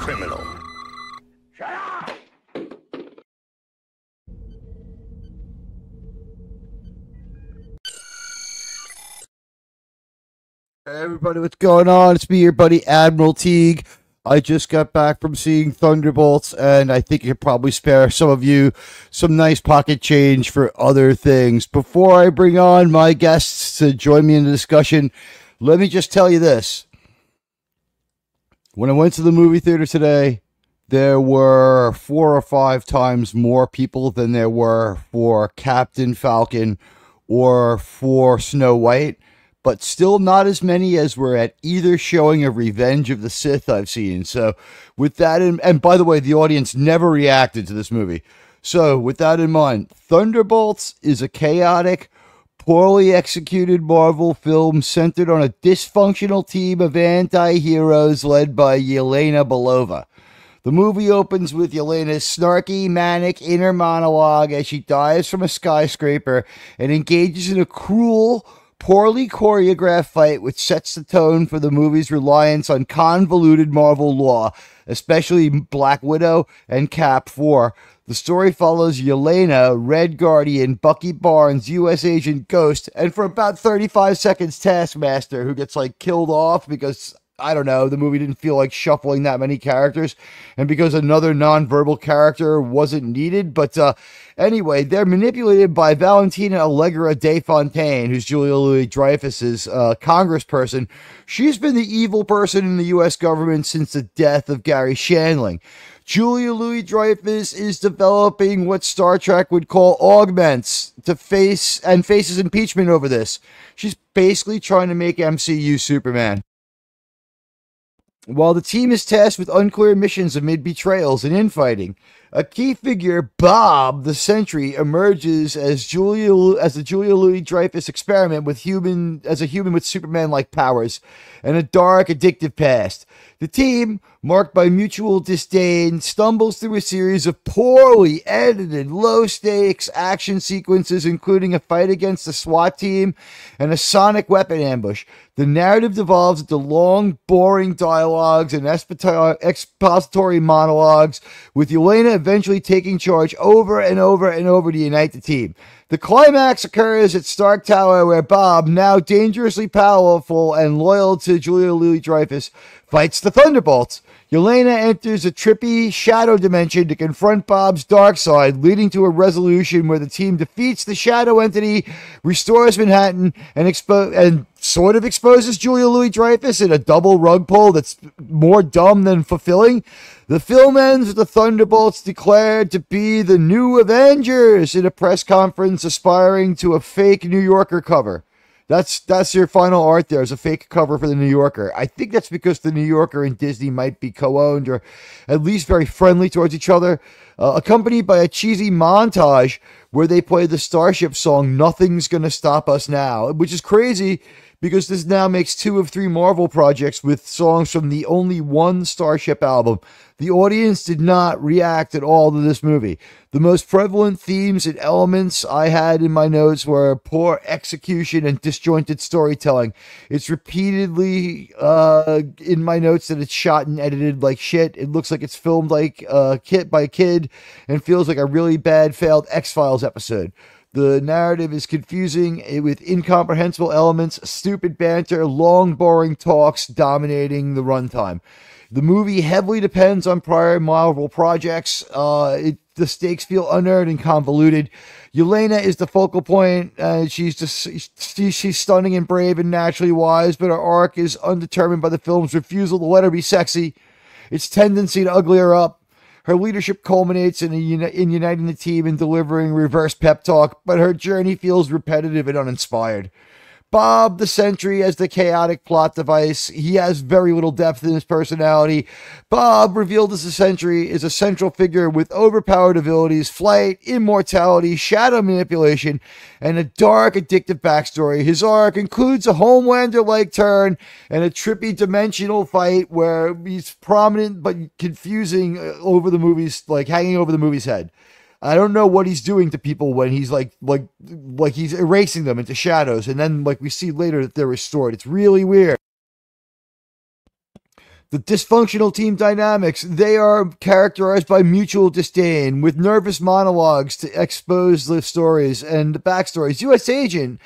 criminal. Hey everybody, what's going on? It's me, your buddy Admiral Teag. I just got back from seeing Thunderbolts, and I think I could probably spare some of you some nice pocket change for other things. Before I bring on my guests to join me in the discussion, let me just tell you this. When I went to the movie theater today, there were 4 or 5 times more people than there were for Captain Falcon or for Snow White, but still not as many as were at either showing of Revenge of the Sith I've seen. So with that and by the way, the audience never reacted to this movie. So with that in mind, Thunderbolts is a chaotic, poorly executed Marvel film centered on a dysfunctional team of anti-heroes led by Yelena Belova. The movie opens with Yelena's snarky, manic inner monologue as she dives from a skyscraper and engages in a cruel, poorly choreographed fight which sets the tone for the movie's reliance on convoluted Marvel lore, especially Black Widow and Cap 4. The story follows Yelena, Red Guardian, Bucky Barnes, U.S. Agent Ghost, and for about 35 seconds, Taskmaster, who gets killed off because, I don't know, the movie didn't feel like shuffling that many characters, and because another non-verbal character wasn't needed. But anyway, they're manipulated by Valentina Allegra de Fontaine, who's Julia Louis-Dreyfus's congressperson. She's been the evil person in the U.S. government since the death of Gary Shandling. Julia Louis-Dreyfus is developing what Star Trek would call augments to faces impeachment over this. She's basically trying to make MCU Superman. While the team is tasked with unclear missions amid betrayals and infighting, a key figure, Bob the Sentry, emerges as the Julia Louis-Dreyfus experiment as a human with Superman-like powers and a dark, addictive past. The team, marked by mutual disdain, stumbles through a series of poorly edited, low-stakes action sequences, including a fight against the SWAT team and a sonic weapon ambush. The narrative devolves into long, boring dialogues and expository monologues, with Yelena eventually taking charge over and over and over to unite the team. The climax occurs at Stark Tower, where Bob, now dangerously powerful and loyal to Julia Louis-Dreyfus, fights the Thunderbolts. Yelena enters a trippy shadow dimension to confront Bob's dark side, leading to a resolution where the team defeats the shadow entity, restores Manhattan, and sort of exposes Julia Louis-Dreyfus in a double rug pull that's more dumb than fulfilling. The film ends with the Thunderbolts declared to be the new Avengers in a press conference aspiring to a fake New Yorker cover. That's your final art there, is a fake cover for the New Yorker. I think that's because the New Yorker and Disney might be co-owned or at least very friendly towards each other, accompanied by a cheesy montage where they play the Starship song, Nothing's Gonna Stop Us Now, which is crazy because this now makes 2 of 3 Marvel projects with songs from the only one Starship album. The audience did not react at all to this movie. The most prevalent themes and elements I had in my notes were poor execution and disjointed storytelling. It's repeatedly in my notes that it's shot and edited like shit. It looks like it's filmed like kid by kid and feels like a really bad failed X-Files episode. The narrative is confusing with incomprehensible elements, stupid banter, long, boring talks dominating the runtime. The movie heavily depends on prior Marvel projects. The stakes feel unearned and convoluted. Yelena is the focal point. She's stunning and brave and naturally wise, but her arc is undetermined by the film's refusal to let her be sexy, its tendency to ugly her up. Her leadership culminates in uniting the team and delivering reverse pep talk, but her journey feels repetitive and uninspired. Bob the Sentry as the chaotic plot device. He has very little depth in his personality. Bob, revealed as the Sentry, is a central figure with overpowered abilities, flight, immortality, shadow manipulation, and a dark, addictive backstory. His arc includes a Homelander-like turn and a trippy dimensional fight where he's prominent but confusing over the movie's, hanging over the movie's head. I don't know what he's doing to people when he's like he's erasing them into shadows, and then we see later that they're restored. It's really weird. The dysfunctional team dynamics, they are characterized by mutual disdain, with nervous monologues to expose the stories and the backstories. U.S. agent,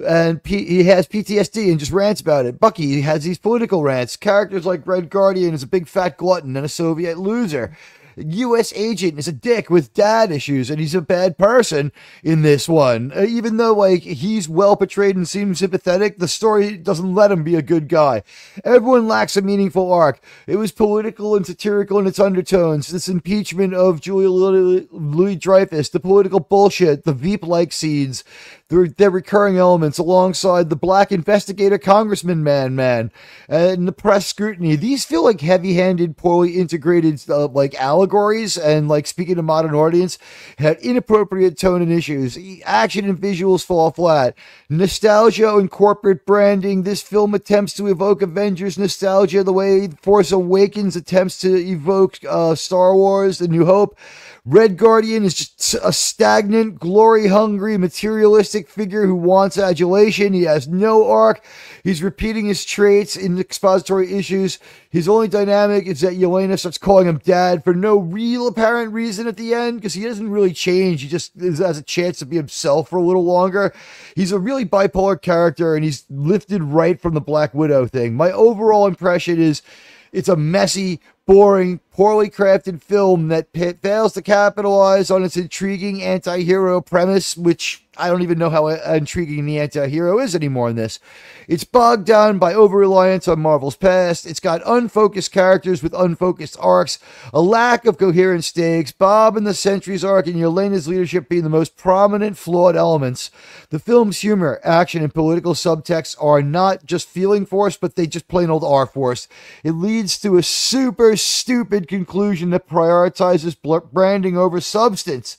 and he has PTSD and just rants about it. Bucky, he has these political rants. Characters like Red Guardian is a big fat glutton and a Soviet loser. U.S. agent is a dick with dad issues, and he's a bad person in this one. Even though, like, he's well portrayed and seems sympathetic, the story doesn't let him be a good guy. Everyone lacks a meaningful arc. It was political and satirical in its undertones. This impeachment of Julia Louis-Dreyfus, the political bullshit, the Veep-like scenes, their recurring elements alongside the black investigator congressman man and the press scrutiny. These feel like heavy-handed, poorly integrated like allegories, and like speaking to modern audience, had inappropriate tone and issues. Action and visuals fall flat. Nostalgia and corporate branding. This film attempts to evoke Avengers nostalgia the way Force Awakens attempts to evoke Star Wars: A New Hope. Red Guardian is just a stagnant, glory-hungry, materialistic figure who wants adulation. He has no arc. He's repeating his traits in expository issues. His only dynamic is that Yelena starts calling him dad for no real apparent reason at the end, because he doesn't really change. He just has a chance to be himself for a little longer. He's a really bipolar character, and he's lifted right from the Black Widow thing. My overall impression is it's a messy, boring, poorly crafted film that fails to capitalize on its intriguing anti-hero premise, which I don't even know how intriguing the anti-hero is anymore in this. It's bogged down by over-reliance on Marvel's past. It's got unfocused characters with unfocused arcs, a lack of coherent stakes, Bob and the Sentry's arc and Yelena's leadership being the most prominent flawed elements. The film's humor, action, and political subtext are not just feeling forced, but they just plain old are forced. It leads to a super stupid conclusion that prioritizes branding over substance.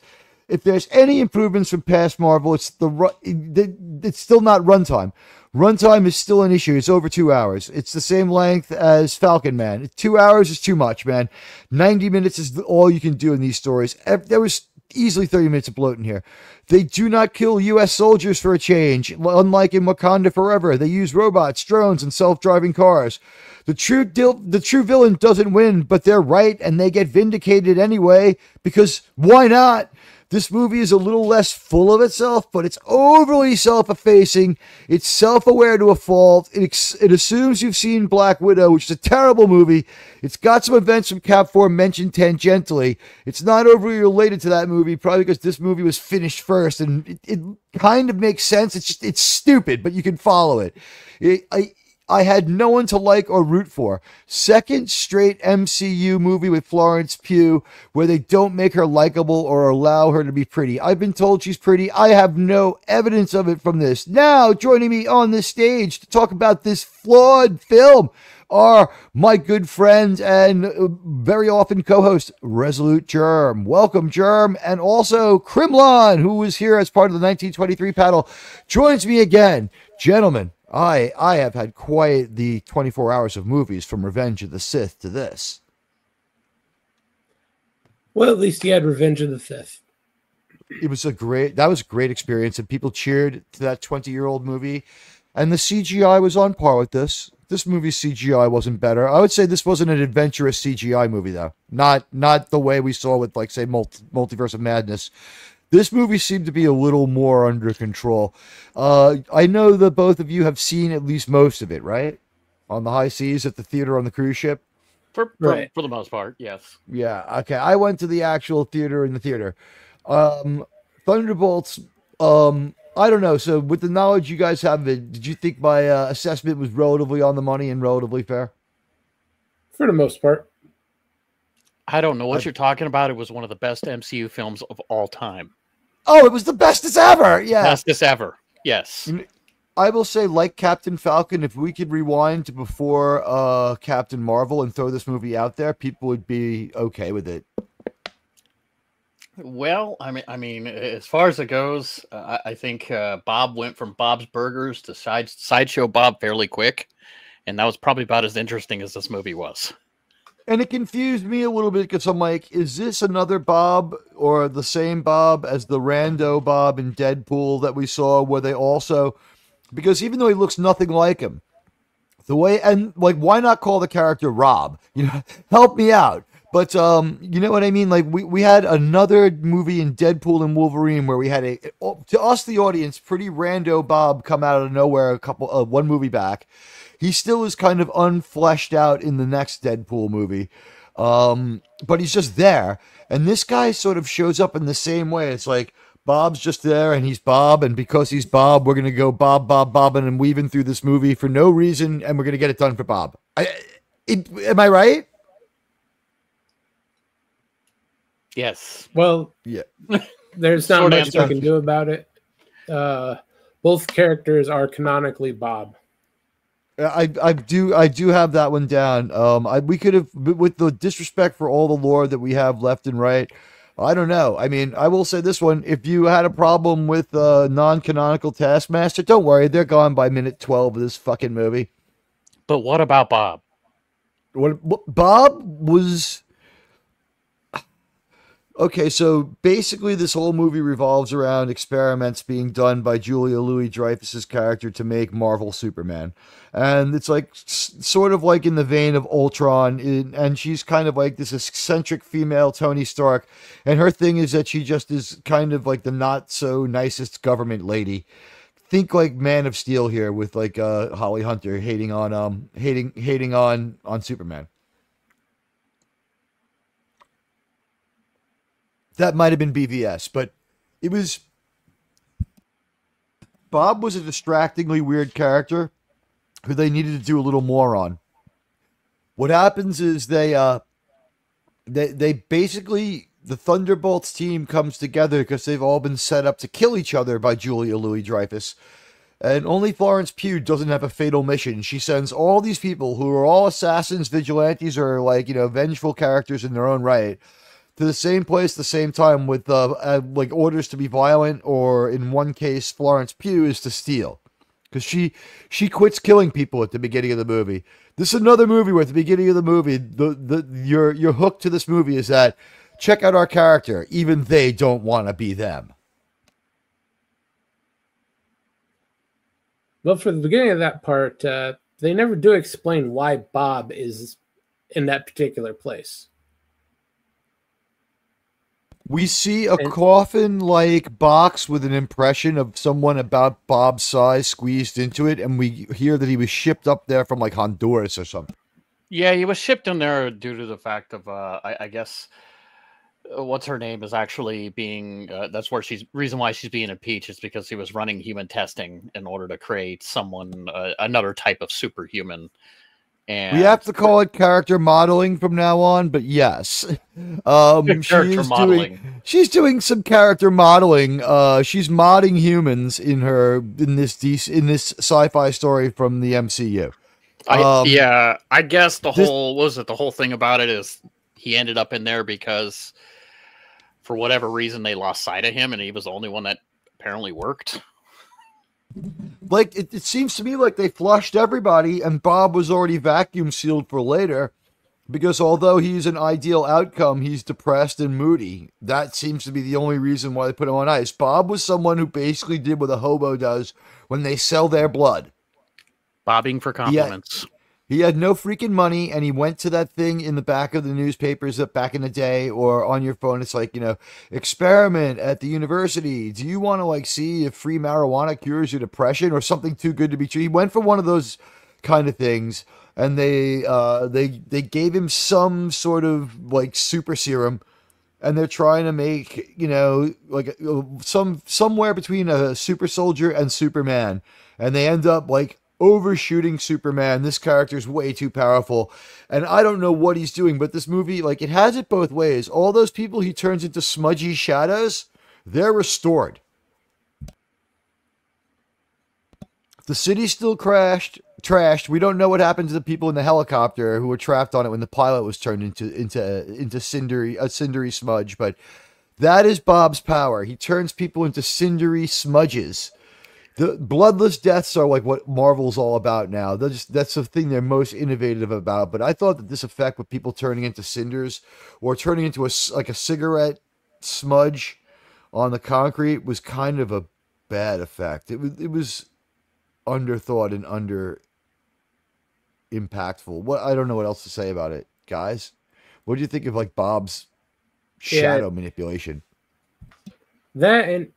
If there's any improvements from past Marvel, it's still not runtime. Runtime is still an issue. It's over 2 hours. It's the same length as Falcon Man. 2 hours is too much, man. 90 minutes is all you can do in these stories. There was easily 30 minutes of bloat in here. They do not kill U.S. soldiers for a change. Unlike in Wakanda Forever, they use robots, drones, and self-driving cars. The true villain doesn't win, but they're right, and they get vindicated anyway, because why not? This movie is a little less full of itself, but it's overly self-effacing. It's self-aware to a fault. It assumes you've seen Black Widow, which is a terrible movie. It's got some events from Cap 4 mentioned tangentially. It's not overly related to that movie, probably because this movie was finished first, and it kind of makes sense. It's stupid, but you can follow it. I had no one to like or root for. Second straight MCU movie with Florence Pugh where they don't make her likable or allow her to be pretty. I've been told she's pretty. I have no evidence of it from this. Now, joining me on this stage to talk about this flawed film are my good friend and very often co-host, Resolute Germ. Welcome, Germ. And also Krimlon, who was here as part of the 1923 panel, joins me again. Gentlemen, I have had quite the 24 hours of movies from Revenge of the Sith to this. Well, at least you had Revenge of the Sith. That was a great experience, and people cheered to that 20-year-old movie. And the CGI was on par with this. This movie's CGI wasn't better. I would say this wasn't an adventurous CGI movie, though. Not the way we saw with, like, say, Multiverse of Madness. This movie seemed to be a little more under control. I know that both of you have seen at least most of it, right? On the high seas at the theater on the cruise ship? For the most part, yes. Yeah, okay. I went to the actual theater in the theater. Thunderbolts, I don't know. So with the knowledge you guys have, did you think my assessment was relatively on the money and relatively fair? For the most part. I don't know what you're talking about. It was one of the best MCU films of all time. Oh, it was the bestest ever. Yeah. Bestest ever. Yes. I will say, like Captain Falcon, if we could rewind to before Captain Marvel and throw this movie out there, people would be okay with it. Well, I mean, as far as it goes, I think Bob went from Bob's Burgers to Sideshow Bob fairly quick, and that was probably about as interesting as this movie was. And it confused me a little bit because I'm like, is this another Bob or the same Bob as the rando Bob in Deadpool that we saw, where they also, because even though he looks nothing like him, The way, and like, why not call the character Rob? You know, help me out. But you know what I mean? Like we had another movie in Deadpool and Wolverine where we had a, to us the audience, pretty rando Bob come out of nowhere one movie back. He still is kind of unfleshed out in the next Deadpool movie. But he's just there. And this guy sort of shows up in the same way. It's like Bob's just there and he's Bob, and because he's Bob, we're gonna go bobbing and weaving through this movie for no reason, and we're gonna get it done for Bob. Am I right? Yes. Well, Yeah. there's not Short much answer. I can do about it. Both characters are canonically Bob. I do have that one down. We could have, with the disrespect for all the lore that we have left and right. I don't know. I mean, I will say this one: if you had a problem with non-canonical Taskmaster, don't worry, they're gone by minute 12 of this fucking movie. But what about Bob? What Bob was. Okay, so basically, this whole movie revolves around experiments being done by Julia Louis-Dreyfus's character to make Marvel Superman, and it's like sort of like in the vein of Ultron, and she's kind of like this eccentric female Tony Stark, and her thing is that she just is kind of like the not so nicest government lady. Think like Man of Steel here with like Holly Hunter hating on Superman. That might have been BVS, but it was. Bob was a distractingly weird character who they needed to do a little more on. What happens is they basically, the Thunderbolts team comes together because they've all been set up to kill each other by Julia Louis-Dreyfus. And only Florence Pugh doesn't have a fatal mission. She sends all these people who are all assassins, vigilantes, or like, you know, vengeful characters in their own right, to the same place, at the same time, with like orders to be violent, or in one case, Florence Pugh is to steal, because she quits killing people at the beginning of the movie. This is another movie where at the beginning of the movie, your hook to this movie is that check out our character, even they don't want to be them. Well, for the beginning of that part, they never do explain why Bob is in that particular place. We see a coffin-like box with an impression of someone about Bob's size squeezed into it, and we hear that he was shipped up there from like Honduras or something. Yeah, he was shipped in there due to the fact of, I guess, what's her name is actually being. That's where reason why she's being impeached is because he was running human testing in order to create someone, another type of superhuman. And We have to call it character modeling from now on, but yes, character modeling. She's doing some character modeling. She's modding humans in this sci-fi story from the MCU. Yeah, I guess the whole thing about it is he ended up in there because for whatever reason they lost sight of him, and he was the only one that apparently worked. Like it seems to me like they flushed everybody, and Bob was already vacuum sealed for later, because although he's an ideal outcome, he's depressed and moody. That seems to be the only reason why they put him on ice. Bob was someone who basically did what a hobo does when they sell their blood. Bobbing for compliments. He had no freaking money, and he went to that thing in the back of the newspapers that back in the day, or on your phone. It's like, you know, experiment at the university. Do you want to like see if free marijuana cures your depression or something too good to be true? He went for one of those kind of things, and they gave him some sort of like super serum, and they're trying to make, you know, like somewhere between a super soldier and Superman, and they end up like overshooting Superman. This character's way too powerful, and I don't know what he's doing, but this movie, like, it has it both ways. All those people he turns into smudgy shadows, they're restored. The city's still trashed. We don't know what happened to the people in the helicopter who were trapped on it when the pilot was turned into cindery smudge, but that is Bob's power. He turns people into cindery smudges. The bloodless deaths are like what Marvel's all about now. That's the thing they're most innovative about. But I thought that this effect with people turning into cinders or turning into a cigarette smudge on the concrete was kind of a bad effect. It was underthought and impactful. What I don't know what else to say about it, guys. What do you think of like Bob's shadow manipulation? That and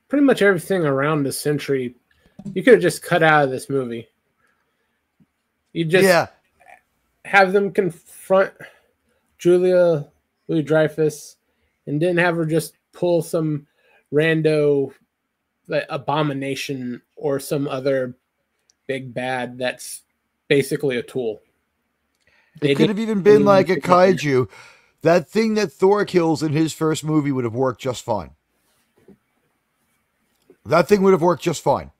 pretty much everything around the Sentry, you could have just cut out of this movie. You just have them confront Julia Louis-Dreyfus and didn't have her just pull some rando like, abomination or some other big bad that's basically a tool. It could have even been like a kaiju. That thing that Thor kills in his first movie would have worked just fine. That thing would have worked just fine.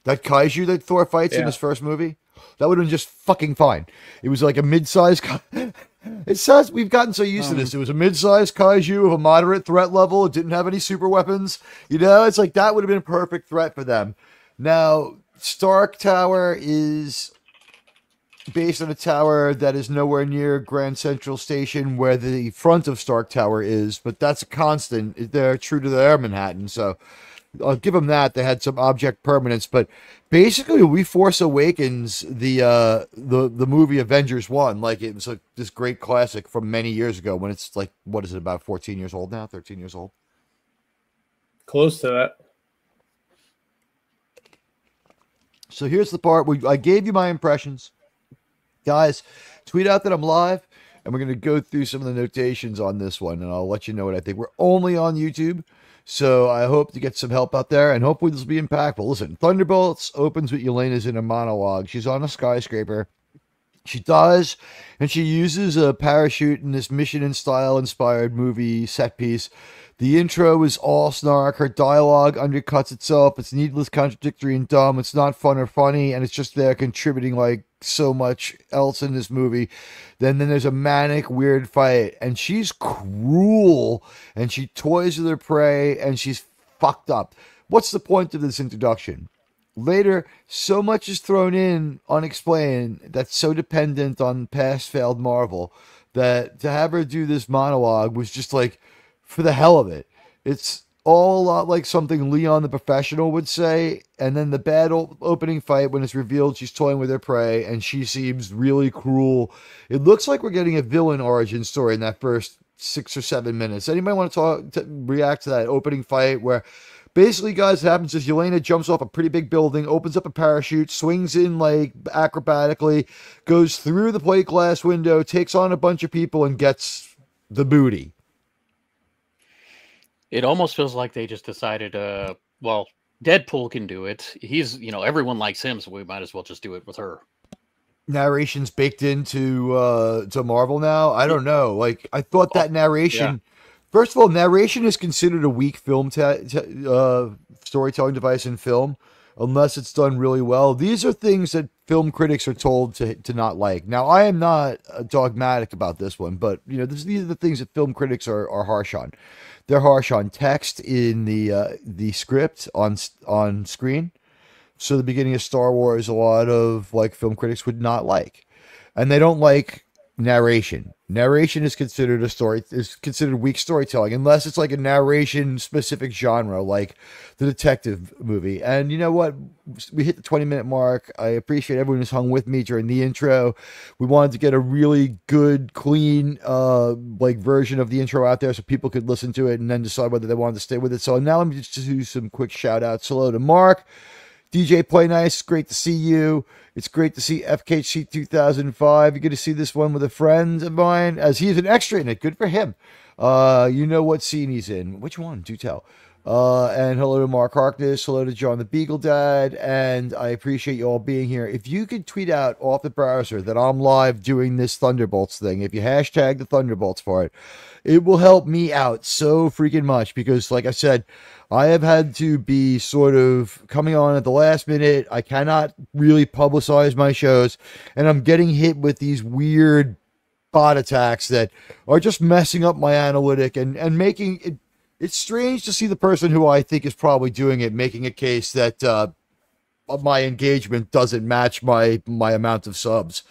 That kaiju that Thor fights in his first movie, that would have been just fucking fine. It was like a mid-sized... It says we've gotten so used to this. It was a mid-sized kaiju of a moderate threat level. It didn't have any super weapons. You know, it's like that would have been a perfect threat for them. Now, Stark Tower is based on a tower that is nowhere near Grand Central Station where the front of Stark Tower is, but that's a constant. They're true to their Manhattan, so I'll give them that. They had some object permanence, but basically, we Force Awakens the movie Avengers 1, like it was like this great classic from many years ago when it's like, what is it, about 14 years old now? 13 years old? Close to that. So here's the part where I gave you my impressions. Guys, tweet out that I'm live, and we're going to go through some of the notations on this one, and I'll let you know what I think. We're only on YouTube, so I hope to get some help out there, and hopefully this will be impactful. Listen, Thunderbolts opens with Yelena's in a monologue. She's on a skyscraper. She dies, and she uses a parachute in this Mission in Style-inspired movie set piece. The intro is all snark. Her dialogue undercuts itself. It's needless, contradictory, and dumb. It's not fun or funny, and it's just there contributing like so much else in this movie. Then there's a manic, weird fight, and she's cruel, and she toys with her prey, and she's fucked up. What's the point of this introduction? Later, so much is thrown in unexplained that's so dependent on past failed Marvel that to have her do this monologue was just like, for the hell of it. It's all a lot like something Leon the Professional would say, and then the bad opening fight when it's revealed she's toying with her prey and she seems really cruel. It looks like we're getting a villain origin story in that first 6 or 7 minutes. Anybody want to react to that opening fight where basically, guys, what happens is Yelena jumps off a pretty big building, opens up a parachute, swings in like acrobatically, goes through the plate glass window, takes on a bunch of people, and gets the booty. It almost feels like they just decided, well, Deadpool can do it. He's, everyone likes him, so we might as well just do it with her. Narration's baked into to Marvel now. I don't know. Like, I thought that narration. Yeah. First of all, narration is considered a weak film storytelling device in film, unless it's done really well. These are things that film critics are told to not like. Now, I am not dogmatic about this one, but these are the things that film critics are harsh on. They're harsh on text in the script on screen. So the beginning of Star Wars, a lot of like film critics would not like, and they don't like narration. Narration is considered weak storytelling unless it's like a narration specific genre like the detective movie. And you know what? We hit the 20-minute mark. I appreciate everyone who's hung with me during the intro. We wanted to get a really good, clean like version of the intro out there so people could listen to it and then decide whether they wanted to stay with it. So now let me just do some quick shout outs. Hello to Mark. DJ Play Nice, great to see you. It's great to see FKC 2005. You're going to see this one with a friend of mine, as he's an extra in it. Good for him. You know what scene he's in. Which one? Do tell. And hello to Mark Harkness. Hello to John the Beagle Dad. And I appreciate you all being here. If you could tweet out off the browser that I'm live doing this Thunderbolts thing, if you hashtag the Thunderbolts for it, it will help me out so freaking much because, like I said, I have had to be sort of coming on at the last minute. I cannot really publicize my shows, and I'm getting hit with these weird bot attacks that are just messing up my analytic and making it. It's strange to see the person who I think is probably doing it making a case that my engagement doesn't match my amount of subs.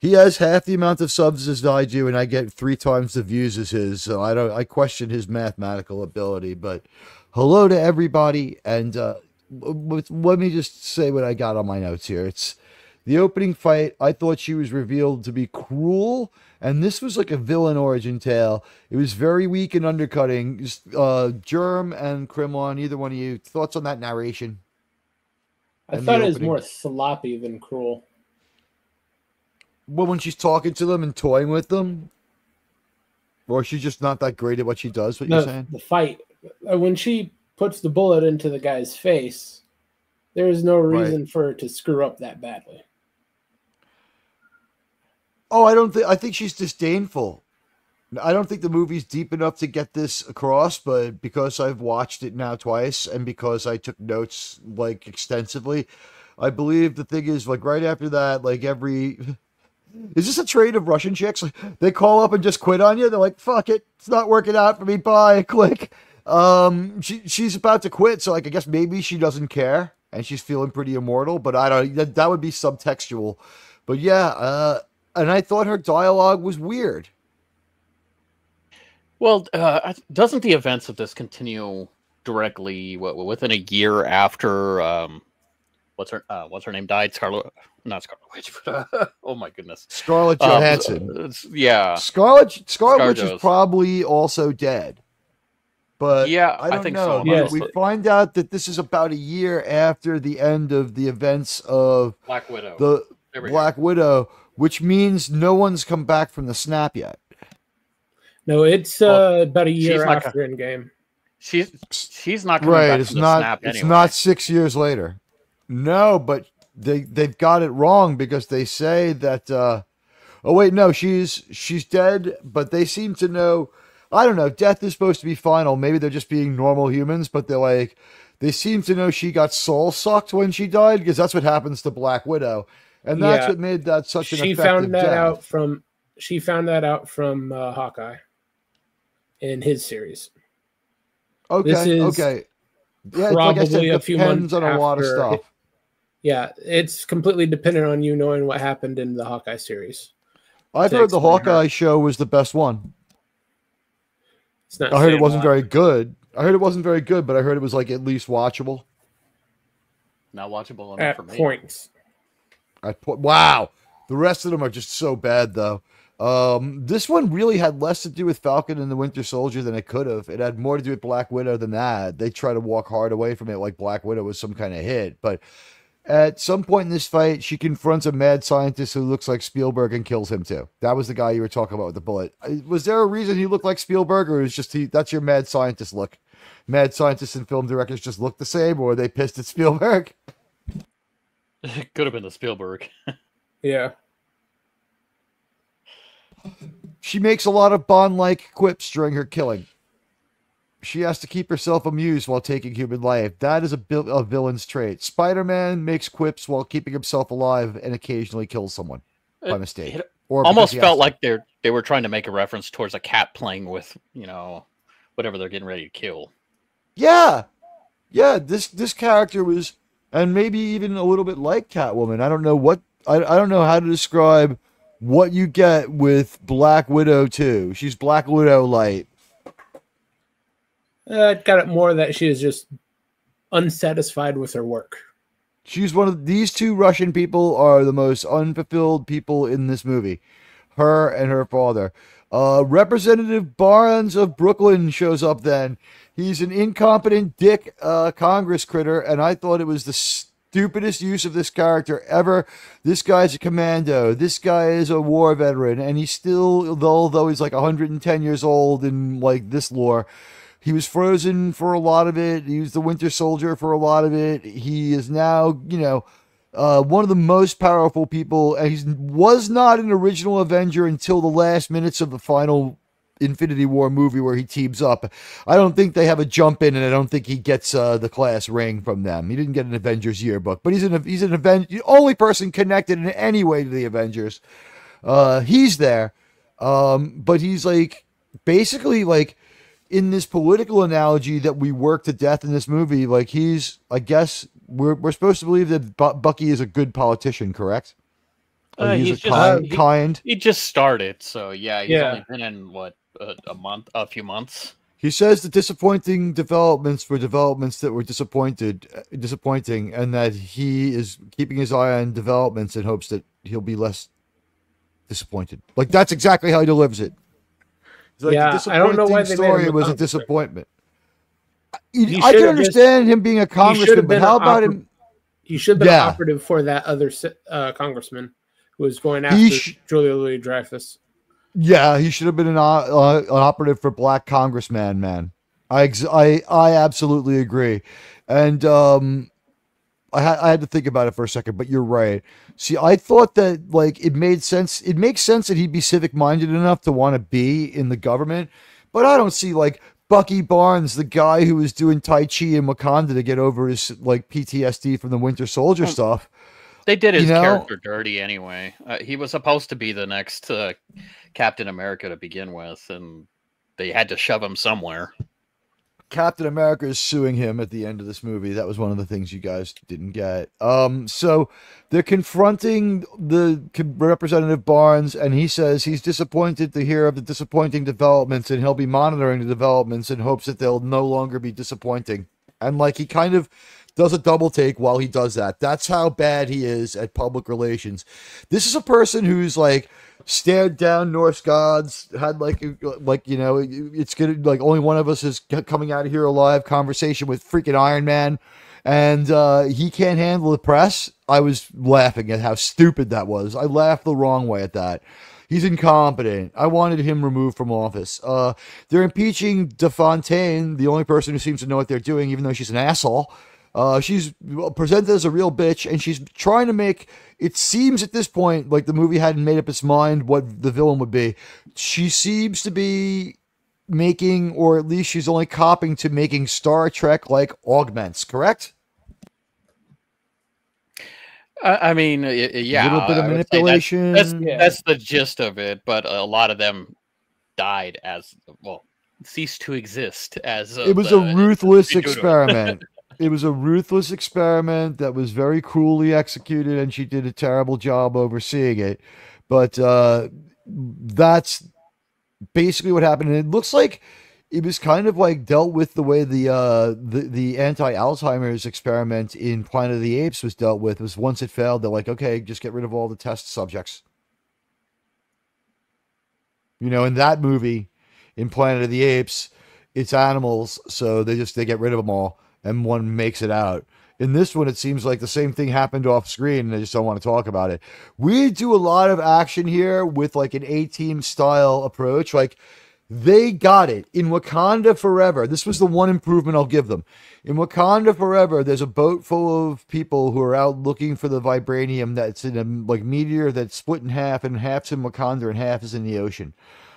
He has half the amount of subs as I do, and I get 3 times the views as his. So I question his mathematical ability. But hello to everybody, and let me just say what I got on my notes here. It's The opening fight, I thought she was revealed to be cruel, and this was like a villain origin tale. It was very weak and undercutting. Germ and Krimlon, either one of you, thoughts on that narration? I thought it was more sloppy than cruel. Well, when she's talking to them and toying with them, or she's just not that great at what she does. What you're saying? The fight, when she puts the bullet into the guy's face, there is no reason for her to screw up that badly. Oh, I think she's disdainful. I don't think the movie's deep enough to get this across, but because I've watched it now twice and because I took notes like extensively, I believe the thing is like right after that, like is this a trade of Russian chicks? They call up and just quit on you. They're like, fuck it. It's not working out for me. Bye. Click. She's about to quit. So like, I guess maybe she doesn't care and she's feeling pretty immortal, but I don't, that would be subtextual. But yeah, and I thought her dialogue was weird. Well, doesn't the events of this continue directly within a year after what's her name died? Not Scarlet Witch, but oh my goodness, Scarlett Johansson. Yeah, Scarlet Witch is probably also dead. But yeah, I think know. So. Yes. We find out that this is about a year after the end of the events of Black Widow. The Black Widow, which means no one's come back from the snap yet. No, it's about a year after Endgame. She's not coming back from the snap anyway. It's not 6 years later. No, but they've got it wrong because they say that. Oh wait, no, she's dead, but they seem to know. I don't know. Death is supposed to be final. Maybe they're just being normal humans, but they seem to know she got soul sucked when she died because that's what happens to Black Widow, and that's what made that such an effective death. She found that out from Hawkeye in his series. Okay. Yeah, probably like I said, a few months on a lot of stuff. Yeah, it's completely dependent on you knowing what happened in the Hawkeye series. I've heard the Hawkeye show was the best one. I heard it wasn't very good. But I heard it was like at least watchable. Not watchable enough for me. Points. Wow. The rest of them are just so bad, though. This one really had less to do with Falcon and the Winter Soldier than it could have. It had more to do with Black Widow than that. They try to walk hard away from it like Black Widow was some kind of hit. But at some point in this fight, she confronts a mad scientist who looks like Spielberg and kills him too. That was the guy you were talking about with the bullet. Was there a reason he looked like Spielberg, or is just that's your mad scientist look? Mad scientists and film directors just look the same, or are they pissed at Spielberg? It could have been the Spielberg. Yeah. She makes a lot of Bond-like quips during her killing. She has to keep herself amused while taking human life. That is a villain's trait. Spider-Man makes quips while keeping himself alive and occasionally kills someone by mistake. It almost felt like they were trying to make a reference towards a cat playing with, whatever they're getting ready to kill. Yeah. Yeah, this character was, and maybe even a little bit like Catwoman. I don't know I don't know how to describe what you get with Black Widow 2. She's Black Widow light. It got it more that she is just unsatisfied with her work. She's these two Russian people are the most unfulfilled people in this movie. Her and her father. Representative Barnes of Brooklyn shows up then. He's an incompetent dick Congress critter, and I thought it was the stupidest use of this character ever. This guy's a commando. This guy is a war veteran, and he's still, although he's like 110 years old in like this lore, he was frozen for a lot of it. He was the Winter Soldier for a lot of it. He is now, one of the most powerful people. And he was not an original Avenger until the last minutes of the final Infinity War movie where he teams up. I don't think they have a jump in, and I don't think he gets the class ring from them. He didn't get an Avengers yearbook, but he's an Avenger, the only person connected in any way to the Avengers. He's there, but he's like basically like in this political analogy that we work to death in this movie. Like I guess we're supposed to believe that Bucky is a good politician, correct? He's kind. He just started, so yeah, he's only been in a few months. He says the disappointing developments were developments that were disappointing, and that he is keeping his eye on developments in hopes that he'll be less disappointed. Like, that's exactly how he delivers it. It's like, yeah, I don't know why they story made him was a disappointment. I should can have understand him being a congressman, but how about him? He should have been an operative for that other congressman who was going after Julia Louis-Dreyfus. Yeah, he should have been an operative for Black Congressman, man. I absolutely agree. And I had to think about it for a second, but you're right. See, I thought that, like, it made sense. It makes sense that he'd be civic-minded enough to want to be in the government, but I don't see, like, Bucky Barnes, the guy who was doing Tai Chi in Wakanda to get over his, like, PTSD from the Winter Soldier stuff. They did his character dirty anyway. He was supposed to be the next Captain America to begin with, and they had to shove him somewhere. Captain America is suing him at the end of this movie. That was one of the things you guys didn't get. So they're confronting the Representative Barnes, and he says he's disappointed to hear of the disappointing developments, and he'll be monitoring the developments in hopes that they'll no longer be disappointing. And, like, he kind of does a double take while he does that. That's how bad he is at public relations. This is a person who's, like, stared down Norse gods, had like you know, it's gonna, like, only one of us is coming out of here alive conversation with freaking Iron Man, and he can't handle the press. I was laughing at how stupid that was. I laughed the wrong way at that. He's incompetent. I wanted him removed from office. They're impeaching DeFontaine, the only person who seems to know what they're doing, even though she's an asshole. She's presented as a real bitch, and she's trying to make, it seems at this point, like the movie hadn't made up its mind what the villain would be. She seems to be making, or at least she's only copping to making Star Trek-like augments, correct? I mean, yeah. A little bit of manipulation. That's the gist of it, but a lot of them died as, well, ceased to exist as... it was a ruthless experiment. It was a ruthless experiment that was very cruelly executed, and she did a terrible job overseeing it. But that's basically what happened. And it looks like it was kind of like dealt with the way the anti-Alzheimer's experiment in Planet of the Apes was dealt with. Was once it failed, they're like, okay, just get rid of all the test subjects. You know, in that movie, in Planet of the Apes, it's animals, so they get rid of them all, and one makes it out. In this one, it seems like the same thing happened off screen, and I just don't want to talk about it. We do a lot of action here with like an A-Team style approach. Like, they got it. In Wakanda Forever, this was the one improvement I'll give them. In Wakanda Forever, there's a boat full of people who are out looking for the vibranium that's in a like meteor that's split in half, and half's in Wakanda and half is in the ocean.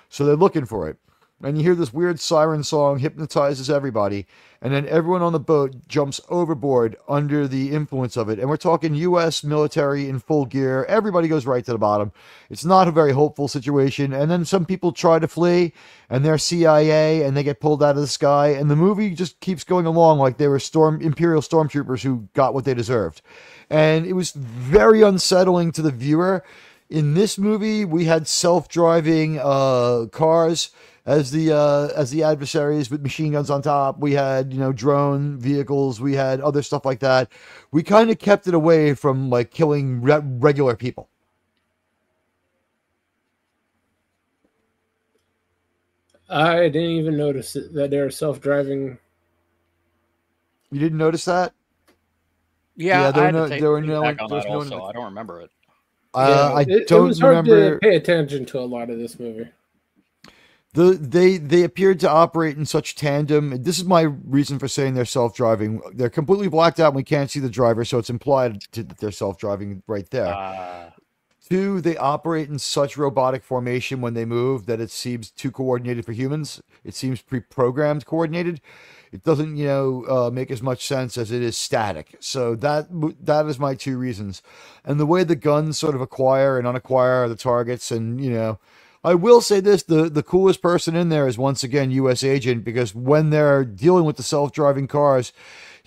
So they're looking for it. And you hear this weird siren song, hypnotizes everybody, and then everyone on the boat jumps overboard under the influence of it. And we're talking U.S. military in full gear. Everybody goes right to the bottom. It's not a very hopeful situation. And then some people try to flee, and they're CIA, and they get pulled out of the sky. And the movie just keeps going along like they were Imperial stormtroopers who got what they deserved. And it was very unsettling to the viewer. In this movie, we had self-driving cars as the adversaries with machine guns on top. We had, you know, drone vehicles. We had other stuff like that. We kind of kept it away from like killing regular people. I didn't even notice that they were self-driving. You didn't notice that? Yeah, there were no. I don't remember it. It was hard to pay attention to a lot of this movie. They appeared to operate in such tandem. This is my reason for saying they're self-driving. They're completely blacked out and we can't see the driver, so it's implied that they're self-driving right there. Two, they operate in such robotic formation when they move that it seems too coordinated for humans. It seems pre-programmed coordinated. It doesn't, make as much sense as it is static. So that is my two reasons. And the way the guns sort of acquire and unacquire the targets, and, I will say this, the coolest person in there is once again U.S. agent, because when they're dealing with the self-driving cars,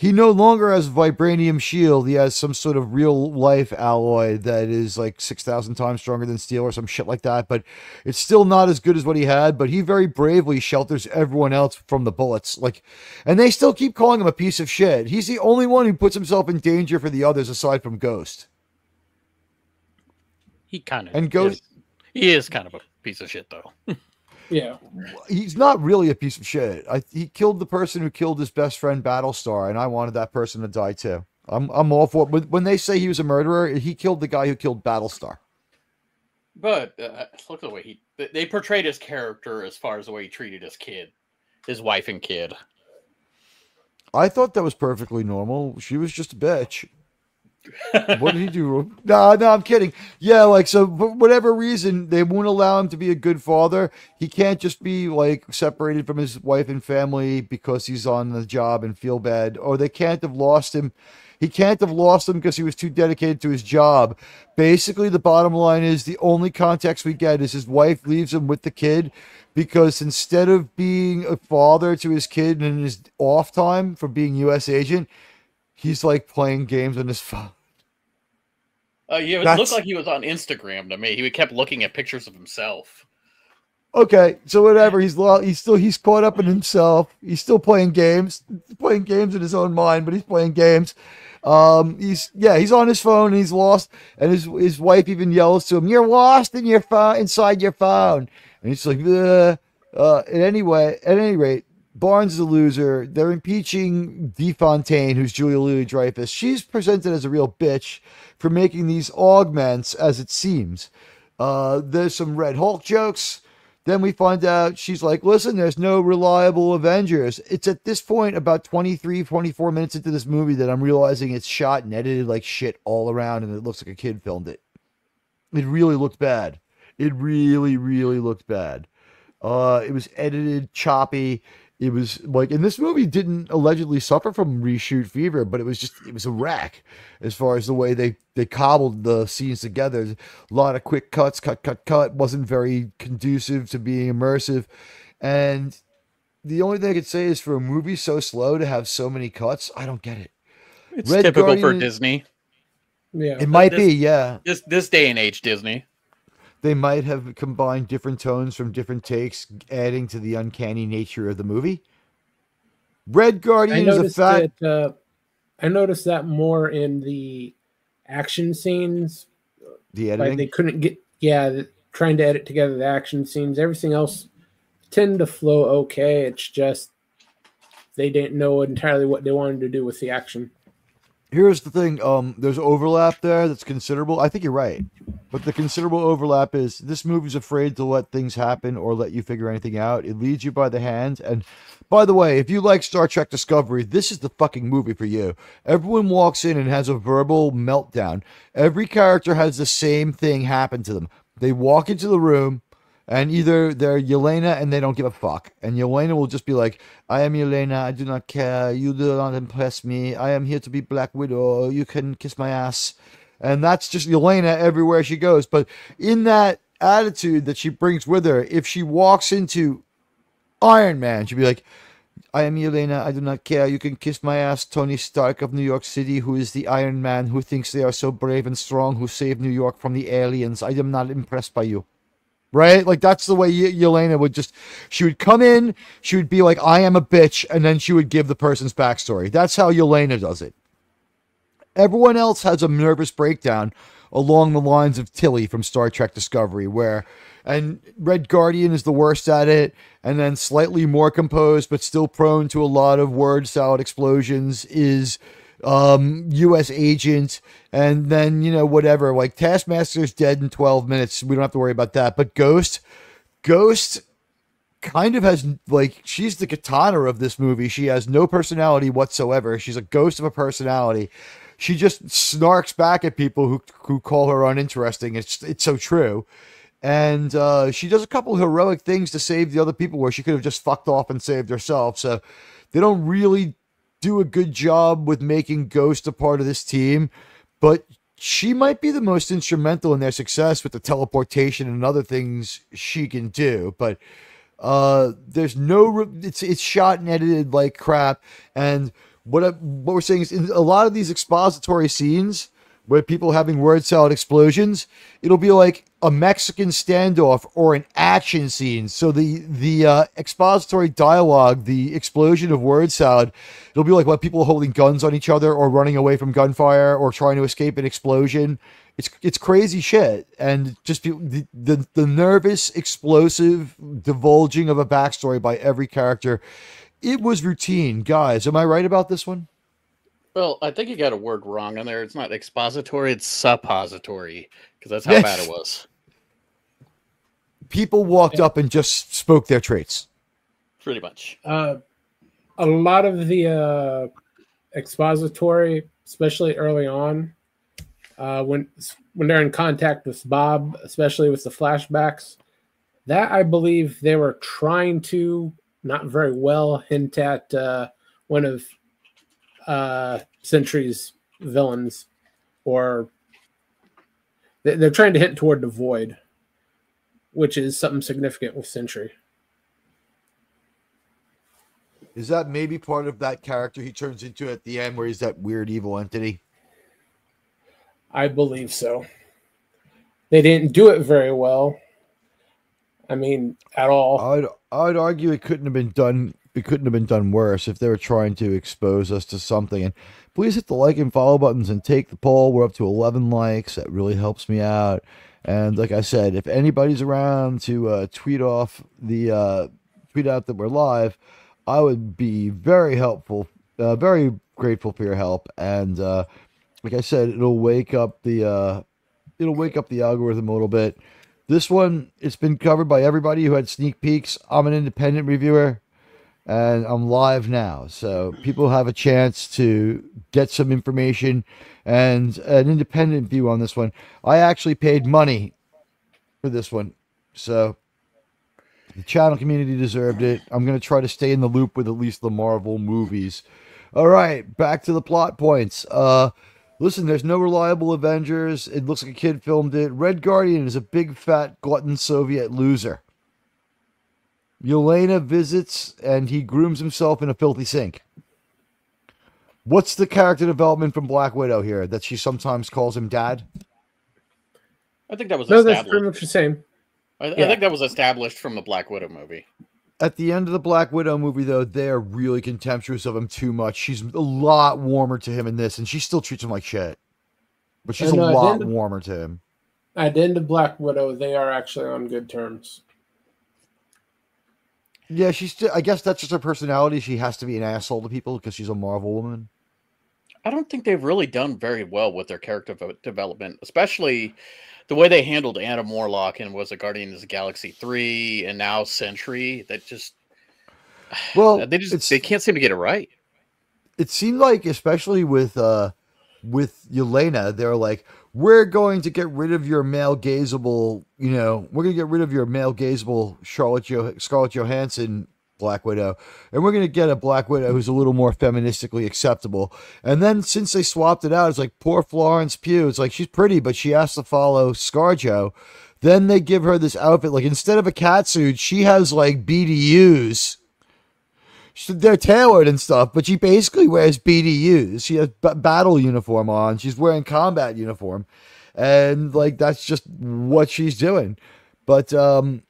He no longer has a vibranium shield. He has some sort of real life alloy that is like 6,000 times stronger than steel or some shit like that. But it's still not as good as what he had. But he very bravely shelters everyone else from the bullets. Like, and they still keep calling him a piece of shit. He's the only one who puts himself in danger for the others aside from Ghost. He kind of and Ghost. He is kind of a piece of shit, though. Yeah. He's not really a piece of shit. He killed the person who killed his best friend Battlestar, and I wanted that person to die too. I'm all for it. When they say he was a murderer, he killed the guy who killed Battlestar. But look at the way they portrayed his character as far as the way he treated his wife and kid. I thought that was perfectly normal. She was just a bitch. What did he do? No, I'm kidding. Yeah, like, so for whatever reason, they won't allow him to be a good father. He can't just be like separated from his wife and family because he's on the job and feel bad, or they can't have lost him. He can't have lost him because he was too dedicated to his job. Basically, the bottom line is the only context we get is his wife leaves him with the kid because instead of being a father to his kid in his off time for being U.S. agent, he's like playing games on his phone. Yeah, it looked like he was on Instagram to me. He kept looking at pictures of himself. Okay, so whatever. He's caught up in himself. He's still playing games in his own mind, but he's playing games. He's on his phone and he's lost. And his wife even yells to him, "You're lost in your phone, inside your phone." And he's like, at any rate, Barnes is a loser. They're impeaching DeFontaine, who's Julia Louis-Dreyfus. She's presented as a real bitch for making these augments, as it seems. There's some Red Hulk jokes. Then we find out she's like, listen, there's no reliable Avengers. It's at this point, about 23, 24 minutes into this movie, that I'm realizing it's shot and edited like shit all around, and it looks like a kid filmed it. It really looked bad. It really, really looked bad. It was edited, choppy. It was like, and this movie didn't allegedly suffer from reshoot fever, but it was a wreck as far as the way they cobbled the scenes together. A lot of quick cuts, cut. Wasn't very conducive to being immersive. And the only thing I could say is, for a movie so slow to have so many cuts, I don't get it. It's typical for Disney. Yeah, it might be. Yeah, this day and age, Disney. They might have combined different tones from different takes, adding to the uncanny nature of the movie. Red Guardian is a fact. I noticed that more in the action scenes. The editing? Like they couldn't get, trying to edit together the action scenes. Everything else tend to flow okay. It's just they didn't know entirely what they wanted to do with the action. Here's the thing. There's overlap there that's considerable. I think you're right. But the considerable overlap is this movie's afraid to let things happen or let you figure anything out. It leads you by the hand. And by the way, if you like Star Trek Discovery, this is the fucking movie for you. Everyone walks in and has a verbal meltdown. Every character has the same thing happen to them. They walk into the room, and either they're Yelena and they don't give a fuck. And Yelena will just be like, I am Yelena, I do not care, you do not impress me, I am here to be Black Widow, you can kiss my ass. And that's just Yelena everywhere she goes. But in that attitude that she brings with her, if she walks into Iron Man, she'll be like, I am Yelena, I do not care, you can kiss my ass, Tony Stark of New York City, who is the Iron Man, who thinks they are so brave and strong, who saved New York from the aliens. I am not impressed by you. Right? Like, that's the way Yelena would she would come in, she would be like, I am a bitch, and then she would give the person's backstory. That's how Yelena does it. Everyone else has a nervous breakdown along the lines of Tilly from Star Trek Discovery, and Red Guardian is the worst at it, and then slightly more composed, but still prone to a lot of word salad explosions is U.S. agent, and then, whatever, like Taskmaster's dead in 12 minutes. We don't have to worry about that. But Ghost kind of has, like, she's the katana of this movie. She has no personality whatsoever. She's a ghost of a personality. She just snarks back at people who call her uninteresting. It's so true. And she does a couple of heroic things to save the other people where she could have just fucked off and saved herself. So they don't really do a good job with making Ghost a part of this team, but she might be the most instrumental in their success with the teleportation and other things she can do. But it's shot and edited like crap. And what we're saying is, in a lot of these expository scenes where people having word salad explosions, it'll be like a Mexican standoff or an action scene. So the expository dialogue, the explosion of word salad, it'll be like what people holding guns on each other or running away from gunfire or trying to escape an explosion. It's crazy shit, and just the nervous, explosive divulging of a backstory by every character. It was routine, guys. Am I right about this one? Well, I think you got a word wrong in there. It's not expository, it's suppository, because that's how bad it was. People walked up and just spoke their traits. Pretty much. A lot of the expository, especially early on, when they're in contact with Bob, especially with the flashbacks, that I believe they were trying to, not very well, hint at one of Sentry's villains, or they're trying to hint toward the Void, which is something significant with Sentry. Is that maybe part of that character he turns into at the end, where he's that weird evil entity? I believe so. They didn't do it very well. I mean, at all. I'd argue it couldn't have been done. It couldn't have been done worse if they were trying to expose us to something. And please hit the like and follow buttons and take the poll. We're up to 11 likes. That really helps me out. And like I said, if anybody's around to tweet out that we're live, I would be very helpful, very grateful for your help. And like I said, it'll wake up the algorithm a little bit. This one, it's been covered by everybody who had sneak peeks. I'm an independent reviewer, and I'm live now. So people have a chance to get some information and an independent view on this one. I actually paid money for this one. So the channel community deserved it. I'm going to try to stay in the loop with at least the Marvel movies. All right, back to the plot points. Listen, there's no reliable Avengers. It looks like a kid filmed it. Red Guardian is a big, fat, glutton Soviet loser. Yelena visits, and he grooms himself in a filthy sink. What's the character development from Black Widow here, that she sometimes calls him Dad? I think that was established. No, that's pretty much the same. I think that was established from the Black Widow movie. At the end of the Black Widow movie, though, they're really contemptuous of him too much. She's a lot warmer to him in this, and she still treats him like shit. But she's a lot warmer to him. At the end of Black Widow, they are actually on good terms. Yeah, she's still, I guess that's just her personality. She has to be an asshole to people because she's a Marvel woman. I don't think they've really done very well with their character development, especially the way they handled Adam Warlock and was a Guardians of the Galaxy 3 and now Sentry. That just, well, they can't seem to get it right. It seemed like, especially with Yelena, they're like, we're going to get rid of your male gazeable, we're going to get rid of your male gazeable Scarlett Johansson Black Widow, and we're going to get a Black Widow who's a little more feministically acceptable. And then since they swapped it out, it's like poor Florence Pugh. It's like, she's pretty, but she has to follow ScarJo. Then they give her this outfit, like instead of a catsuit, she has like BDUs. They're tailored and stuff, but she basically wears BDUs. She has battle uniform on. She's wearing combat uniform, and like that's just what she's doing. But the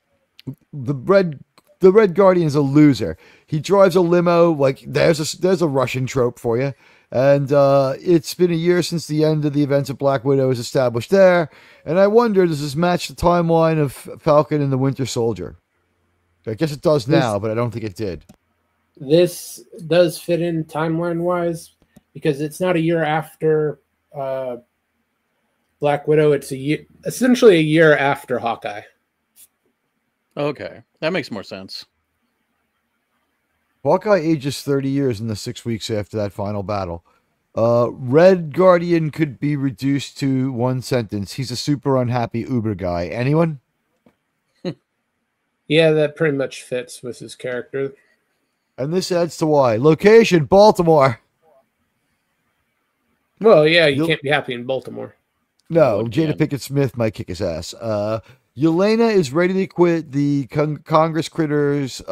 Red Guardian is a loser. He drives a limo. Like there's a Russian trope for you. And it's been a year since the end of the events of Black Widow is established there. And I wonder, does this match the timeline of Falcon and the Winter Soldier? I guess it does now, but I don't think it did. This does fit in timeline-wise because it's not a year after Black Widow. It's essentially a year after Hawkeye. Okay, that makes more sense. Hawkeye ages 30 years in the 6 weeks after that final battle. Red Guardian could be reduced to one sentence. He's a super unhappy Uber guy. Anyone? Yeah, that pretty much fits with his character. And this adds to why. Location, Baltimore. Well, yeah, you can't be happy in Baltimore. No, Jada Pinkett Smith might kick his ass. Yelena is ready to quit the Congress Critters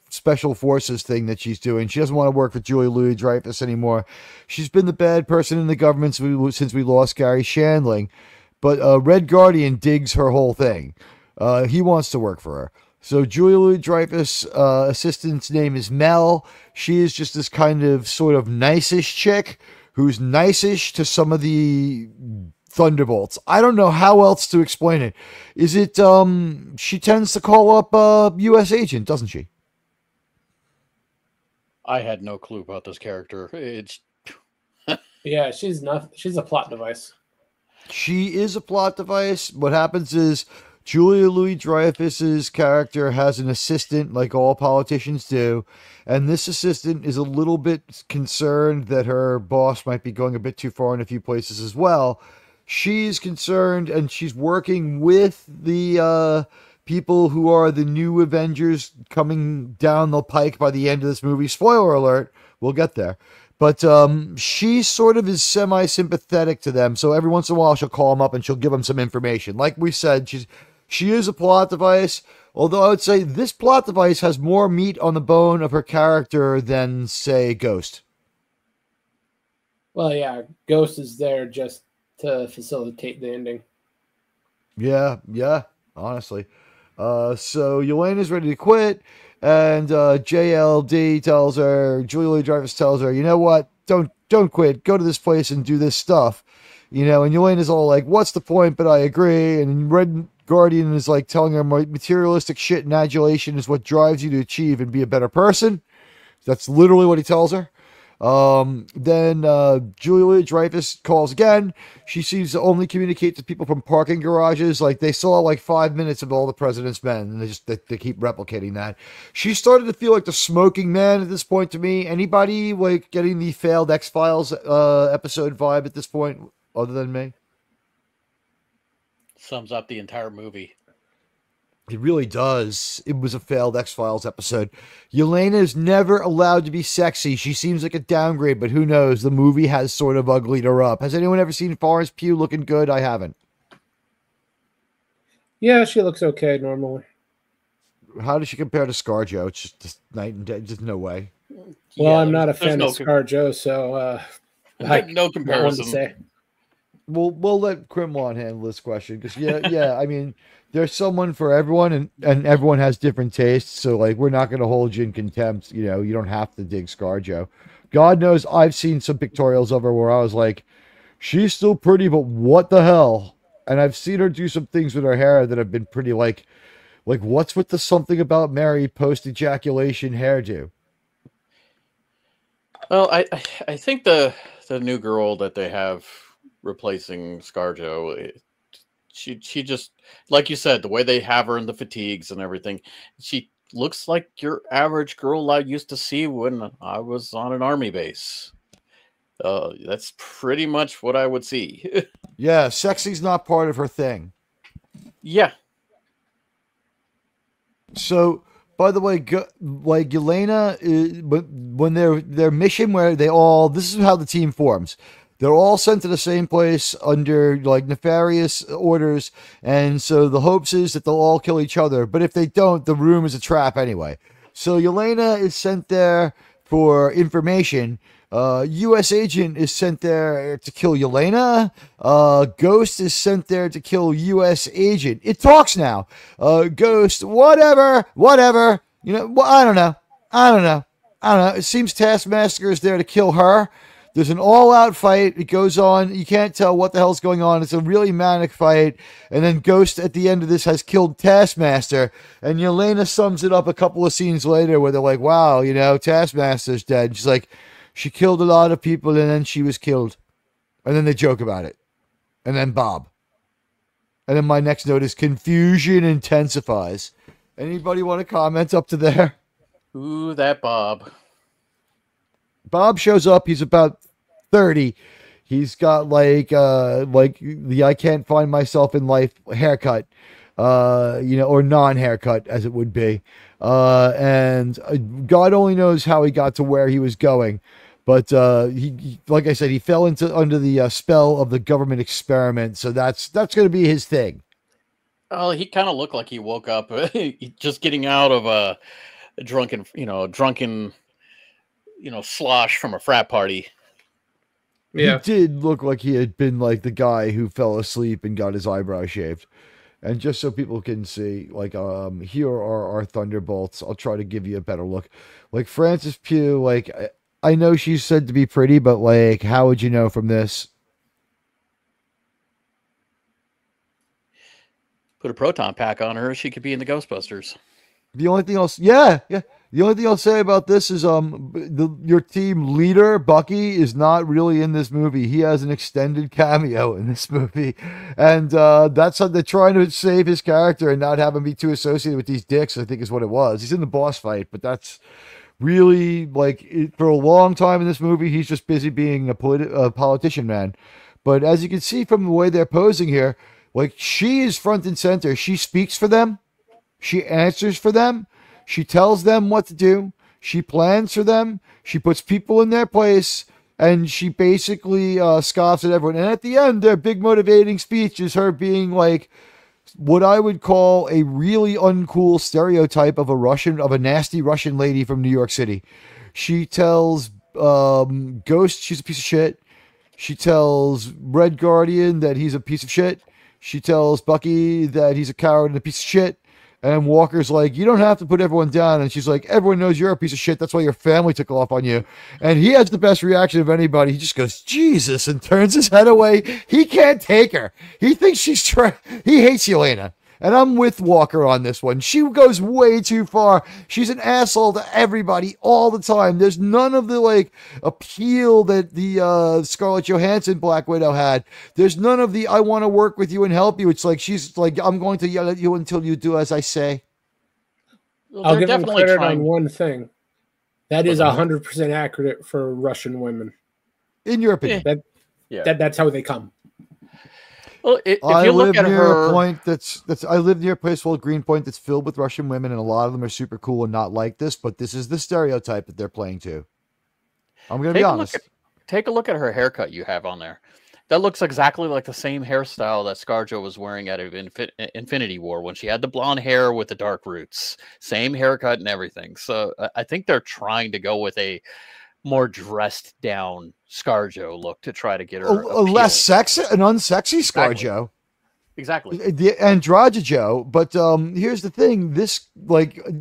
Special Forces thing that she's doing. She doesn't want to work for Julia Louis-Dreyfus anymore. She's been the bad person in the government since we lost Gary Shandling. But Red Guardian digs her whole thing. He wants to work for her. So Julia Louis-Dreyfus' assistant's name is Mel. She is just this kind of sort of nice-ish chick who's nice-ish to some of the Thunderbolts. I don't know how else to explain it. Is it, she tends to call up a U.S. agent, doesn't she? I had no clue about this character. It's yeah, she's a plot device. She is a plot device. What happens is Julia Louis-Dreyfus's character has an assistant, like all politicians do, and this assistant is a little bit concerned that her boss might be going a bit too far in a few places as well. She's concerned, and she's working with the people who are the new Avengers coming down the pike by the end of this movie. Spoiler alert, we'll get there. But she sort of is semi-sympathetic to them, so every once in a while she'll call them up and she'll give them some information. Like we said, she is a plot device, although I would say this plot device has more meat on the bone of her character than, say, Ghost. Well, yeah, Ghost is there just to facilitate the ending. Yeah, honestly. So Yelena's ready to quit, and JLD tells her, Julia Louis-Dreyfus tells her, you know what? Don't quit. Go to this place and do this stuff. You know, and Yelena's all like, what's the point? But I agree. And Red Guardian is like telling her materialistic shit and adulation is what drives you to achieve and be a better person. That's literally what he tells her. Then Julia Louis-Dreyfus calls again. She seems to only communicate to people from parking garages. Like they saw like 5 minutes of All the President's Men, and they keep replicating that. She started to feel like the smoking man at this point to me. Anybody like getting the failed X-Files episode vibe at this point other than me? Sums up the entire movie. It really does. It was a failed X-Files episode. Yelena is never allowed to be sexy. She seems like a downgrade, but who knows? The movie has sort of uglied her up. Has anyone ever seen Florence Pugh looking good? I haven't. Yeah, she looks okay normally. How does she compare to ScarJo? It's just night and day. Just no way. Well, Yeah, I'm not a fan of ScarJo, so no comparison. To say. We'll let Quimwan handle this question because yeah. I mean, there's someone for everyone, and everyone has different tastes. So like, we're not going to hold you in contempt. You know, you don't have to dig ScarJo. God knows I've seen some pictorials of her where I was like, she's still pretty, but what the hell? And I've seen her do some things with her hair that have been pretty like what's with the something about Mary post ejaculation hairdo? Well, I think the new girl that they have replacing ScarJo, she just, like you said, the way they have her in the fatigues and everything, she looks like your average girl I used to see when I was on an army base. That's pretty much what I would see. Yeah, sexy's not part of her thing. Yeah. So, by the way, like Yelena, but when their mission where this is how the team forms. They're all sent to the same place under like nefarious orders, and so the hopes is that they'll all kill each other. But if they don't, the room is a trap anyway. So Yelena is sent there for information. U.S. agent is sent there to kill Yelena. Ghost is sent there to kill U.S. agent. It talks now. Ghost, whatever. You know, I don't know. It seems Taskmaster is there to kill her. There's an all-out fight. It goes on. You can't tell what the hell's going on. It's a really manic fight. And then Ghost at the end of this has killed Taskmaster. And Yelena sums it up a couple of scenes later where they're like, wow, you know, Taskmaster's dead. And she's like, she killed a lot of people and then she was killed. And then they joke about it. And then Bob. And then my next note is confusion intensifies. Anybody want to comment up to there? Ooh, that Bob. Bob shows up. He's about 30. He's got like the I can't find myself in life haircut, or non-haircut as it would be. And God only knows how he got to where he was going. But he like I said, he fell under the spell of the government experiment. So that's going to be his thing. Oh, he kind of looked like he woke up just getting out of a drunken, slosh from a frat party. Yeah. He did look like he had been like the guy who fell asleep and got his eyebrow shaved. And just so people can see, like, here are our Thunderbolts. I'll try to give you a better look. Like, Frances Pugh, like, I know she's said to be pretty, but, like, how would you know from this? Put a proton pack on her, she could be in the Ghostbusters. The only thing else, yeah. The only thing I'll say about this is, your team leader Bucky is not really in this movie. He has an extended cameo in this movie, and that's how they're trying to save his character and not have him be too associated with these dicks. I think is what it was. He's in the boss fight, but that's really for a long time in this movie, he's just busy being a politician man. But as you can see from the way they're posing here, like she is front and center. She speaks for them. She answers for them. She tells them what to do. She plans for them. She puts people in their place. And she basically scoffs at everyone. And at the end, their big motivating speech is her being like what I would call a really uncool stereotype of a nasty Russian lady from New York City. She tells Ghost she's a piece of shit. She tells Red Guardian that he's a piece of shit. She tells Bucky that he's a coward and a piece of shit. And Walker's like, you don't have to put everyone down. And she's like, everyone knows you're a piece of shit. That's why your family took off on you. And he has the best reaction of anybody. He just goes, Jesus, and turns his head away. He can't take her. He thinks she's he hates Yelena. And I'm with Walker on this one. She goes way too far. She's an asshole to everybody all the time. There's none of the appeal that the Scarlett Johansson Black Widow had. There's none of the I want to work with you and help you. It's like she's like, I'm going to yell at you until you do as I say. Well, I'll give them credit on one thing. That is 100% accurate for Russian women. In your opinion. That's how they come. Well, if you look at her, I live near a place called Greenpoint that's filled with Russian women, and a lot of them are super cool and not like this. But this is the stereotype that they're playing to. I'm gonna be honest. Take a look at her haircut you have on there. That looks exactly like the same hairstyle that ScarJo was wearing at Infinity War when she had the blonde hair with the dark roots. Same haircut and everything. So I think they're trying to go with a more dressed down ScarJo look to try to get her a less sexy, an unsexy ScarJo. Exactly. The androgyjo. But here's the thing: this,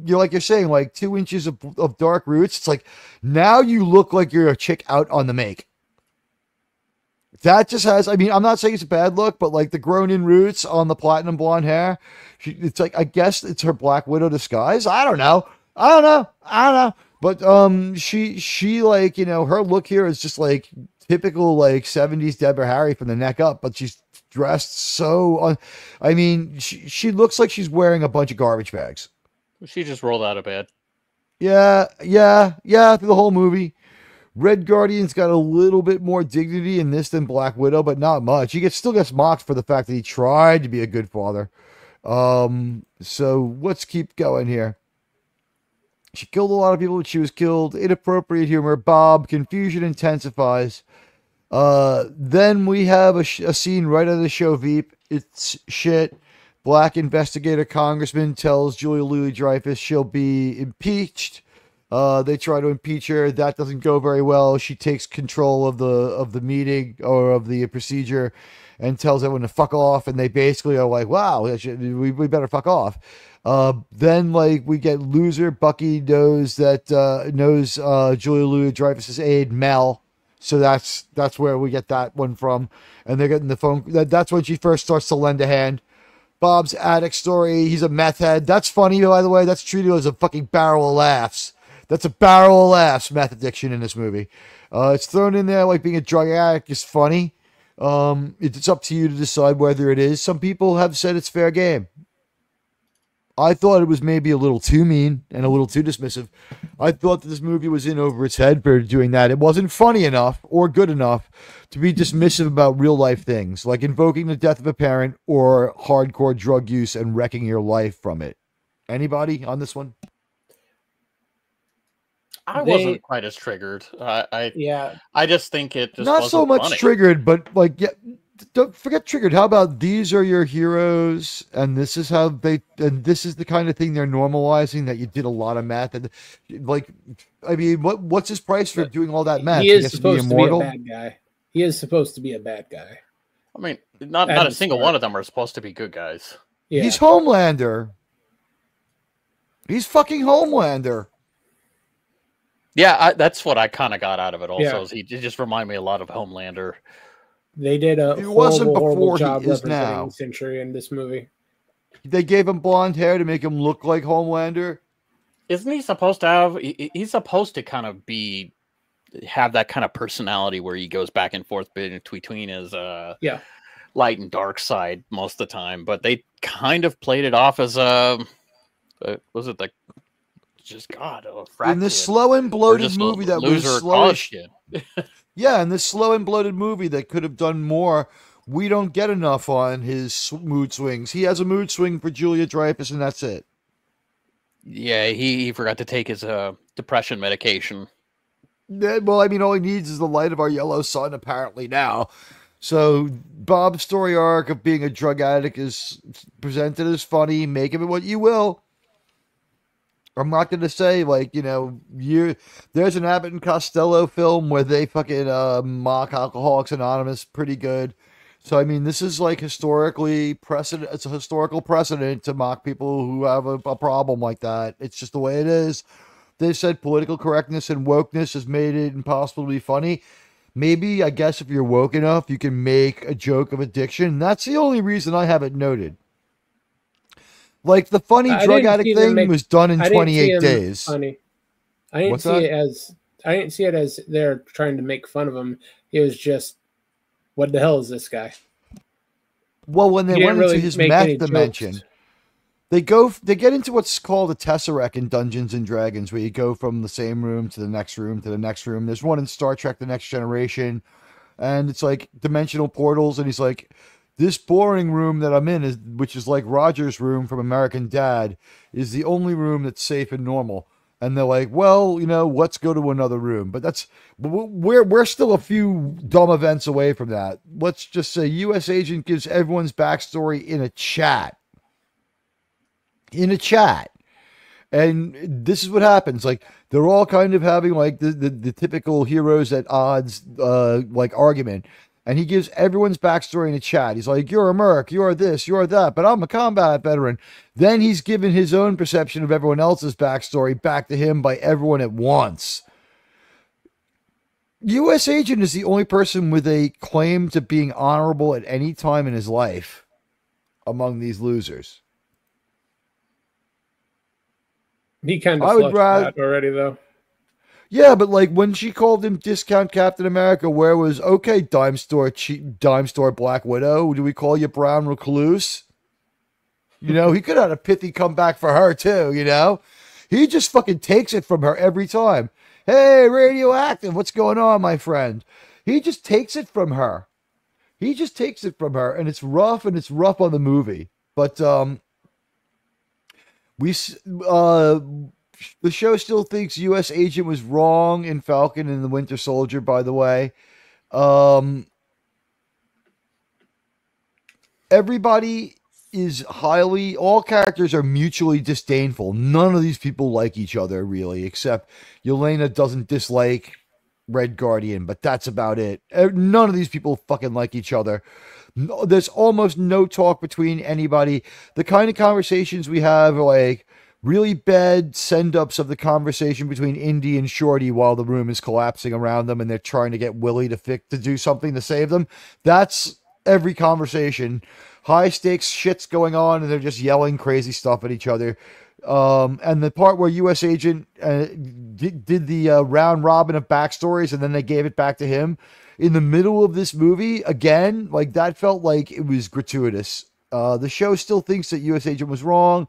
you're saying, 2 inches of dark roots. It's like now you look like you're a chick out on the make. That just has. I mean, I'm not saying it's a bad look, but the grown-in roots on the platinum blonde hair. It's like, I guess it's her Black Widow disguise. I don't know. But she her look here is just typical 70s Deborah Harry from the neck up, but she's dressed so she looks like she's wearing a bunch of garbage bags. She just rolled out of bed. Yeah, through the whole movie. Red Guardian's got a little bit more dignity in this than Black Widow, but not much. He still gets mocked for the fact that he tried to be a good father. So let's keep going here. She killed a lot of people when she was killed. Inappropriate humor. Bob. Confusion intensifies. Then we have a scene right out of the show Veep. It's shit. Black investigator congressman tells Julia Louis-Dreyfus she'll be impeached. They try to impeach her. That doesn't go very well. She takes control of the meeting or of the procedure and tells everyone to fuck off. And they basically are like, wow, we better fuck off. Then we get loser. Bucky knows Julia Louis-Dreyfus's aide Mel, so that's where we get that one from. And they're getting the phone. That's when she first starts to lend a hand. Bob's addict story. He's a meth head. That's funny, by the way. That's treated as a fucking barrel of laughs. That's a barrel of laughs. Meth addiction in this movie. It's thrown in there like being a drug addict is funny. It's up to you to decide whether it is. Some people have said it's fair game. I thought it was maybe a little too mean and a little too dismissive. I thought that this movie was in over its head for doing that. It wasn't funny enough or good enough to be dismissive about real life things, like invoking the death of a parent or hardcore drug use and wrecking your life from it. Anybody on this one? I wasn't quite as triggered. I just think it just not so much funny. Triggered, but don't forget Triggered. How about these are your heroes, and this is how and this is the kind of thing they're normalizing, that you did a lot of math, and like, I mean, what's his price for doing all that math? He is has to be supposed to be a immortal. bad guy. He is supposed to be a bad guy. I mean, not a single one of them are supposed to be good guys. Yeah. He's Homelander. He's fucking Homelander. Yeah, that's what I kind of got out of it. Also, he just reminded me a lot of Homelander. They did a horrible job representing Sentry in this movie. They gave him blonde hair to make him look like Homelander. Isn't he supposed to have? He's supposed to kind of have that kind of personality where he goes back and forth between his light and dark side most of the time. But they kind of played it off as was it like just God in this slow and bloated movie that was slow. Yeah, in this slow and bloated movie that could have done more, we don't get enough on his mood swings. He has a mood swing for Julia Dreyfus, and that's it. Yeah, he forgot to take his depression medication. Yeah, well, I mean, all he needs is the light of our yellow sun, apparently, now. So Bob's story arc of being a drug addict is presented as funny. Make of it what you will. I'm not going to say, like, you know, there's an Abbott and Costello film where they fucking mock Alcoholics Anonymous pretty good. So, I mean, this is like historically precedent. It's a historical precedent to mock people who have a problem like that. It's just the way it is. They said political correctness and wokeness has made it impossible to be funny. Maybe, I guess, if you're woke enough, you can make a joke of addiction. That's the only reason I have it noted. Like, the funny drug addict thing was done in 28 days. Funny. I didn't see it as they're trying to make fun of him. It was just, what the hell is this guy? Well, when they went into his meth dimension, they get into what's called a tesseract in Dungeons and Dragons, where you go from the same room to the next room to the next room. There's one in Star Trek: The Next Generation, and it's like dimensional portals, and he's like, this boring room that I'm in, which is like Roger's room from American Dad, is the only room that's safe and normal. And they're like, well, you know, let's go to another room. But we're still a few dumb events away from that. Let's just say U.S. Agent gives everyone's backstory in a chat. In a chat. And this is what happens. Like, they're all kind of having like the typical heroes at odds like argument. And he gives everyone's backstory in a chat. He's like, you're a merc, you're this, you're that, but I'm a combat veteran. Then he's given his own perception of everyone else's backstory back to him by everyone at once. U.S. Agent is the only person with a claim to being honorable at any time in his life among these losers. He kind of flushed that already, though. Yeah, but like when she called him Discount Captain America, where was, okay, dime store Black Widow? Do we call you Brown Recluse? You know, he could have had a pithy comeback for her too, you know? He just fucking takes it from her every time. Hey, Radioactive, what's going on, my friend? He just takes it from her. He just takes it from her, and it's rough on the movie. But the show still thinks U.S. Agent was wrong in Falcon and the Winter Soldier, by the way. Everybody is all characters are mutually disdainful. None of these people like each other, really, except Yelena doesn't dislike Red Guardian, but that's about it. None of these people fucking like each other. There's almost no talk between anybody. The kind of conversations we have are like really bad send-ups of the conversation between Indy and Shorty while the room is collapsing around them and they're trying to get Willie to do something to save them. That's every conversation. High-stakes shit's going on, and they're just yelling crazy stuff at each other. And the part where U.S. Agent did the round robin of backstories, and then they gave it back to him in the middle of this movie, again, like that felt like it was gratuitous. The show still thinks that U.S. Agent was wrong.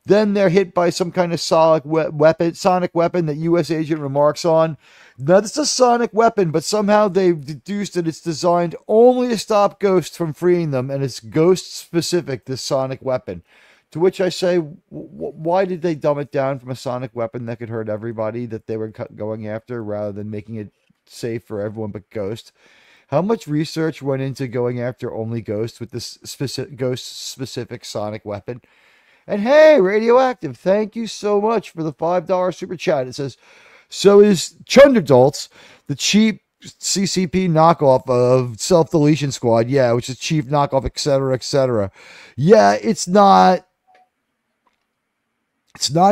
Then they're hit by some kind of sonic weapon that U.S. Agent remarks on. Now, this is a sonic weapon, but somehow they've deduced that it's designed only to stop ghosts from freeing them, and it's ghost-specific, this sonic weapon. To which I say, why did they dumb it down from a sonic weapon that could hurt everybody that they were going after, rather than making it safe for everyone but Ghost? How much research went into going after only ghosts with this ghost-specific sonic weapon? And hey, Radioactive, thank you so much for the $5 super chat. It says, so is Thunderbolts the cheap CCP knockoff of Self-Deletion Squad? Yeah, which is cheap knockoff, etc., etc. Yeah, it's not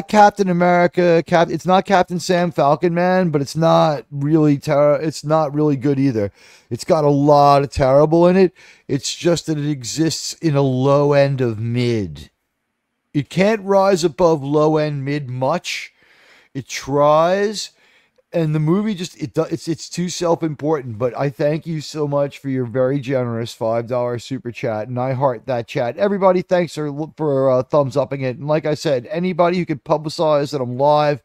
Captain America. It's not Captain Sam Falcon Man, but it's not really it's not really good either. It's got a lot of terrible in it. It's just that it exists in a low end of mid. It can't rise above low end mid much. It tries, and the movie just it's too self-important. But I thank you so much for your very generous $5 super chat, and I heart that chat. Everybody, thanks for thumbs upping it. And like I said, anybody who could publicize that I'm live.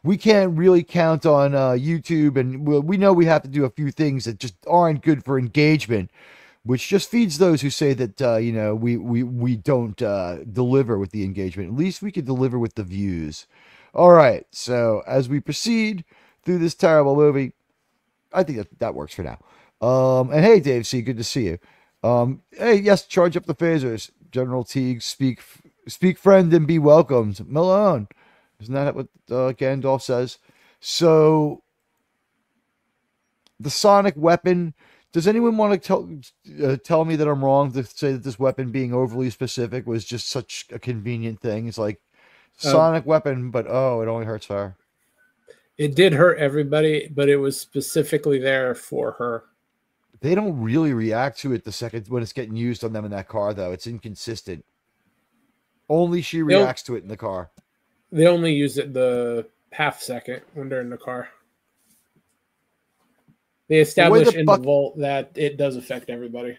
We can't really count on YouTube, and we know we have to do a few things that just aren't good for engagement, which just feeds those who say that we don't deliver with the engagement. At least we could deliver with the views. All right, so as we proceed through this terrible movie, I think that works for now. And hey, Dave C, good to see you. Hey, yes, charge up the phasers. General Teag, speak friend and be welcomed. Malone. Isn't that what Gandalf says? So, the sonic weapon... Does anyone want to tell me that I'm wrong to say that this weapon being overly specific was just such a convenient thing? It's like sonic weapon, but it only hurts her. It did hurt everybody, but it was specifically there for her. They don't really react to it the second when it's getting used on them in that car, though. It's inconsistent. Only she reacts to it in the car. They only use it the half second when they're in the car. They establish in the vault that it does affect everybody.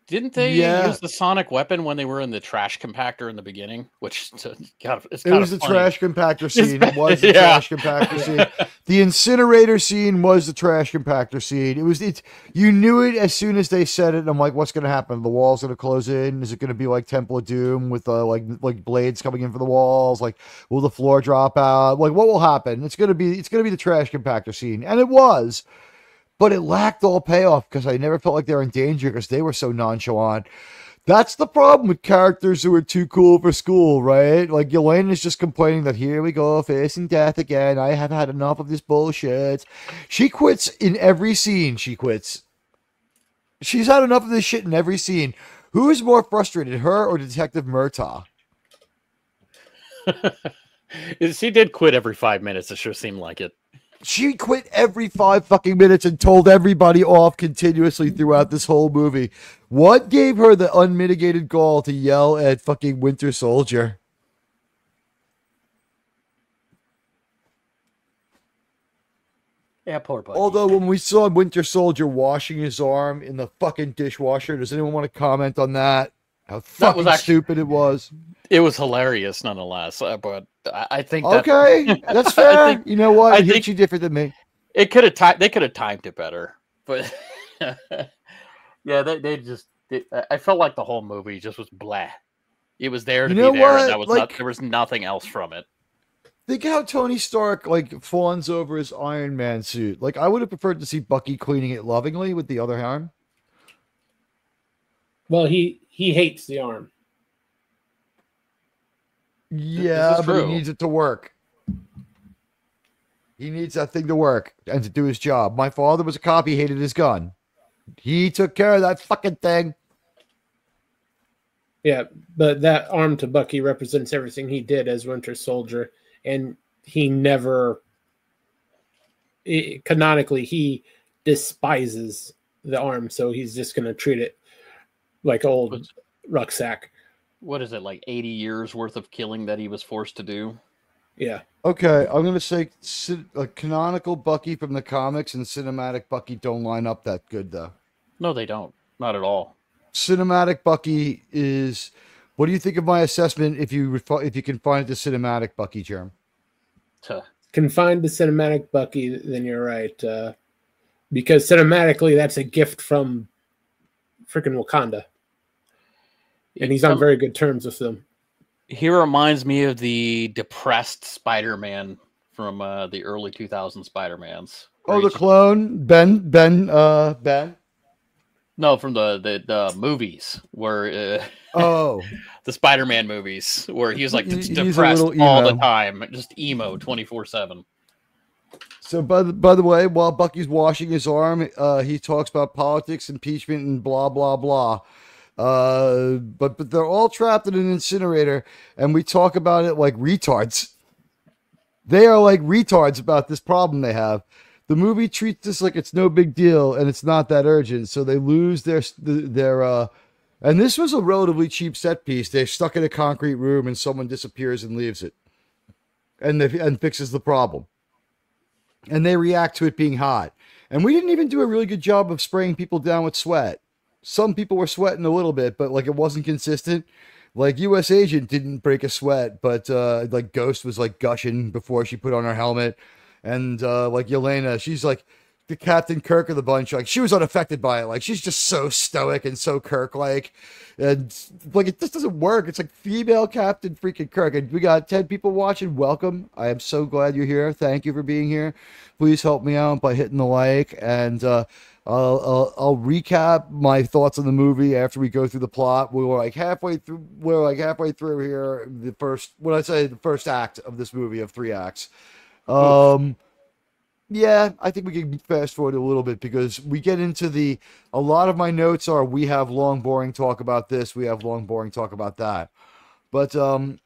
Didn't they use the sonic weapon when they were in the trash compactor in the beginning? Which it's kind of it was the trash compactor scene. It was the trash compactor scene. The incinerator scene was the trash compactor scene. You knew it as soon as they said it. And I'm like, what's going to happen? The wall's going to close in. Is it going to be like Temple of Doom with like blades coming in for the walls? Like, will the floor drop out? Like, what will happen? It's going to be the trash compactor scene, and it was. But it lacked all payoff because I never felt like they were in danger because they were so nonchalant. That's the problem with characters who are too cool for school, right? Like, Yelena's just complaining that here we go, facing death again. I have had enough of this bullshit. She quits in every scene. She quits. She's had enough of this shit in every scene. Who is more frustrated, her or Detective Murtaugh? She did quit every 5 minutes. It sure seemed like it. She quit every 5 fucking minutes and told everybody off continuously throughout this whole movie. What gave her the unmitigated gall to yell at fucking Winter Soldier? Yeah, poor Bucky. Although when we saw Winter Soldier washing his arm in the fucking dishwasher, does anyone want to comment on that? How fucking stupid it was. It was hilarious nonetheless, but I think that... Okay, that's fair. You know what? I think you different than me. They could have timed it better, but yeah, they just. I felt like the whole movie just was blah. It was there to be there, and that was there was nothing else from it. Think how Tony Stark fawns over his Iron Man suit. Like, I would have preferred to see Bucky cleaning it lovingly with the other arm. Well, he hates the arm. Yeah, but he needs it to work. He needs that thing to work and to do his job. My father was a cop. He hated his gun. He took care of that fucking thing. Yeah, but that arm to Bucky represents everything he did as Winter Soldier. And he never... canonically, he despises the arm. So he's just going to treat it like old rucksack. What is it, like 80 years worth of killing that he was forced to do? Yeah. Okay, I'm going to say a canonical Bucky from the comics and cinematic Bucky don't line up that good, though. No, they don't. Not at all. Cinematic Bucky is... What do you think of my assessment if you confine it to cinematic Bucky, Jerm? Confined to cinematic Bucky, then you're right. Because cinematically, that's a gift from freaking Wakanda. And he's on very good terms with them. He reminds me of the depressed Spider-Man from the early 2000 Spider-Mans. Oh, the clone, Ben. No, from the movies where Oh, the Spider-Man movies where he was like He's a depressed little all the emo. time, just emo 24/7. So by the way, while Bucky's washing his arm, he talks about politics, impeachment, and blah blah blah. But they're all trapped in an incinerator, and we talk about it like retards. They are like retards about this problem they have. The movie treats this like it's no big deal and it's not that urgent, so they lose their. And this was a relatively cheap set piece. They're stuck in a concrete room, and someone disappears and leaves it, and fixes the problem. And they react to it being hot. And we didn't even do a really good job of spraying people down with sweat. Some people were sweating a little bit, but like it wasn't consistent. Like U.S. Agent didn't break a sweat, but like Ghost was like gushing before she put on her helmet. And like Yelena, she's like the Captain Kirk of the bunch. Like she was unaffected by it. Like she's just so stoic and so Kirk-like. And like it just doesn't work. It's like female Captain freaking Kirk. And we got 10 people watching. Welcome. I am so glad you're here. Thank you for being here. Please help me out by hitting the like. And I'll recap my thoughts on the movie after we go through the plot. We're like halfway through here. The first act of this movie of 3 acts. Yeah, I think we can fast forward a little bit because we get into a lot of my notes are we have long, boring talk about this, we have long, boring talk about that. But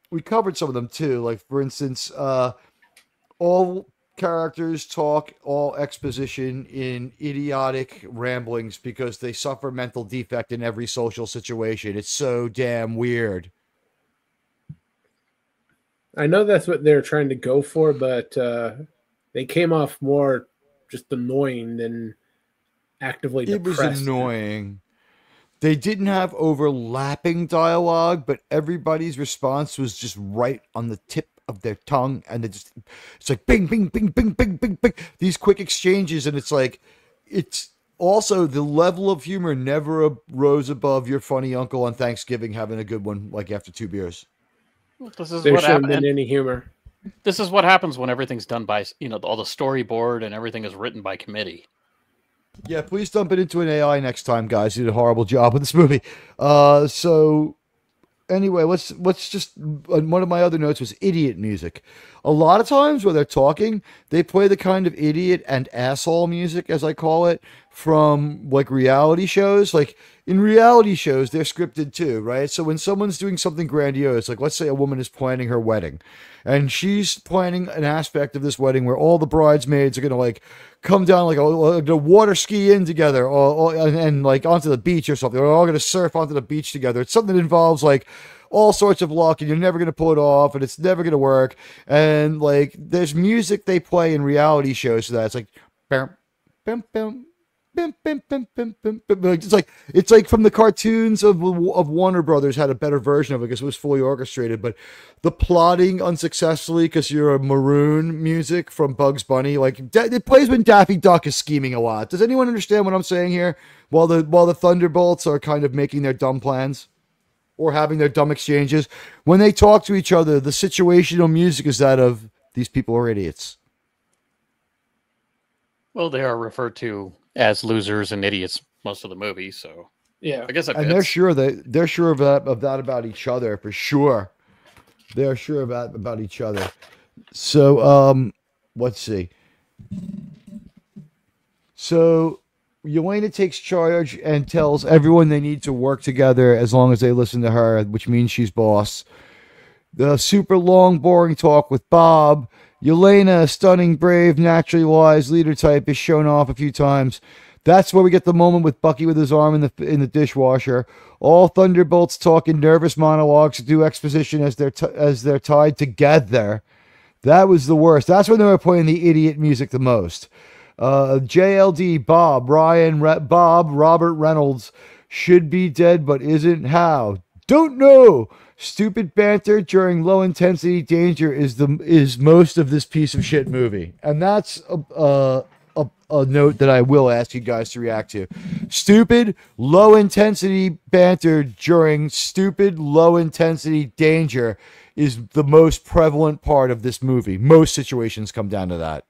we covered some of them too. Like, for instance, all characters talk all exposition in idiotic ramblings because they suffer mental defect in every social situation. It's so damn weird. I know that's what they're trying to go for, but they came off more just annoying than actively depressed. It was annoying. They didn't have overlapping dialogue, but everybody's response was just right on the tip of their tongue, and it's like bing, bing, bing, bing, bing, bing, bing. These quick exchanges, and it's also the level of humor never rose above your funny uncle on Thanksgiving having a good one, like after 2 beers. This is there what shouldn't happened. been any humor. This is what happens when everything's done by, all the storyboard and everything is written by committee. Yeah, please dump it into an AI next time, guys. You did a horrible job with this movie. So anyway, let's just, one of my other notes was idiot music. A lot of times when they're talking, they play the kind of idiot and asshole music, as I call it, from like reality shows. Like in reality shows, they're scripted too, right? So when someone's doing something grandiose, like let's say a woman is planning her wedding, and she's planning an aspect of this wedding where all the bridesmaids are gonna like come down like a water ski in together, and like onto the beach or something. They're all gonna surf onto the beach together. It's something that involves like all sorts of luck, and you're never going to pull it off, and it's never going to work. And like, there's music they play in reality shows for that. It's like, bam, bam, bam, bam, bam, bam, bam, bam, bam. It's like from the cartoons of Warner Brothers had a better version of it because it was fully orchestrated. But the plotting unsuccessfully because you're a maroon music from Bugs Bunny, like it plays when Daffy Duck is scheming a lot. Does anyone understand what I'm saying here? While the Thunderbolts are kind of making their dumb plans or having their dumb exchanges, when they talk to each other, the situational music is that of these people are idiots. Well, they are referred to as losers and idiots most of the movie, so yeah, I guess that and fits. they're sure of that about each other for sure. They're sure of that about each other. So let's see. So Yelena takes charge and tells everyone they need to work together as long as they listen to her, which means she's boss. The super long, boring talk with Bob. Yelena, stunning, brave, naturally wise leader type, is shown off a few times. That's where we get the moment with Bucky with his arm in the dishwasher. All Thunderbolts talk in nervous monologues to do exposition as they're tied together. That was the worst. That's when they were playing the idiot music the most. JLD, Bob, Robert Reynolds should be dead but isn't. How? Don't know. Stupid banter during low intensity danger is most of this piece of shit movie, and that's a note that I will ask you guys to react to. Stupid low intensity banter during stupid low intensity danger is the most prevalent part of this movie. Most situations come down to that.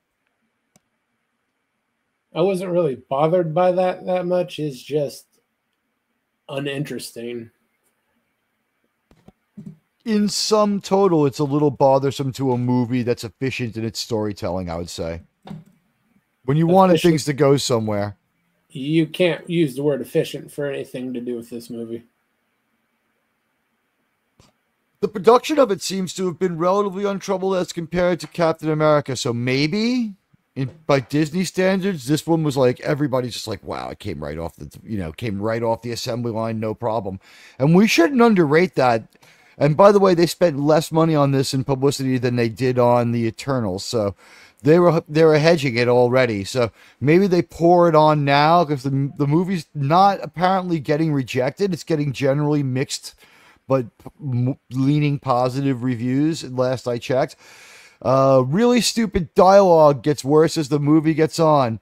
I wasn't really bothered by that much. It's just uninteresting. In sum total, it's a little bothersome to a movie that's efficient in its storytelling, I would say. When you wanted things to go somewhere. You can't use the word efficient for anything to do with this movie. The production of it seems to have been relatively untroubled as compared to Captain America. So maybe, by Disney standards, this one was like, everybody's just like, wow, it came right off the assembly line, no problem. And we shouldn't underrate that. And by the way, they spent less money on this in publicity than they did on the Eternals. So they were hedging it already. So maybe they pour it on now because the movie's not apparently getting rejected. It's getting generally mixed, but leaning positive reviews. Last I checked, really stupid dialogue gets worse as the movie goes on.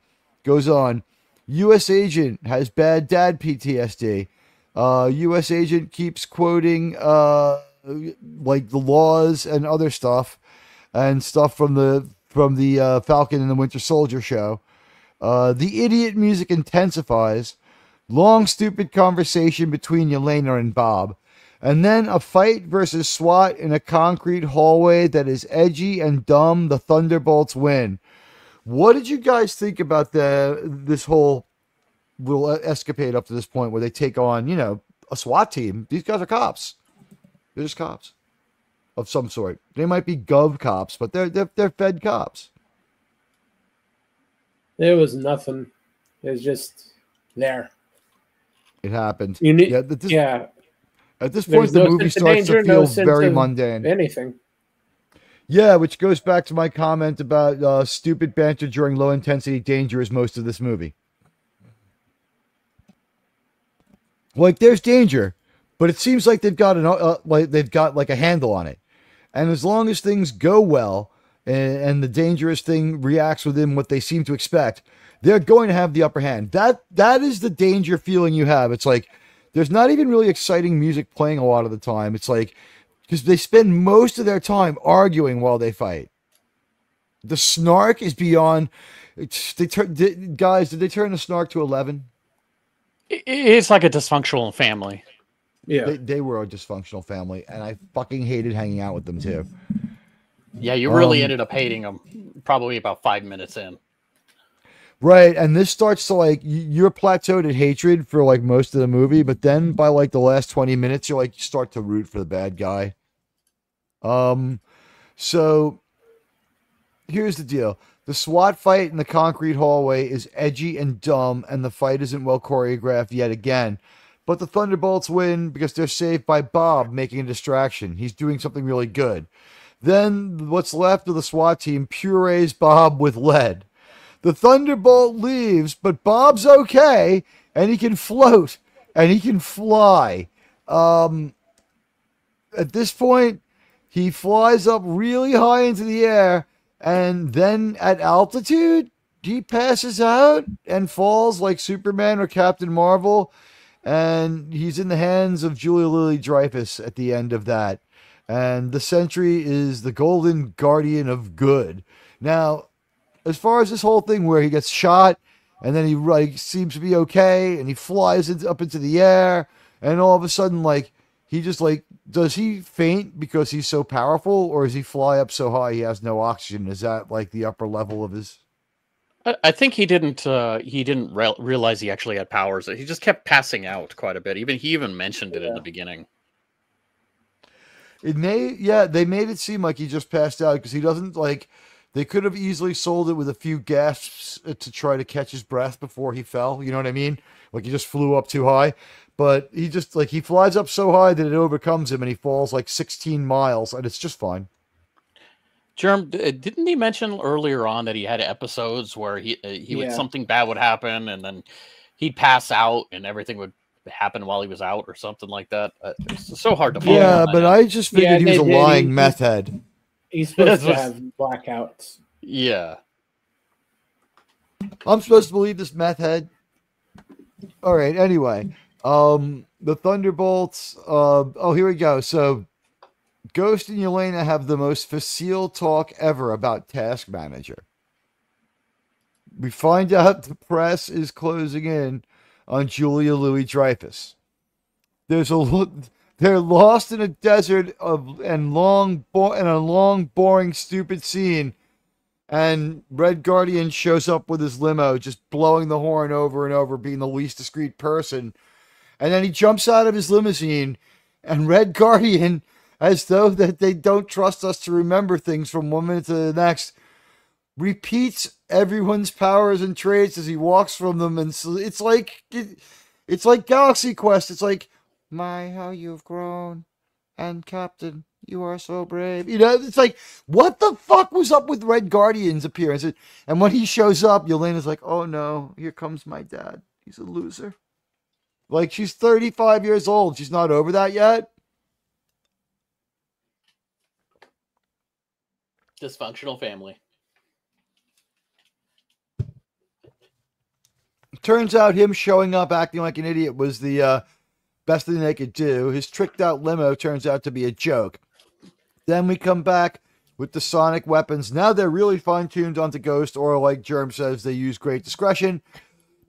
U.S. agent has bad dad PTSD. U.S. agent keeps quoting like the laws and other stuff, and stuff from the Falcon and the Winter Soldier show. The idiot music intensifies. Long stupid conversation between Yelena and Bob, and then a fight versus SWAT in a concrete hallway that is edgy and dumb. The Thunderbolts win. What did you guys think about this whole little escapade up to this point where they take on, a SWAT team? These guys are cops. They're just cops of some sort. They might be gov cops, but they're fed cops. There was nothing. It was just there. It happened. At this point, the movie starts to feel very mundane. Anything. Yeah, which goes back to my comment about stupid banter during low-intensity danger is most of this movie. Like, there's danger, but it seems like they've got a handle on it. And as long as things go well, and the dangerous thing reacts within what they seem to expect, they're going to have the upper hand. That is the danger feeling you have. It's like, there's not even really exciting music playing a lot of the time. It's like, because they spend most of their time arguing while they fight. The snark is beyond. Guys, did they turn the snark to 11? It's like a dysfunctional family. Yeah, they were a dysfunctional family, and I fucking hated hanging out with them too. Yeah, you really ended up hating them probably about 5 minutes in. Right, and this starts to, like, you're plateaued at hatred for, like, most of the movie, but then by, like, the last 20 minutes, you start to root for the bad guy. So, here's the deal. The SWAT fight in the concrete hallway is edgy and dumb, and the fight isn't well choreographed yet again. But the Thunderbolts win because they're saved by Bob making a distraction. He's doing something really good. Then, what's left of the SWAT team purees Bob with lead. The Thunderbolt leaves, but Bob's okay, and he can float, and he can fly. At this point, he flies up really high into the air, and then at altitude, he passes out and falls like Superman or Captain Marvel, and he's in the hands of Julia Louis-Dreyfus at the end of that. And the Sentry is the golden guardian of good. Now, as far as this whole thing where he gets shot and then he seems to be okay and he flies up into the air and all of a sudden he just does he faint because he's so powerful, or does he fly up so high he has no oxygen? Is that like the upper level of his? I think he didn't realize he actually had powers. He just kept passing out quite a bit. He even mentioned it in the beginning. They made it seem like he just passed out because he doesn't They could have easily sold it with a few gasps to try to catch his breath before he fell. You know what I mean? Like he just flew up too high. But he just he flies up so high that it overcomes him and he falls like 16 miles and it's just fine. Jerm, didn't he mention earlier on that he had episodes where he would something bad would happen and then he'd pass out and everything would happen while he was out or something like that? It's so hard to follow. Yeah, but I just figured he was a lying meth head. He's supposed to have blackouts. Yeah. I'm supposed to believe this meth head. All right, anyway. The Thunderbolts. Here we go. So, Ghost and Yelena have the most facile talk ever about Task Manager. we find out the press is closing in on Julia Louis-Dreyfus. They're lost in a desert and a long, boring, stupid scene. And Red Guardian shows up with his limo, just blowing the horn over and over, being the least discreet person. And then he jumps out of his limousine, and Red Guardian, as though that they don't trust us to remember things from one minute to the next, repeats everyone's powers and traits as he walks from them. And so it's like Galaxy Quest. It's like, my, how you've grown, and Captain, you are so brave. You know, it's like, what the fuck was up with Red Guardian's appearance? And when he shows up, Yelena's like, oh no, here comes my dad. He's a loser. Like, she's 35 years old. She's not over that yet. Dysfunctional family. Turns out him showing up acting like an idiot was the best thing they could do. His tricked out limo turns out to be a joke. Then we come back with the sonic weapons. Now they're really fine-tuned onto Ghost, or like Germ says, they use great discretion.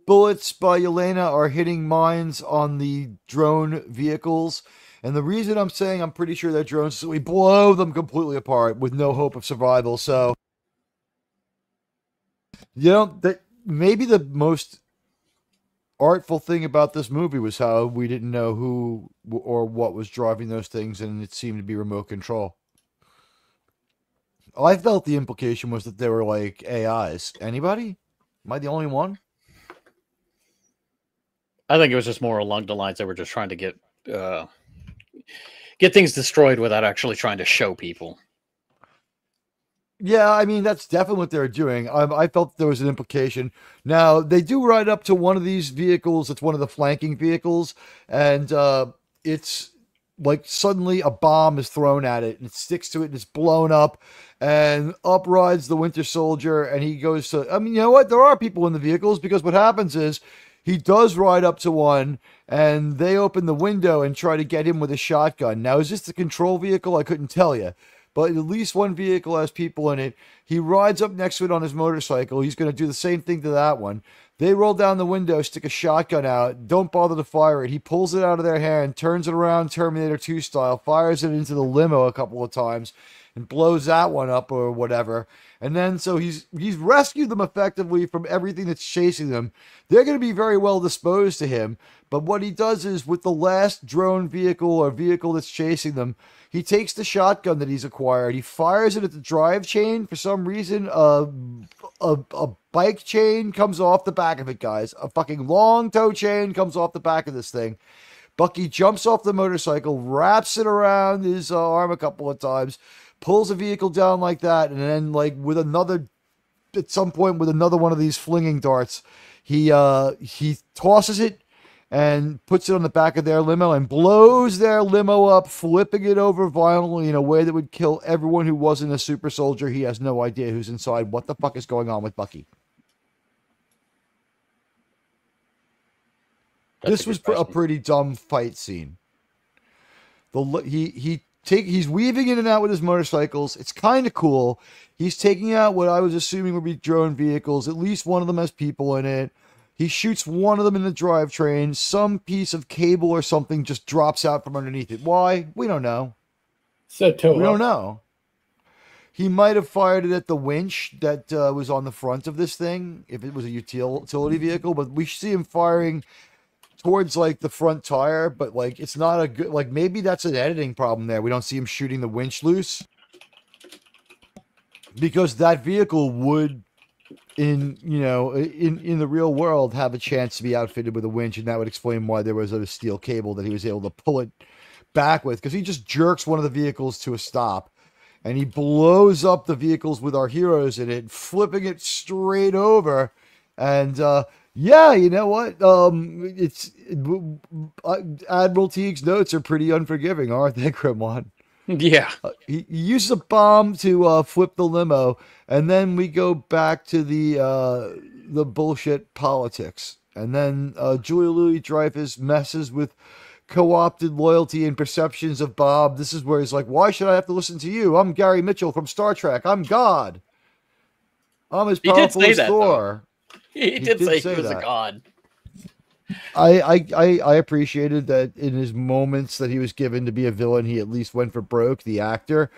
Bullets by Yelena are hitting mines on the drone vehicles. And the reason I'm saying I'm pretty sure they're drones is that we blow them completely apart with no hope of survival. So, you know, that maybe the most artful thing about this movie was how we didn't know who or what was driving those things, and it seemed to be remote control. I felt the implication was that they were like AIs. Anybody? Am I the only one? I think it was just more along the lines that we're just trying to get things destroyed without actually trying to show people. Yeah, I mean, that's definitely what they're doing. I felt there was an implication. Now, they do ride up to one of these vehicles. It's one of the flanking vehicles. And it's like suddenly a bomb is thrown at it. And it sticks to it and it's blown up. And up rides the Winter Soldier. And he goes to... I mean, you know what? There are people in the vehicles, because what happens is he does ride up to one. And they open the window and try to get him with a shotgun. Now, is this the control vehicle? I couldn't tell you. But at least one vehicle has people in it. He rides up next to it on his motorcycle. He's going to do the same thing to that one. They roll down the window, stick a shotgun out, don't bother to fire it. He pulls it out of their hand, turns it around Terminator 2 style, fires it into the limo a couple of times, and blows that one up or whatever. And then so he's rescued them effectively from everything that's chasing them. They're going to be very well disposed to him. But what he does is, with the last drone vehicle or vehicle that's chasing them, he takes the shotgun that he's acquired. He fires it at the drive chain. For some reason, a bike chain comes off the back of it, guys. A fucking long tow chain comes off the back of this thing. Bucky jumps off the motorcycle, wraps it around his arm a couple of times, pulls a vehicle down like that, and then, like, with another, at some point with another one of these flinging darts, he tosses it and puts it on the back of their limo and blows their limo up, flipping it over violently in a way that would kill everyone who wasn't a super soldier. He has no idea who's inside. What the fuck is going on with Bucky? This was a pretty dumb fight scene. He's weaving in and out with his motorcycles. It's kind of cool. He's taking out what I was assuming would be drone vehicles. At least one of them has people in it. He shoots one of them in the drivetrain. Some piece of cable or something just drops out from underneath it. Why? We don't know. We don't know. He might have fired it at the winch that was on the front of this thing, if it was a utility vehicle. But we see him firing towards, like, the front tire. But, like, it's not a good... Like, maybe that's an editing problem there. We don't see him shooting the winch loose. Because that vehicle would... in the real world, have a chance to be outfitted with a winch, and that would explain why there was a steel cable that he was able to pull it back with, because he just jerks one of the vehicles to a stop, and he blows up the vehicles with our heroes in it, flipping it straight over. And yeah, you know what? Admiral Teag's notes are pretty unforgiving, aren't they, Grimwan? Yeah. He uses a bomb to flip the limo, and then we go back to the bullshit politics. And then Julia Louis-Dreyfus messes with co-opted loyalty and perceptions of Bob. This is where he's like, why should I have to listen to you? I'm Gary Mitchell from Star Trek. I'm God. I'm as powerful as Thor. He did say he was a god. I appreciated that in his moments that he was given to be a villain, he at least went for broke, the actor.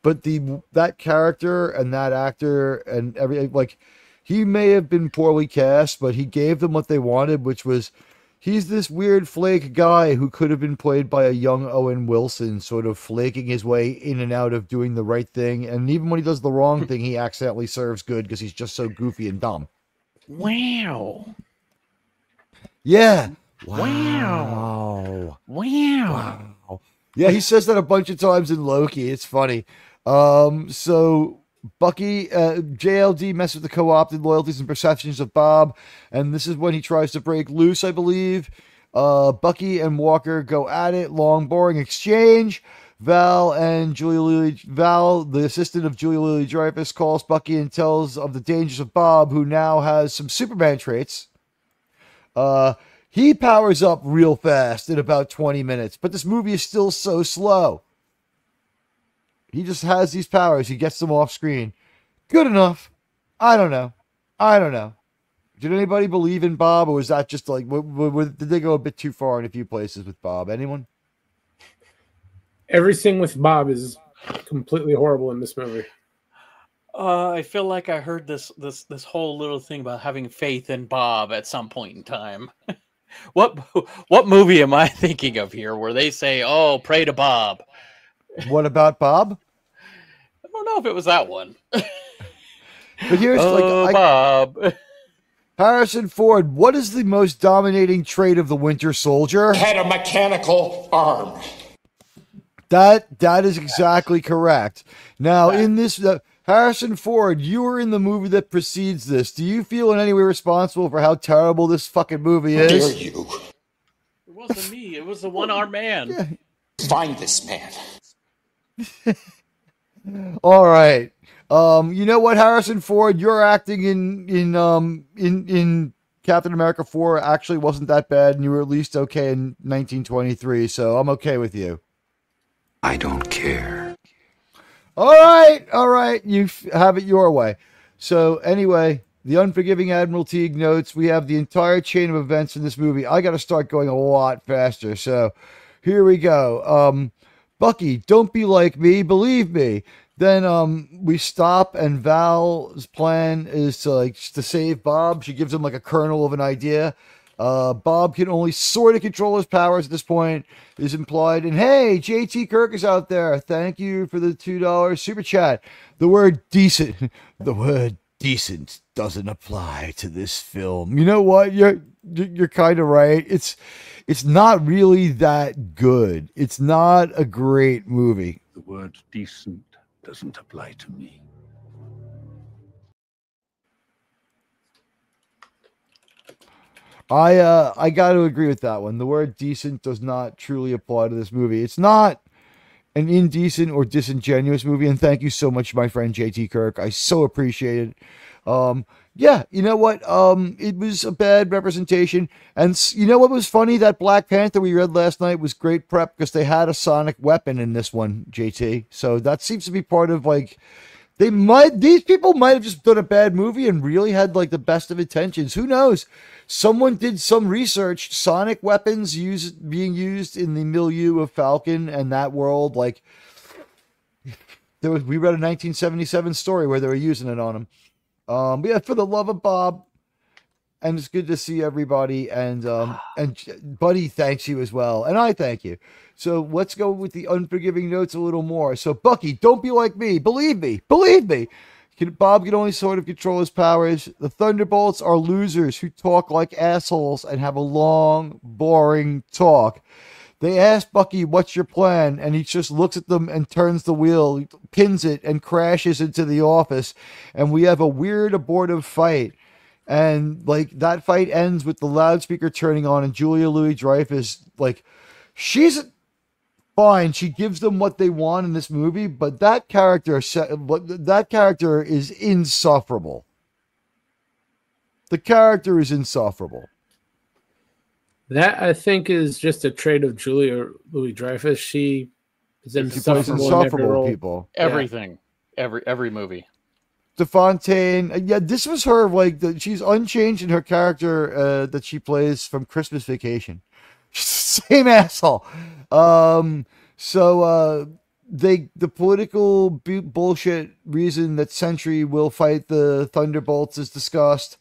But that character and that actor and everything, like, he may have been poorly cast, but he gave them what they wanted, which was, he's this weird flake guy who could have been played by a young Owen Wilson, sort of flaking his way in and out of doing the right thing. And even when he does the wrong thing, he accidentally serves good because he's just so goofy and dumb. Wow. Yeah. Wow. Wow. Yeah, he says that a bunch of times in Loki. It's funny. So Bucky, JLD messes with the co-opted loyalties and perceptions of Bob, and this is when he tries to break loose, I believe. Bucky and Walker go at it, long, boring exchange. Val, the assistant of Julia Louis-Dreyfus, calls Bucky and tells of the dangers of Bob, who now has some Superman traits. He powers up real fast in about 20 minutes, but this movie is still so slow. He just has these powers. He gets them off screen. Good enough. I don't know. Did anybody believe in Bob, or was that just like, did they go a bit too far in a few places with Bob? Anyone? Everything with Bob is completely horrible in this movie. I feel like I heard this whole little thing about having faith in Bob at some point in time. What movie am I thinking of here where they say, "Oh, pray to Bob"? What about Bob? I don't know if it was that one. But here's Bob. Harrison Ford, what is the most dominating trait of the Winter Soldier? Had a mechanical arm. That is exactly correct. Now, in this, Harrison Ford, you were in the movie that precedes this. Do you feel in any way responsible for how terrible this fucking movie is? Dare you? It wasn't me. It was the one-armed man. Yeah. Find this man. All right. You know what, Harrison Ford, your acting in Captain America 4 actually wasn't that bad, and you were at least okay in 1923, so I'm okay with you. I don't care. All right. You have it your way. So anyway, the unforgiving Admiral Teag notes, we have the entire chain of events in this movie. I got to start going a lot faster. So here we go. Bucky, don't be like me, believe me. Then we stop, and Val's plan is to save Bob. She gives him like a kernel of an idea. Bob can only sort of control his powers at this point, is implied. And hey, JT Kirk is out there. Thank you for the $2 super chat. The word decent doesn't apply to this film. You know what? You're kind of right. It's not really that good. It's not a great movie. The word decent doesn't apply to me. I got to agree with that one. The word decent does not truly apply to this movie. It's not an indecent or disingenuous movie, and thank you so much, my friend JT Kirk. I so appreciate it. Yeah, you know what? It was a bad representation. And you know what was funny? That Black Panther we read last night was great prep because they had a sonic weapon in this one, JT. So that seems to be part of these people might have just done a bad movie and really had the best of intentions. Who knows? Someone did some research. Sonic weapons being used in the milieu of Falcon and that world. We read a 1977 story where they were using it on him. But yeah, for the love of Bob, and it's good to see everybody. And Buddy thanks you as well, and I thank you. So let's go with the unforgiving notes a little more. So Bucky, don't be like me. Believe me. Bob can only sort of control his powers. The Thunderbolts are losers who talk like assholes and have a long, boring talk. They ask Bucky, what's your plan? And he just looks at them and turns the wheel, pins it, and crashes into the office. And we have a weird abortive fight. And that fight ends with the loudspeaker turning on and Julia Louis-Dreyfus, she's fine. She gives them what they want in this movie, but that character is insufferable. The character is insufferable. That, I think, is just a trait of Julia Louis-Dreyfus. She is insufferable in every role. People. Everything. Yeah. Every movie. DeFontaine. Yeah, this was her, like, she's unchanged in her character that she plays from Christmas Vacation. Same asshole. So the political bullshit reason that Sentry will fight the Thunderbolts is discussed.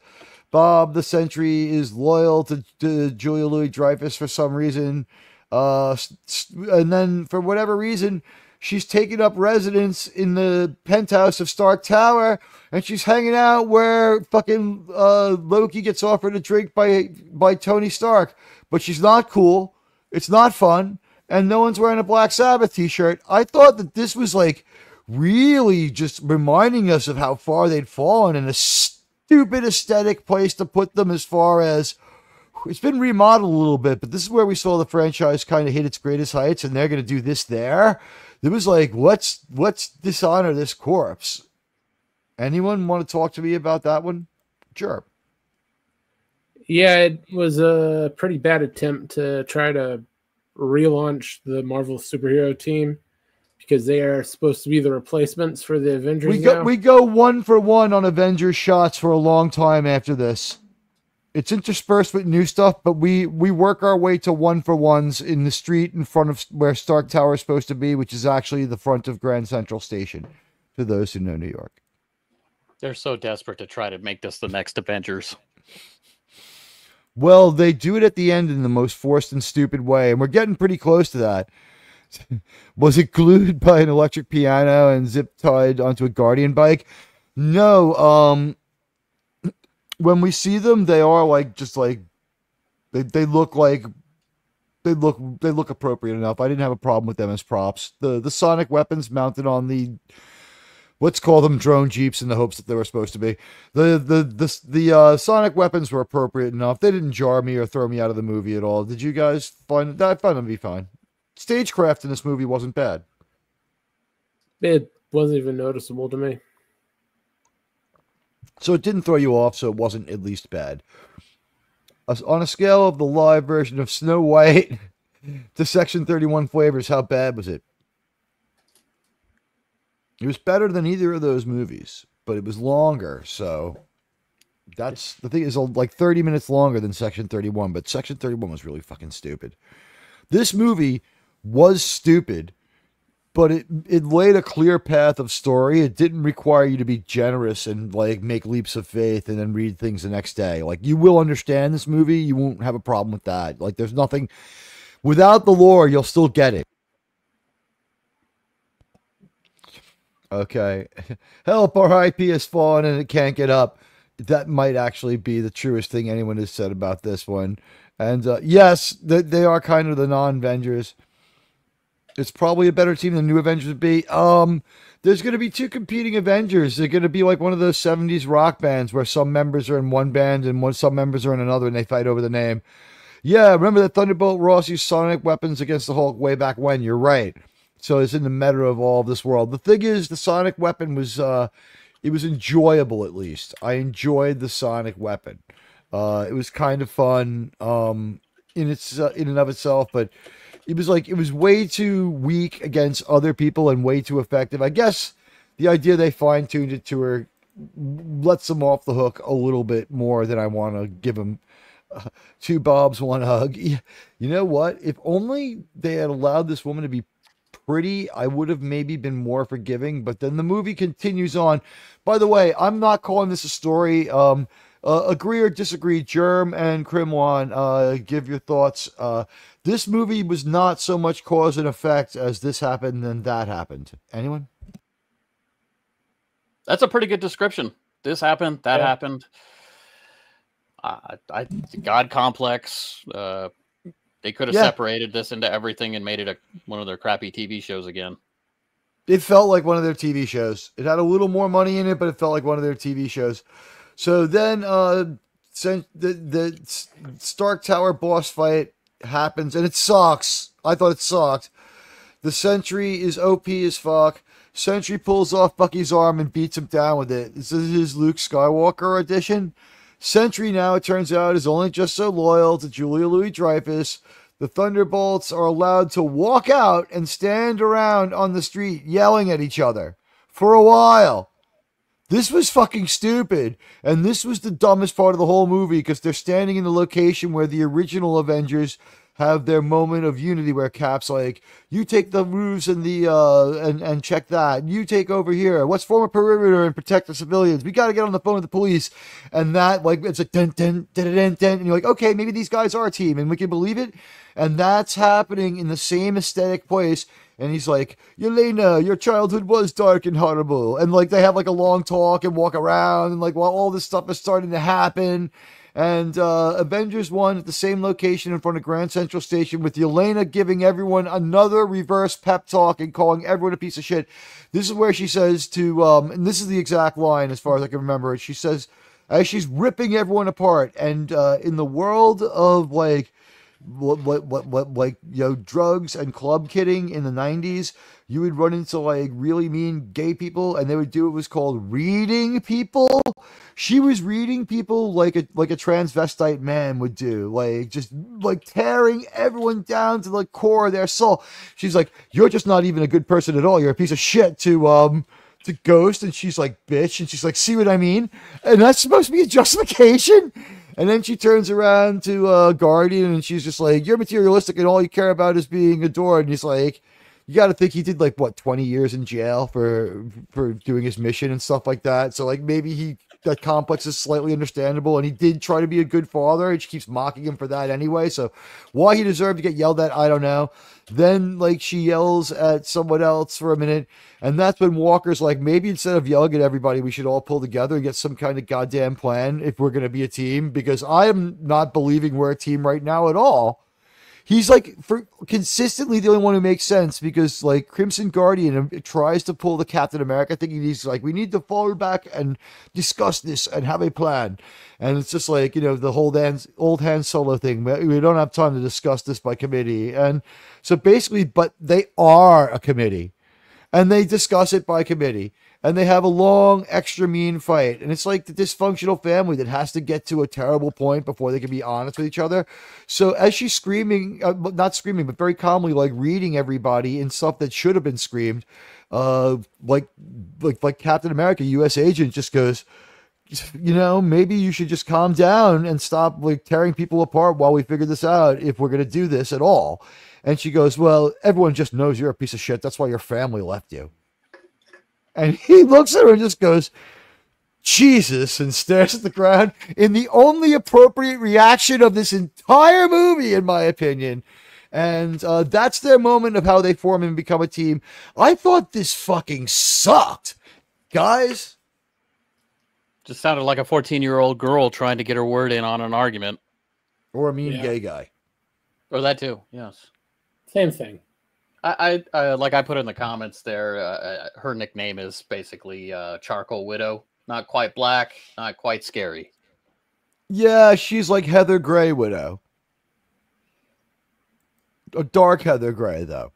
Bob the Sentry is loyal to Julia Louis-Dreyfus for some reason. And then for whatever reason, she's taken up residence in the penthouse of Stark Tower, and she's hanging out where fucking Loki gets offered a drink by Tony Stark. But she's not cool. It's not fun. And no one's wearing a Black Sabbath t-shirt. I thought that this was like really just reminding us of how far they'd fallen in a stupid aesthetic place to put them, as far as it's been remodeled a little bit, but this is where we saw the franchise kind of hit its greatest heights, and they're going to do this there. It was like, let's dishonor this corpse. Anyone want to talk to me about that one? Sure. Yeah, it was a pretty bad attempt to try to relaunch the Marvel superhero team, because they are supposed to be the replacements for the Avengers. We go 1 for 1 on Avengers shots for a long time after this. It's interspersed with new stuff, but we work our way to 1 for 1s in the street in front of where Stark Tower is supposed to be, which is actually the front of Grand Central Station, for those who know New York. They're so desperate to try to make this the next Avengers. Well, they do it at the end in the most forced and stupid way, and we're getting pretty close to that. Was it glued by an electric piano and zip tied onto a Guardian bike? No. When we see them, they are like, just like, they look like, they look appropriate enough. I didn't have a problem with them as props. The sonic weapons mounted on the, let's call them drone jeeps, in the hopes that they were supposed to be. The sonic weapons were appropriate enough. They didn't jar me or throw me out of the movie at all. Did you guys find that? I found them to be fine. Stagecraft in this movie wasn't bad. It wasn't even noticeable to me. So it didn't throw you off, so it wasn't at least bad. On a scale of the live version of Snow White to Section 31 flavors, how bad was it? It was better than either of those movies, but it was longer, so that's the thing, is like 30 minutes longer than Section 31, but Section 31 was really fucking stupid. This movie was stupid, but it laid a clear path of story. It didn't require you to be generous and like make leaps of faith and then read things the next day. Like, you will understand this movie. You won't have a problem with that. Like, there's nothing without the lore. You'll still get it. Okay. Help, our IP has fallen and it can't get up. That might actually be the truest thing anyone has said about this one. And yes, they are kind of the non-Avengers. It's probably a better team than New Avengers would be. There's going to be 2 competing Avengers. They're going to be like one of those 70s rock bands where some members are in one band and some members are in another, and they fight over the name. Yeah, remember that Thunderbolt Ross used sonic weapons against the Hulk way back when? You're right. So it's in the meta of all of this world. The thing is, the sonic weapon was it was enjoyable, at least. I enjoyed the sonic weapon. It was kind of fun in and of itself, but it was way too weak against other people and way too effective. I guess the idea they fine-tuned it to her lets them off the hook a little bit more than I want to give them 2 bobs, 1 hug. You know what? If only they had allowed this woman to be pretty, I would have maybe been more forgiving, but then the movie continues on. By the way, I'm not calling this a story. Agree or disagree, Germ and Crimwan, give your thoughts. This movie was not so much cause and effect as this happened and that happened. Anyone? That's a pretty good description. This happened, that happened. God complex. They could have separated this into everything and made it one of their crappy TV shows again. It felt like one of their TV shows. It had a little more money in it, but it felt like one of their TV shows. So then the Stark Tower boss fight happens, and it sucks. I thought it sucked. The Sentry is OP as fuck. Sentry pulls off Bucky's arm and beats him down with it. This is his Luke Skywalker edition. Sentry now, it turns out, is only just so loyal to Julia Louis-Dreyfus. The Thunderbolts are allowed to walk out and stand around on the street yelling at each other for a while. This was fucking stupid. And this was the dumbest part of the whole movie because they're standing in the location where the original Avengers have their moment of unity where Cap's like, you take the roofs and the and check that. You take over here. Let's form a perimeter and protect the civilians. We got to get on the phone with the police. And that, like, it's like, dun, dun, dun, dun, dun. And you're like, okay, maybe these guys are a team and we can believe it. And that's happening in the same aesthetic place. And he's like, Yelena, your childhood was dark and horrible. And, like, they have, like, a long talk and walk around. And, like, while all this stuff is starting to happen. And Avengers 1 at the same location in front of Grand Central Station with Yelena giving everyone another reverse pep talk and calling everyone a piece of shit. This is where she says to, and this is the exact line as far as I can remember it. She says, as she's ripping everyone apart. And in the world of, like, like, you know, drugs and club kidding in the 90s, you would run into, like, really mean gay people and they would do what was called reading people. She was reading people like a transvestite man would do, like, just, like, tearing everyone down to the core of their soul. She's like, you're just not even a good person at all. You're a piece of shit to Ghost. And she's like, bitch. And she's like, see what I mean? And that's supposed to be a justification? And then she turns around to Guardian and she's just like, you're materialistic and all you care about is being adored. And he's like, you got to think he did, like, what, 20 years in jail for doing his mission and stuff like that. So, like, maybe that complex is slightly understandable. And he did try to be a good father. And she keeps mocking him for that anyway. So why he deserved to get yelled at, I don't know. Then, like, she yells at someone else for a minute. And that's when Walker's like, maybe instead of yelling at everybody, we should all pull together and get some kind of goddamn plan if we're going to be a team. Because I am not believing we're a team right now at all. He's, like, for consistently the only one who makes sense because, like, Crimson Guardian tries to pull the Captain America thing. He's like, we need to fall back and discuss this and have a plan. And it's just like, you know, the whole old Han Solo thing. We don't have time to discuss this by committee. And so basically, but they are a committee. And they discuss it by committee. And they have a long, extra mean fight. And it's like the dysfunctional family that has to get to a terrible point before they can be honest with each other. So as she's screaming, not screaming, but very calmly, like, reading everybody in stuff that should have been screamed, like Captain America, U.S. agent, just goes, you know, maybe you should just calm down and stop, like, tearing people apart while we figure this out if we're going to do this at all. And she goes, well, everyone just knows you're a piece of shit. That's why your family left you. And he looks at her and just goes, Jesus, and stares at the ground in the only appropriate reaction of this entire movie, in my opinion. And that's their moment of how they form and become a team. I thought this fucking sucked, guys. Just sounded like a 14-year-old girl trying to get her word in on an argument. Or a mean gay guy. Or that too, yes. Same thing. I like I put in the comments there, her nickname is basically Charcoal Widow. Not quite black, not quite scary. Yeah, she's like Heather Gray Widow. A dark Heather Gray, though.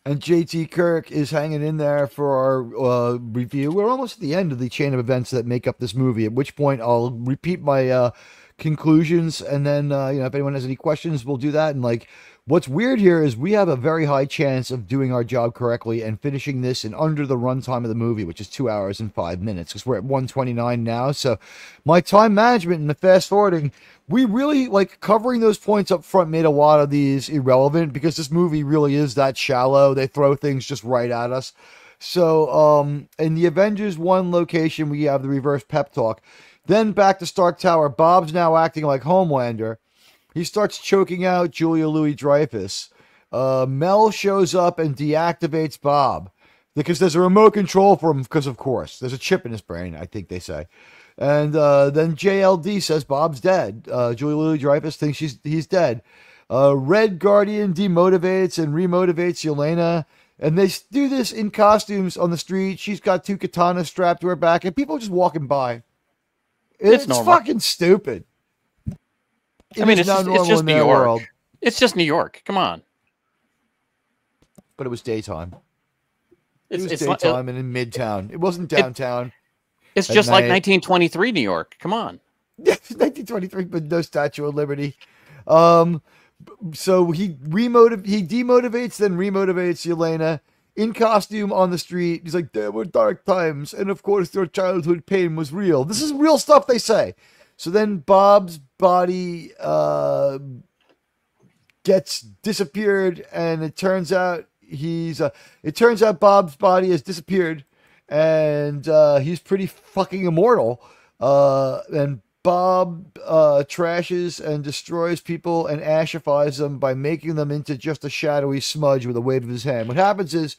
And JT Kirk is hanging in there for our review. We're almost at the end of the chain of events that make up this movie, at which point I'll repeat my conclusions. And then, you know, if anyone has any questions, we'll do that. And, like, what's weird here is we have a very high chance of doing our job correctly and finishing this in under the runtime of the movie, which is 2 hours and 5 minutes, because we're at 1:29 now. So my time management and the fast forwarding, we really, like, covering those points up front made a lot of these irrelevant because this movie really is that shallow. They throw things just right at us. So in the Avengers 1 location, we have the reverse pep talk. Then back to Stark Tower. Bob's now acting like Homelander. He starts choking out Julia Louis-Dreyfus. Mel shows up and deactivates Bob because there's a remote control for him because, of course, there's a chip in his brain, I think they say. And then JLD says Bob's dead. Julia Louis-Dreyfus thinks he's dead. Red Guardian demotivates and remotivates Yelena. And they do this in costumes on the street. She's got 2 katanas strapped to her back, and people are just walking by. It's fucking stupid. I mean, it's just New York. World. It's just New York. Come on. But it was daytime. It was daytime and in Midtown. It wasn't downtown. It's just like 1923 New York. Come on. 1923, but no Statue of Liberty. So he demotivates, then remotivates Yelena. in costume on the street. He's like, there were dark times, and of course their childhood pain was real. This is real stuff they say. So then Bob's body gets disappeared, and it turns out Bob's body has disappeared, and he's pretty fucking immortal. And Bob trashes and destroys people and ashifies them by making them into just a shadowy smudge with a wave of his hand. What happens is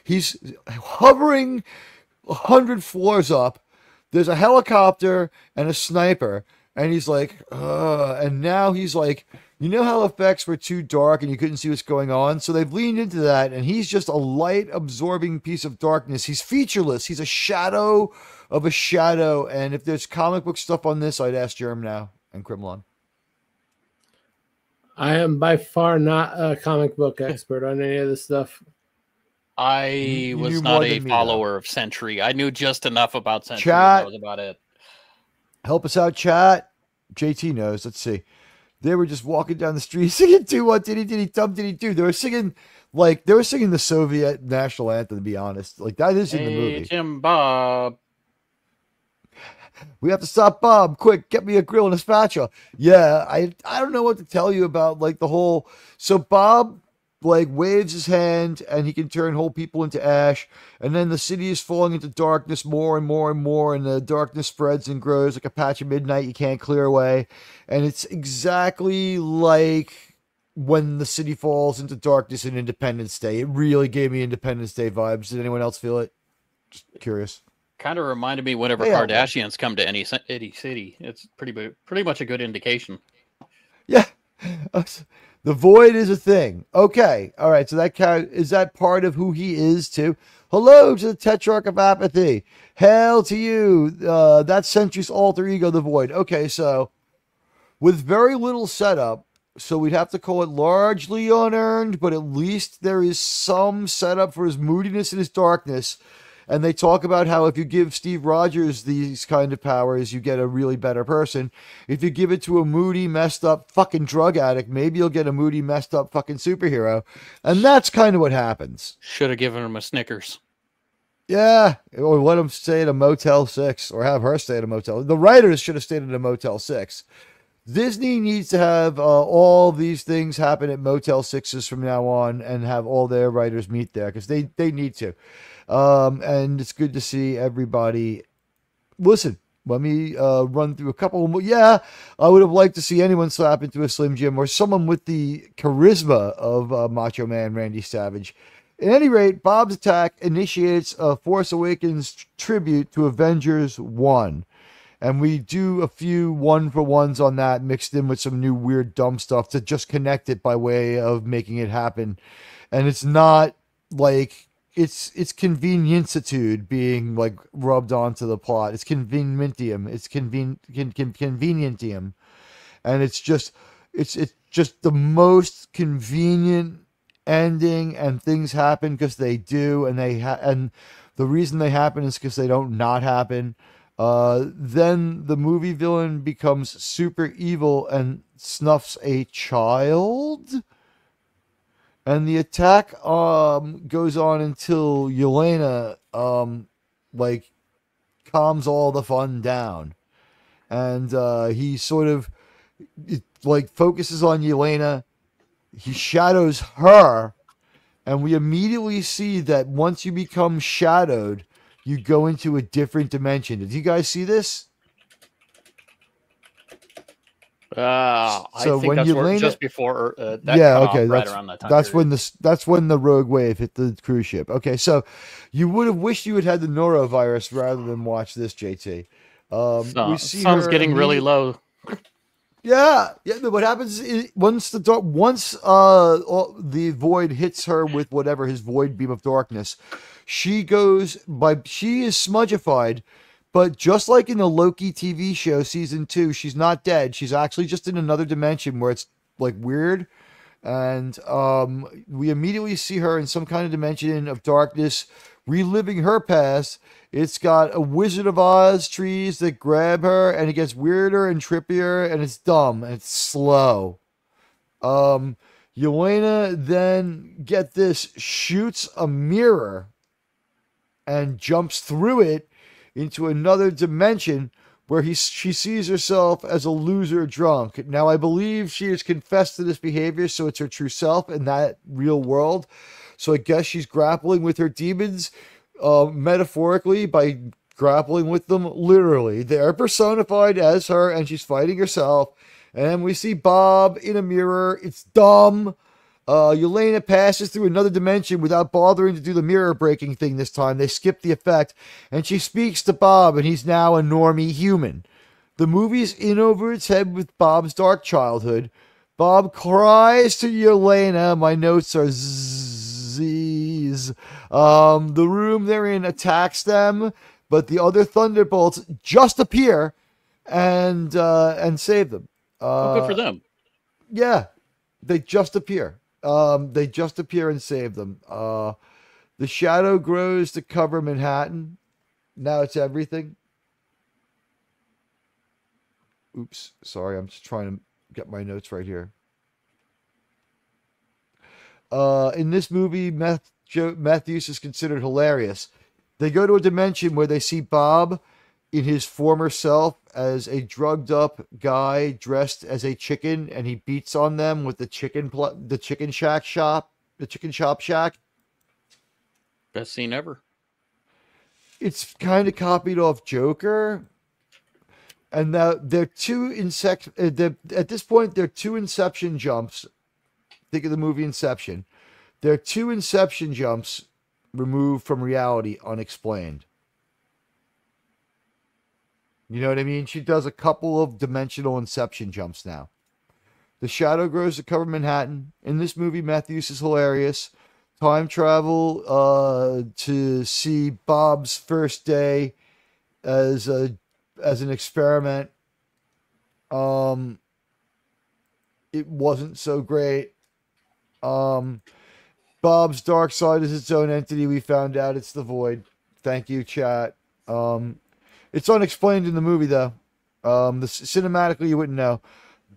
he's hovering 100 floors up. There's a helicopter and a sniper, and he's like, and now he's like, you know how effects were too dark and you couldn't see what's going on? So they've leaned into that, and he's just a light-absorbing piece of darkness. He's featureless. He's a shadow of a shadow, and if there's comic book stuff on this, I'd ask Jerm now and Crimlon. I am by far not a comic book expert on any of this stuff. I was not a follower of Sentry. I knew just enough about Sentry. Chat, that was about it. Help us out, chat. JT knows. Let's see. They were just walking down the street singing "Do what diddy diddy dum diddy do." They were singing the Soviet national anthem. To be honest, like that is in the movie. Jim Bob. We have to stop Bob. Quick, get me a grill and a spatula. Yeah, I don't know what to tell you about like the whole. So Bob like waves his hand and he can turn whole people into ash, and then the city is falling into darkness more and more and more, and the darkness spreads and grows like a patch of midnight you can't clear away. And it's exactly like when the city falls into darkness in Independence Day. It really gave me Independence Day vibes. Did anyone else feel it? Just curious. Kind of reminded me whenever Kardashians come to any city. It's pretty much a good indication. Yeah. The void is a thing. Okay. All right. So is that part of who he is too? Hello to the Tetrarch of Apathy. Hail to you. That's Sentry's alter ego, the void. Okay. So with very little setup, so we'd have to call it largely unearned, but at least there is some setup for his moodiness and his darkness. And they talk about how if you give Steve Rogers these kind of powers, you get a really better person. If you give it to a moody, messed up fucking drug addict, maybe you'll get a moody, messed up fucking superhero. And that's kind of what happens. Should have given him a Snickers. Yeah. Or let him stay at a Motel 6 or have her stay at a motel. The writers should have stayed at a Motel 6. Disney needs to have all these things happen at Motel 6s from now on and have all their writers meet there because they need to. And it's good to see everybody. Listen, let me run through a couple more. Yeah, I would have liked to see anyone slap into a Slim Jim or someone with the charisma of Macho Man Randy Savage. At any rate, Bob's attack initiates a Force Awakens tribute to Avengers 1. And we do a few one-for-ones on that mixed in with some new weird dumb stuff to just connect it by way of making it happen. And it's not like it's convenientitude being like rubbed onto the plot. It's convenientium. It's convenientium. And it's just the most convenient ending, and things happen because they do, and and the reason they happen is because they don't not happen. Then the movie villain becomes super evil and snuffs a child. And the attack goes on until Yelena like calms all the fun down. And he sort of like focuses on Yelena. He shadows her, and we immediately see that once you become shadowed, you go into a different dimension. Did you guys see this? I think that's Yelena, just before that. Yeah, okay, right around that time. That's when the rogue wave hit the cruise ship. Okay, so you would have wished you had the norovirus rather than watch this, JT. We see sun's getting really low. Yeah. But what happens is once the void hits her with whatever his void beam of darkness, she is smudgified. But just like in the Loki TV show season 2, she's not dead. She's actually just in another dimension where it's like weird. And we immediately see her in some kind of dimension of darkness, reliving her past. It's got a Wizard of Oz trees that grab her, and it gets weirder and trippier, and it's dumb and it's slow. Yelena then, get this, shoots a mirror and jumps through it into another dimension where she sees herself as a loser drunk. Now, I believe she has confessed to this behavior, so it's her true self in that real world. So I guess she's grappling with her demons metaphorically by grappling with them literally. They are personified as her, and she's fighting herself. And we see Bob in a mirror. It's dumb. Yelena passes through another dimension without bothering to do the mirror breaking thing this time. They skip the effect. And she speaks to Bob, and he's now a normie human. The movie's in over its head with Bob's dark childhood. Bob cries to Yelena. My notes are Z's. The room they're in attacks them, but the other Thunderbolts just appear and save them. Good for them. Yeah, they just appear. They just appear and save them. The shadow grows to cover Manhattan. Now it's everything. Oops, sorry, I'm just trying to get my notes right here. In this movie, meth use is considered hilarious. They go to a dimension where they see Bob in his former self as a drugged up guy dressed as a chicken, and he beats on them with the chicken shop shack. Best scene ever. It's kind of copied off Joker. And now they're at this point, they're two Inception jumps. Think of the movie Inception. They're two Inception jumps removed from reality, unexplained. You know what I mean? She does a couple of dimensional Inception jumps now. The shadow grows to cover Manhattan. In this movie, meth use is hilarious. Time travel to see Bob's first day as an experiment. It wasn't so great. Bob's dark side is its own entity. We found out it's the void. Thank you, chat. It's unexplained in the movie, though. Cinematically, you wouldn't know.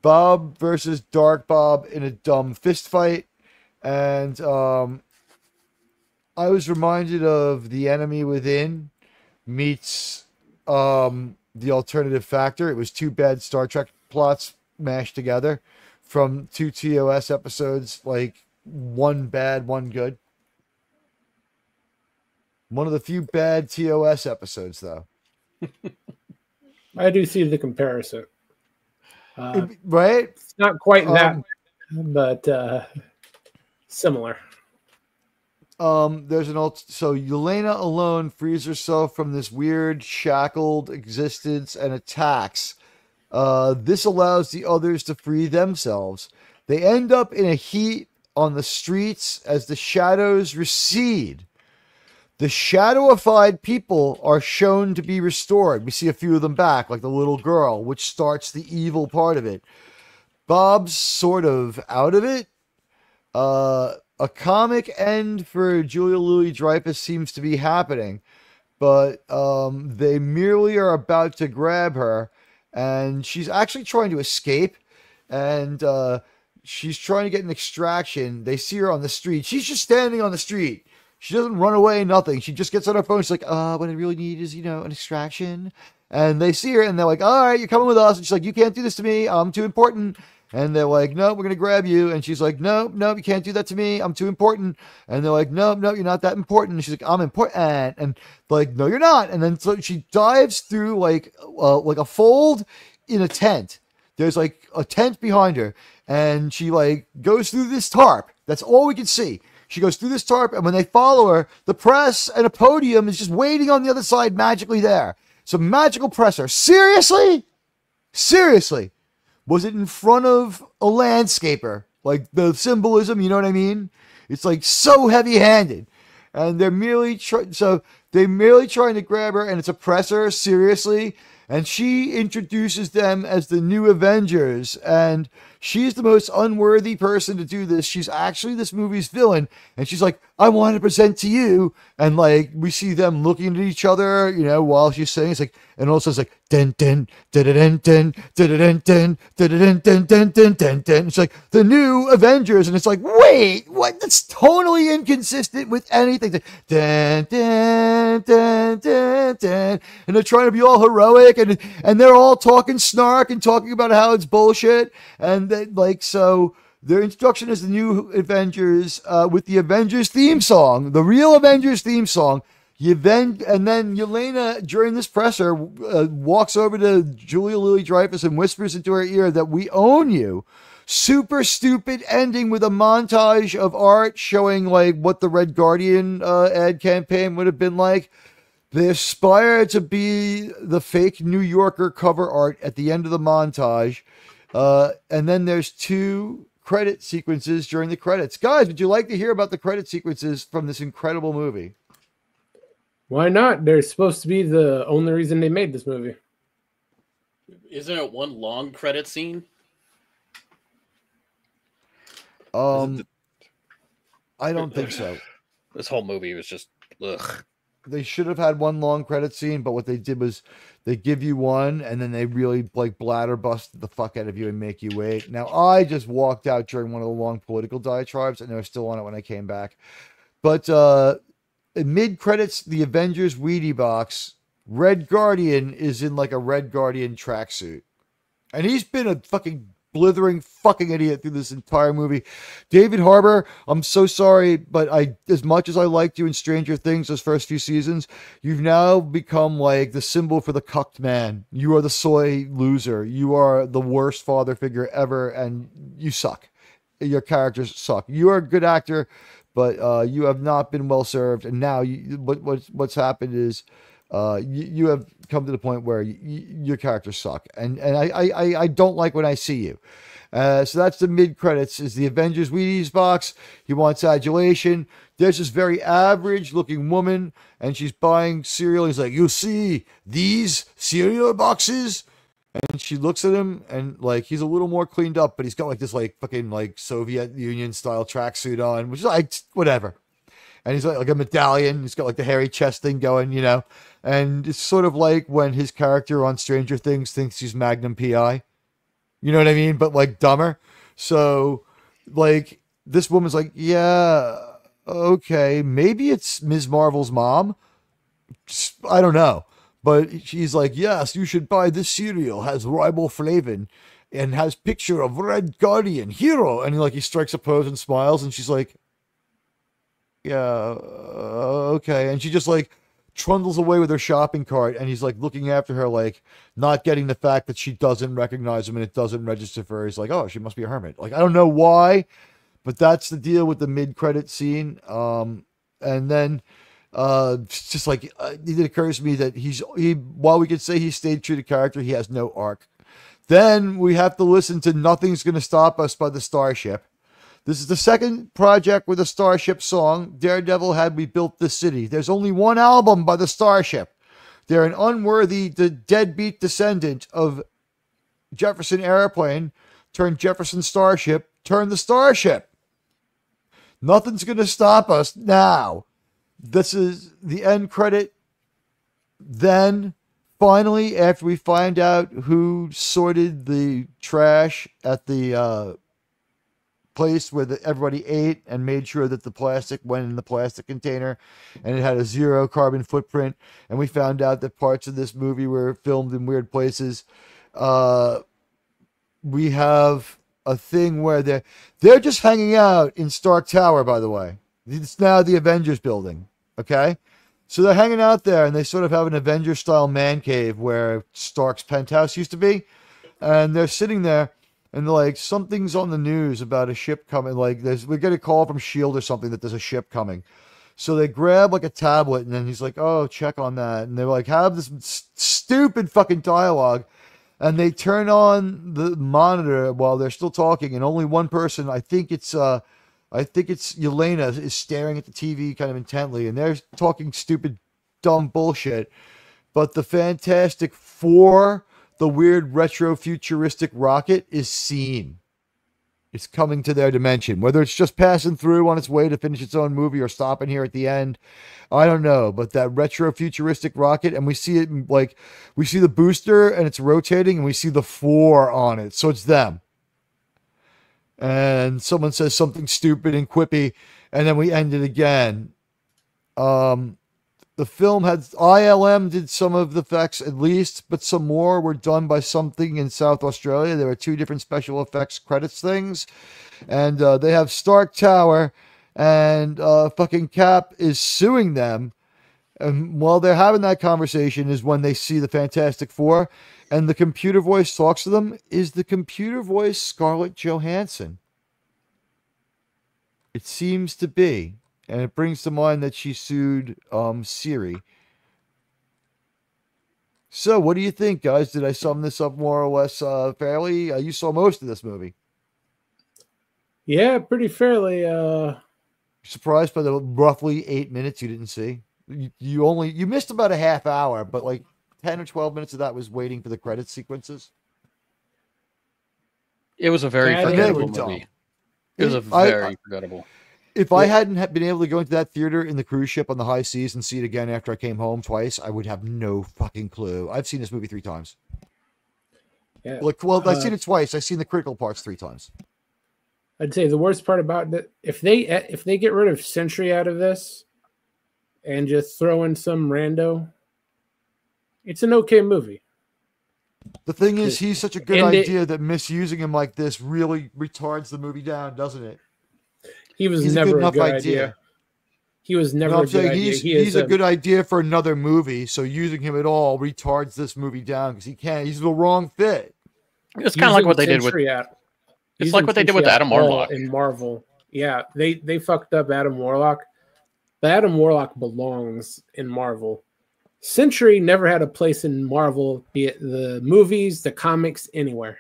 Bob versus Dark Bob in a dumb fist fight. And I was reminded of The Enemy Within meets The Alternative Factor. It was two bad Star Trek plots mashed together from two TOS episodes, like one bad, one good. One of the few bad TOS episodes, though. I do see the comparison. Right? It's not quite that, but similar. There's so Yelena alone frees herself from this weird shackled existence and attacks. This allows the others to free themselves. They end up in a heat on the streets as the shadows recede. The shadowified people are shown to be restored. We see a few of them back, like the little girl, which starts the evil part of it. Bob's sort of out of it. A comic end for Julia Louis-Dreyfus seems to be happening, but they merely are about to grab her, and she's actually trying to escape, and she's trying to get an extraction. They see her on the street. She's just standing on the street. She doesn't run away, nothing. She just gets on her phone. She's like, what I really need is, an extraction. And they see her, and they're like, all right, you're coming with us. And she's like, you can't do this to me. I'm too important. And they're like, no, we're going to grab you. And she's like, no, you can't do that to me. I'm too important. And they're like, no, you're not that important. And she's like, I'm important. And like, no, you're not. And then so she dives through like a fold in a tent. There's like a tent behind her. And she like goes through this tarp. That's all we can see. She goes through this tarp, and when they follow her, the press and a podium is just waiting on the other side, magically there. So magical presser. Seriously? Was it in front of a landscaper? Like the symbolism, you know what I mean? It's like so heavy-handed. And they're merely trying to grab her, and it's a presser, seriously. And she introduces them as the new Avengers, and she's the most unworthy person to do this. She's actually this movie's villain, and she's like, I want to present to you. And like, we see them looking at each other, you know, while she's saying, it's like, and also it's like, dun, dun, dun, dun, dun, dun, dun, dun, dun, dun, dun, dun, dun, dun, dun. It's like the new Avengers. And it's like, wait, what? That's totally inconsistent with anything. Dun, dun, dun, dun, dun. And they're trying to be all heroic, and they're all talking snark and talking about how it's bullshit. And they, like, so their introduction is the new Avengers with the Avengers theme song, the real Avengers theme song. And then Yelena, during this presser, walks over to Julia Louis-Dreyfus and whispers into her ear that we own you. Super stupid ending with a montage of art showing like what the Red Guardian ad campaign would have been like. They aspire to be the fake New Yorker cover art at the end of the montage. And then there's 2 credit sequences during the credits. Guys, would you like to hear about the credit sequences from this incredible movie? Why not? They're supposed to be the only reason they made this movie. Isn't it one long credit scene? I don't think so. This whole movie was just ugh. They should have had one long credit scene, but what they did was they give you one, and then they really like bladder bust the fuck out of you and make you wait. Now, I just walked out during one of the long political diatribes, and they were still on it when I came back. But mid credits, the Avengers Wheatie box, Red Guardian is in like a Red Guardian tracksuit, and he's been a fucking blithering fucking idiot through this entire movie. David Harbour, I'm so sorry, but as much as I liked you in Stranger Things those first few seasons, you've now become like the symbol for the cucked man. You are the soy loser. You are the worst father figure ever, and you suck. Your characters suck. You are a good actor, but you have not been well served. And now what's happened is you have come to the point where your characters suck, and I don't like when I see you. So that's the mid credits. Is the Avengers Wheaties box. He wants adulation. There's this very average looking woman, and she's buying cereal. He's like, you see these cereal boxes? And she looks at him, and like he's a little more cleaned up, but he's got like this like fucking like Soviet Union style tracksuit on, which is like whatever. And he's like a medallion. He's got like the hairy chest thing going, you know. And it's sort of like when his character on Stranger Things thinks he's Magnum PI. You know what I mean? But like dumber. So like this woman's like, yeah, okay, maybe it's Ms. Marvel's mom. I don't know. But she's like, yes, you should buy this cereal. Has riboflavin and has picture of Red Guardian hero. And he strikes a pose and smiles. And she's like, yeah, okay. And she just like trundles away with her shopping cart, and he's like looking after her, like not getting the fact that she doesn't recognize him and it doesn't register for her. He's like, oh, she must be a hermit. Like, I don't know why, but that's the deal with the mid-credit scene. And then it's just like it occurs to me that while we could say he stayed true to character, he has no arc. Then we have to listen to Nothing's Gonna Stop Us by the Starship. This is the second project with a Starship song. Daredevil had We Built This City. There's only one album by the Starship. They're an unworthy, deadbeat descendant of Jefferson Airplane, turned Jefferson Starship, turned the Starship. Nothing's going to stop us now. This is the end credit. Then, finally, after we find out who sorted the trash at the place where everybody ate and made sure that the plastic went in the plastic container and it had a 0 carbon footprint, and we found out that parts of this movie were filmed in weird places, we have a thing where they're just hanging out in Stark Tower, by the way. It's now the Avengers building, okay? So they're hanging out there, and they sort of have an Avengers-style man cave where Stark's penthouse used to be, and they're sitting there, and they're like, something's on the news about a ship coming. Like, we get a call from S.H.I.E.L.D. or something that there's a ship coming. So they grab like a tablet, and then he's like, oh, check on that. And they're like, have this stupid fucking dialogue. And they turn on the monitor while they're still talking, and only one person, I think it's Yelena, is staring at the TV kind of intently, and they're talking stupid, dumb bullshit. But the Fantastic Four, the weird retro futuristic rocket, is seen. It's coming to their dimension. Whether it's just passing through on its way to finish its own movie or stopping here at the end, I don't know. But that retro futuristic rocket, and we see it like we see the booster and it's rotating, and we see the 4 on it. So it's them. And someone says something stupid and quippy, and then we end it again. The film had ILM did some of the effects at least, but some more were done by something in South Australia. There were 2 different special effects credits things, and they have Stark Tower, and fucking Cap is suing them. And while they're having that conversation is when they see the Fantastic Four, and the computer voice talks to them. Is the computer voice Scarlett Johansson? It seems to be. And it brings to mind that she sued Siri. So, what do you think, guys? Did I sum this up more or less fairly? You saw most of this movie. Yeah, pretty fairly. Surprised by the roughly 8 minutes you didn't see? You missed about a half hour, but like 10 or 12 minutes of that was waiting for the credit sequences. It was a very forgettable movie. It was a very forgettable. If I hadn't been able to go into that theater in the cruise ship on the high seas and see it again after I came home twice, I would have no fucking clue. I've seen this movie 3 times. Yeah. I've seen it twice. I've seen the critical parts 3 times. I'd say the worst part about it, if they get rid of Sentry out of this and just throw in some rando, it's an okay movie. The thing is, he's such a good idea that misusing him like this really retards the movie down, doesn't it? He's never a good idea. He was never a good idea. He's a good idea for another movie, so using him at all retards this movie down because he's the wrong fit. It's kind of like what they did with it's like what they did with Adam Warlock in Marvel. Yeah, they fucked up Adam Warlock. But Adam Warlock belongs in Marvel. Sentry never had a place in Marvel, be it the movies, the comics, anywhere.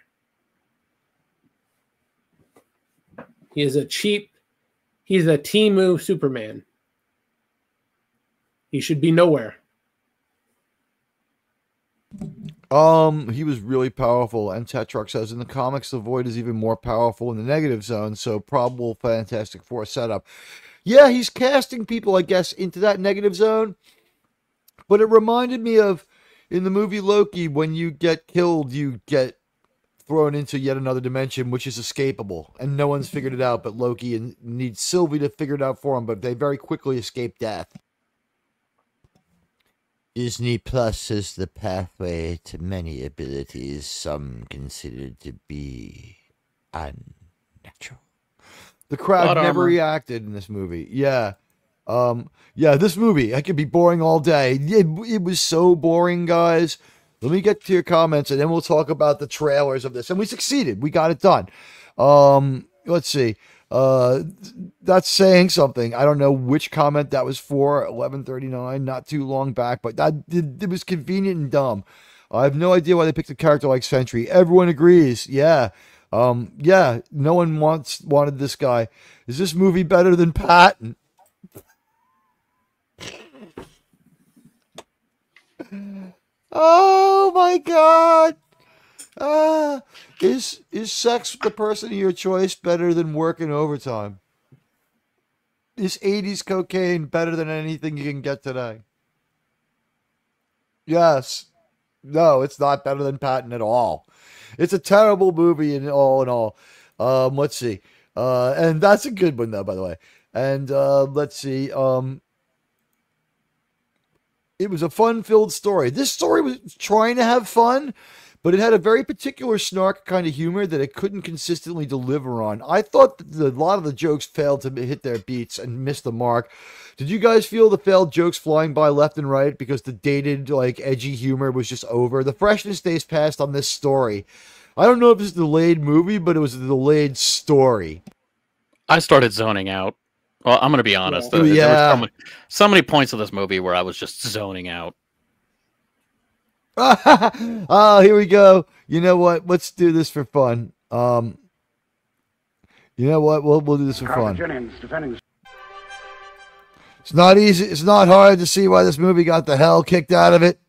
He's a Temu Superman. He should be nowhere. He was really powerful, and Tetrarch says in the comics the Void is even more powerful in the negative zone, so probable Fantastic Four setup. Yeah, he's casting people, I guess, into that negative zone. But it reminded me of in the movie Loki, when you get killed, you get thrown into yet another dimension, which is escapable, and no one's figured it out but Loki, and needs Sylvie to figure it out for him, but they very quickly escape death. Disney Plus is the pathway to many abilities some considered to be unnatural. The crowd never reacted in this movie. Yeah. This movie, I could be boring all day. It was so boring, guys. Let me get to your comments, and then we'll talk about the trailers of this. And we succeeded. We got it done. Let's see. That's saying something. I don't know which comment that was for. 11:39, not too long back, but it was convenient and dumb. I have no idea why they picked a character like Sentry. Everyone agrees. Yeah. No one wanted this guy. Is this movie better than Patton? Oh my God. Is sex with the person of your choice better than working overtime? Is 80s cocaine better than anything you can get today? Yes. No, it's not better than Patton at all. It's a terrible movie in all. Let's see. And that's a good one, though, by the way. And let's see. It was a fun-filled story. This story was trying to have fun, but it had a very particular snark kind of humor that it couldn't consistently deliver on. I thought that a lot of the jokes failed to hit their beats and miss the mark. Did you guys feel the failed jokes flying by left and right because the dated, edgy humor was just over? The freshness days passed on this story. I don't know if it's a delayed movie, but it was a delayed story. I started zoning out. Well, I'm going to be honest. There were so many points of this movie where I was just zoning out. Oh, here we go. You know what? Let's do this for fun. You know what? We'll do this for fun. It's not easy. It's not hard to see why this movie got the hell kicked out of it.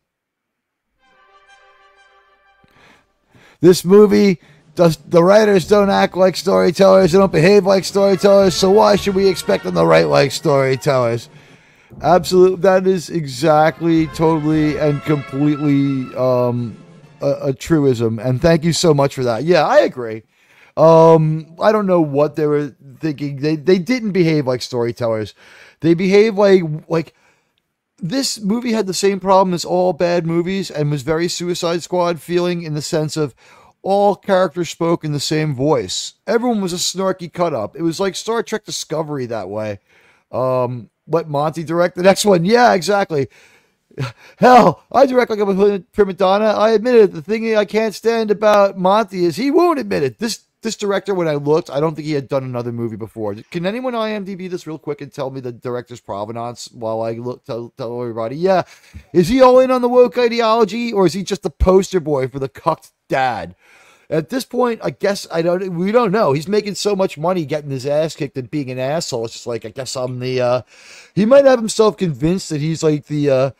This movie The writers don't act like storytellers. They don't behave like storytellers. So why should we expect them to write like storytellers? Absolutely. That is exactly, totally, and completely a truism. And thank you so much for that. Yeah, I agree. I don't know what they were thinking. They didn't behave like storytellers. They behave like this movie had the same problem as all bad movies and was very Suicide Squad feeling, in the sense of all characters spoke in the same voice. Everyone was a snarky cut up. It was like Star Trek Discovery that way. Let Monty direct the next one. Yeah, exactly. Hell, I direct like I'm a prima donna. I admit it. The thing I can't stand about Monty is he won't admit it. This director, when I looked, I don't think he had done another movie before. Can anyone IMDb this real quick and tell me the director's provenance while I look? Tell everybody. Yeah, is he all in on the woke ideology, or is he just the poster boy for the cucked dad? At this point, I guess we don't know. He's making so much money getting his ass kicked and being an asshole. It's just like, I guess I'm the. He might have himself convinced that he's like the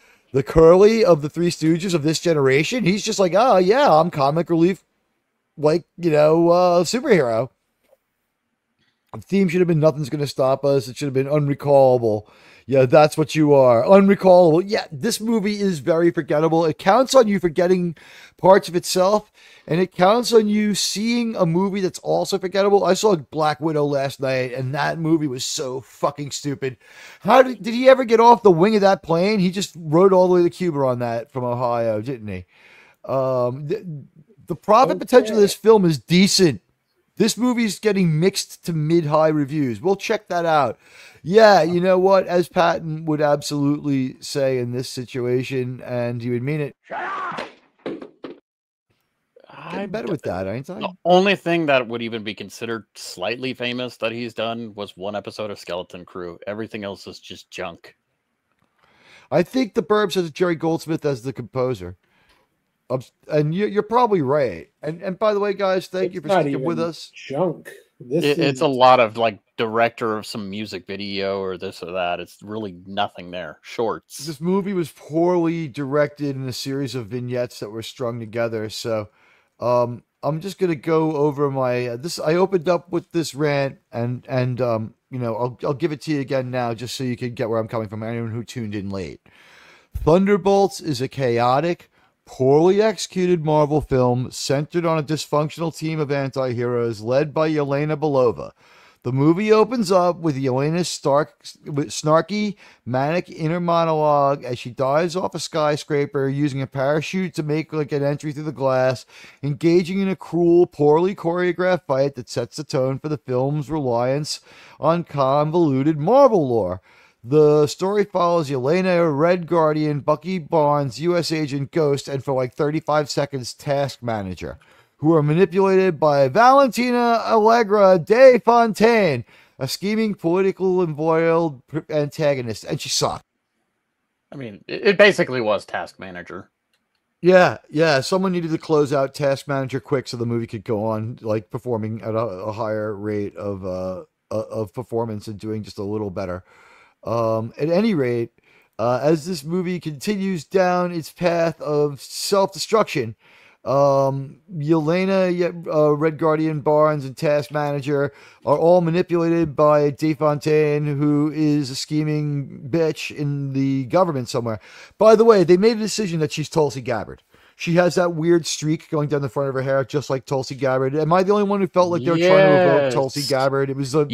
Curly of the Three Stooges of this generation. He's just like, oh yeah, I'm comic relief, like, superhero. The theme should have been "Nothing's Gonna Stop Us." It should have been "Unrecallable." Yeah, that's what you are. Unrecallable. Yeah, this movie is very forgettable. It counts on you forgetting parts of itself, and it counts on you seeing a movie that's also forgettable. I saw Black Widow last night, and that movie was so fucking stupid. How did he ever get off the wing of that plane? He just rode all the way to Cuba on that from Ohio, didn't he? The profit potential of this film is decent. This movie's getting mixed to mid-high reviews. We'll check that out. Yeah, you know what? As Patton would absolutely say in this situation, and he would mean it. Shut up! I'm better with that, ain't I? The only thing that would even be considered slightly famous that he's done was one episode of Skeleton Crew. Everything else is just junk. I think The Burbs has Jerry Goldsmith as the composer. And you're probably right. And by the way, guys, thank you for sticking with us. Junk. It's a lot of like director of some music video or this or that. It's really nothing there. Shorts. This movie was poorly directed in a series of vignettes that were strung together. So I'm just gonna go over my I opened up with this rant and I'll give it to you again now just so you can get where I'm coming from. Anyone who tuned in late. Thunderbolts is a chaotic, poorly executed Marvel film centered on a dysfunctional team of anti-heroes led by Yelena Belova. The movie opens up with Yelena's snarky, manic inner monologue as she dives off a skyscraper using a parachute to make like an entry through the glass, engaging in a cruel, poorly choreographed fight that sets the tone for the film's reliance on convoluted Marvel lore. The story follows Yelena, Red Guardian, Bucky Barnes, U.S. Agent Ghost, and for like 35 seconds, Task Manager, who are manipulated by Valentina Allegra de Fontaine, a scheming, political, embroiled antagonist, and she sucked. I mean, it basically was Task Manager. Yeah. Someone needed to close out Task Manager quick so the movie could go on, like, performing at a higher rate of performance and doing just a little better. At any rate, as this movie continues down its path of self-destruction, Yelena, Red Guardian, Barnes, and Task Manager are all manipulated by DeFontaine, who is a scheming bitch in the government somewhere. By the way, they made a decision that she's Tulsi Gabbard. She has that weird streak going down the front of her hair, just like Tulsi Gabbard. Am I the only one who felt like they were trying to evoke Tulsi Gabbard? It was like,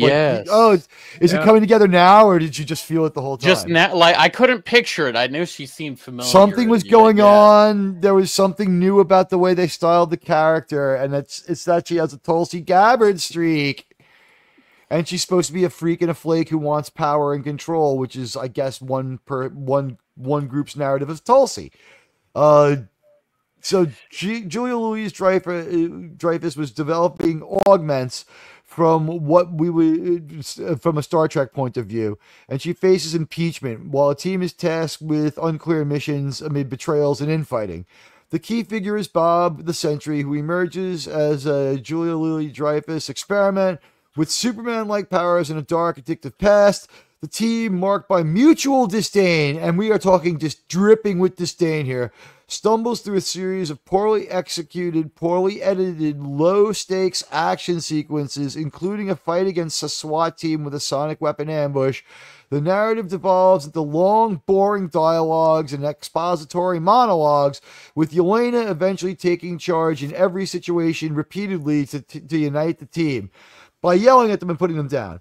is it coming together now, or did you just feel it the whole time? Just now, like I couldn't picture it. I knew she seemed familiar. Something was going on. There was something new about the way they styled the character, and it's that she has a Tulsi Gabbard streak, and she's supposed to be a freak and a flake who wants power and control, which is, I guess, one group's narrative of Tulsi. So Julia Louis-Dreyfus was developing augments from from a Star Trek point of view, and she faces impeachment while a team is tasked with unclear missions amid betrayals and infighting. The key figure is Bob the Sentry, who emerges as a Julia Louis-Dreyfus experiment with Superman-like powers and a dark, addictive past. The team, marked by mutual disdain, and we are talking just dripping with disdain here, stumbles through a series of poorly executed, poorly edited, low-stakes action sequences, including a fight against a SWAT team with a sonic weapon ambush. The narrative devolves into long, boring dialogues and expository monologues, with Yelena eventually taking charge in every situation repeatedly to unite the team by yelling at them and putting them down.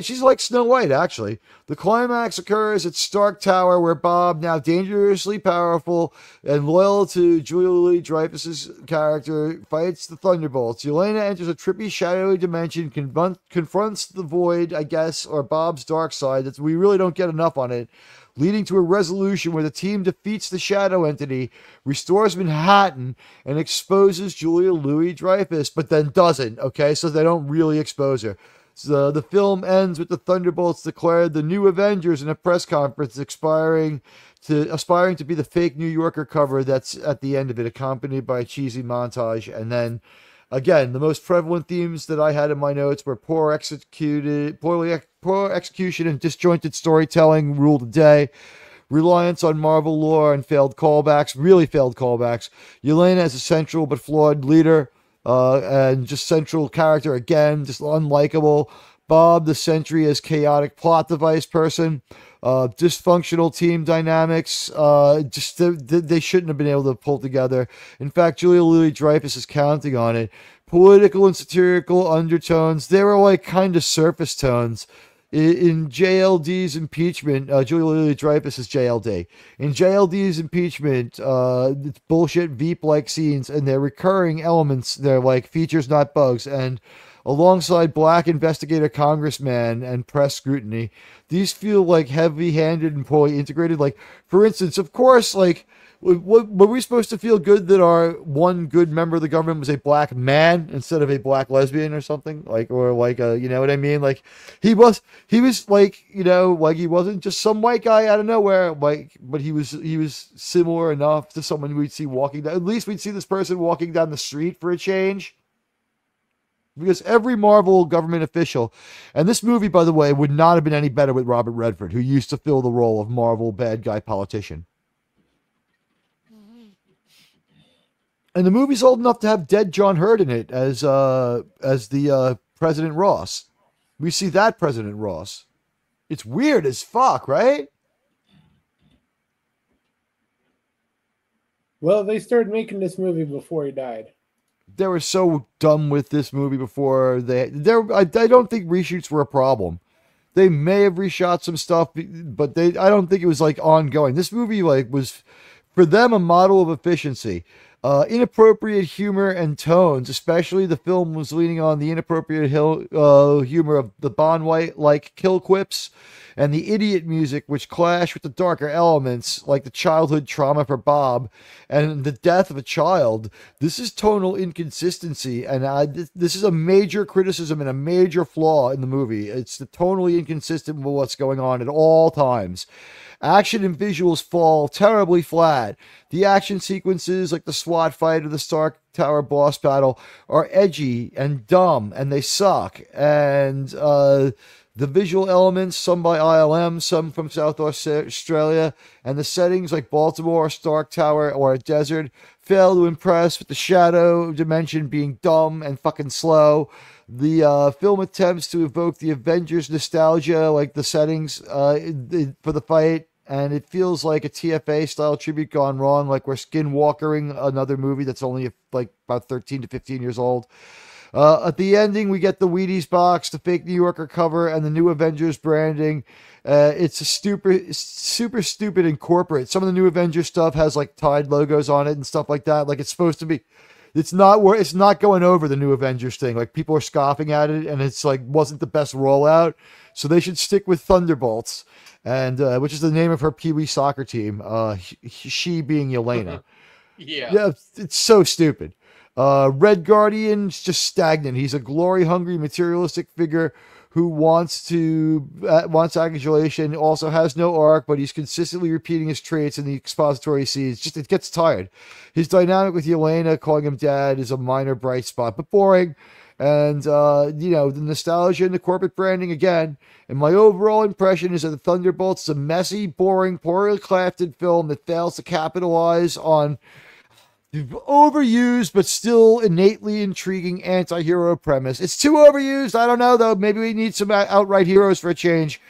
She's like Snow White, actually. The climax occurs at Stark Tower, where Bob, now dangerously powerful and loyal to Julia Louis-Dreyfus's character, fights the Thunderbolts. Yelena enters a trippy, shadowy dimension, confronts the Void, I guess, or Bob's dark side. We really don't get enough on it, leading to a resolution where the team defeats the shadow entity, restores Manhattan, and exposes Julia Louis-Dreyfus, but then doesn't, okay? So they don't really expose her. So the film ends with the Thunderbolts declared the new Avengers in a press conference, aspiring to be the fake New Yorker cover that's at the end of it, accompanied by a cheesy montage. And then, again, the most prevalent themes that I had in my notes were poor execution and disjointed storytelling ruled the day. Reliance on Marvel lore and really failed callbacks. Yelena as a central but flawed leader. And just central character again, just unlikable. Bob the Sentry as chaotic plot device person. Dysfunctional team dynamics. They shouldn't have been able to pull together. In fact, Julia Louis-Dreyfus is counting on it. Political and satirical undertones. They were like kind of surface tones. In JLD's impeachment, Julia Louis-Dreyfus is JLD. In JLD's impeachment, it's bullshit Veep-like scenes, and they're recurring elements. They're like features, not bugs. And alongside black investigator congressman and press scrutiny, these feel like heavy-handed and poorly integrated. Like, for instance, of course, like, were we supposed to feel good that our one good member of the government was a black man instead of a black lesbian or something? Like, or like you know what I mean? Like, he was like, you know, like he wasn't just some white guy out of nowhere, like, but he was similar enough to someone we'd see walking down. At least we'd see this person walking down the street for a change. Because every Marvel government official, and this movie, by the way, would not have been any better with Robert Redford, who used to fill the role of Marvel bad guy politician. And the movie's old enough to have dead John Hurt in it as the President Ross. We see that President Ross. It's weird as fuck, right? Well, they started making this movie before he died. They were so dumb with this movie before I don't think reshoots were a problem. They may have reshot some stuff, but I don't think it was like ongoing. This movie like was for them a model of efficiency. Inappropriate humor and tones, especially the film was leaning on the inappropriate humor of the Bon White-like kill quips and the idiot music, which clash with the darker elements like the childhood trauma for Bob and the death of a child. This is tonal inconsistency, and this is a major criticism and a major flaw in the movie. It's tonally inconsistent with what's going on at all times. Action and visuals fall terribly flat. The action sequences, like the SWAT fight or the Stark Tower boss battle, are edgy and dumb, and they suck. And the visual elements, some by ILM, some from South Australia, and the settings like Baltimore, Stark Tower, or a desert, fail to impress, with the shadow dimension being dumb and fucking slow. The film attempts to evoke the Avengers nostalgia, like the settings for the fight, and it feels like a TFA-style tribute gone wrong, like we're skinwalkering another movie that's only like about 13 to 15 years old. At the ending, we get the Wheaties box, the fake New Yorker cover, and the new Avengers branding. It's a super stupid and corporate. Some of the new Avengers stuff has like Tide logos on it and stuff like that. Like it's supposed to be. It's not going over the new Avengers thing. Like people are scoffing at it, and it's like wasn't the best rollout. So they should stick with Thunderbolts, and which is the name of her Pee Wee soccer team. She being Yelena. Yeah, it's so stupid. Red Guardian's just stagnant. He's a glory-hungry, materialistic figure who wants adulation, also has no arc, but he's consistently repeating his traits in the expository scenes. It gets tired. His dynamic with Yelena, calling him dad, is a minor bright spot, but boring. And, the nostalgia and the corporate branding again. And my overall impression is that the Thunderbolts is a messy, boring, poorly crafted film that fails to capitalize on overused but still innately intriguing anti-hero premise. It's too overused. I don't know, though. Maybe we need some outright heroes for a change.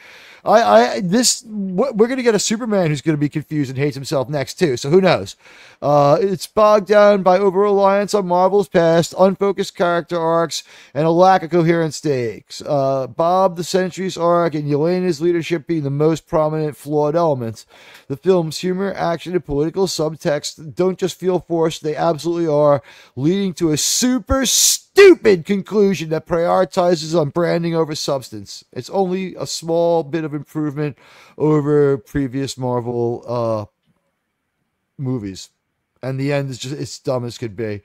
We're gonna get a Superman who's gonna be confused and hates himself next too. So who knows? It's bogged down by over-reliance on Marvel's past, unfocused character arcs, and a lack of coherent stakes. Bob the Sentry's arc and Yelena's leadership being the most prominent flawed elements. The film's humor, action, and political subtext don't just feel forced; they absolutely are, leading to a super stupid conclusion that prioritizes on branding over substance. It's only a small bit of improvement over previous Marvel movies, and the end is just it's dumb as could be.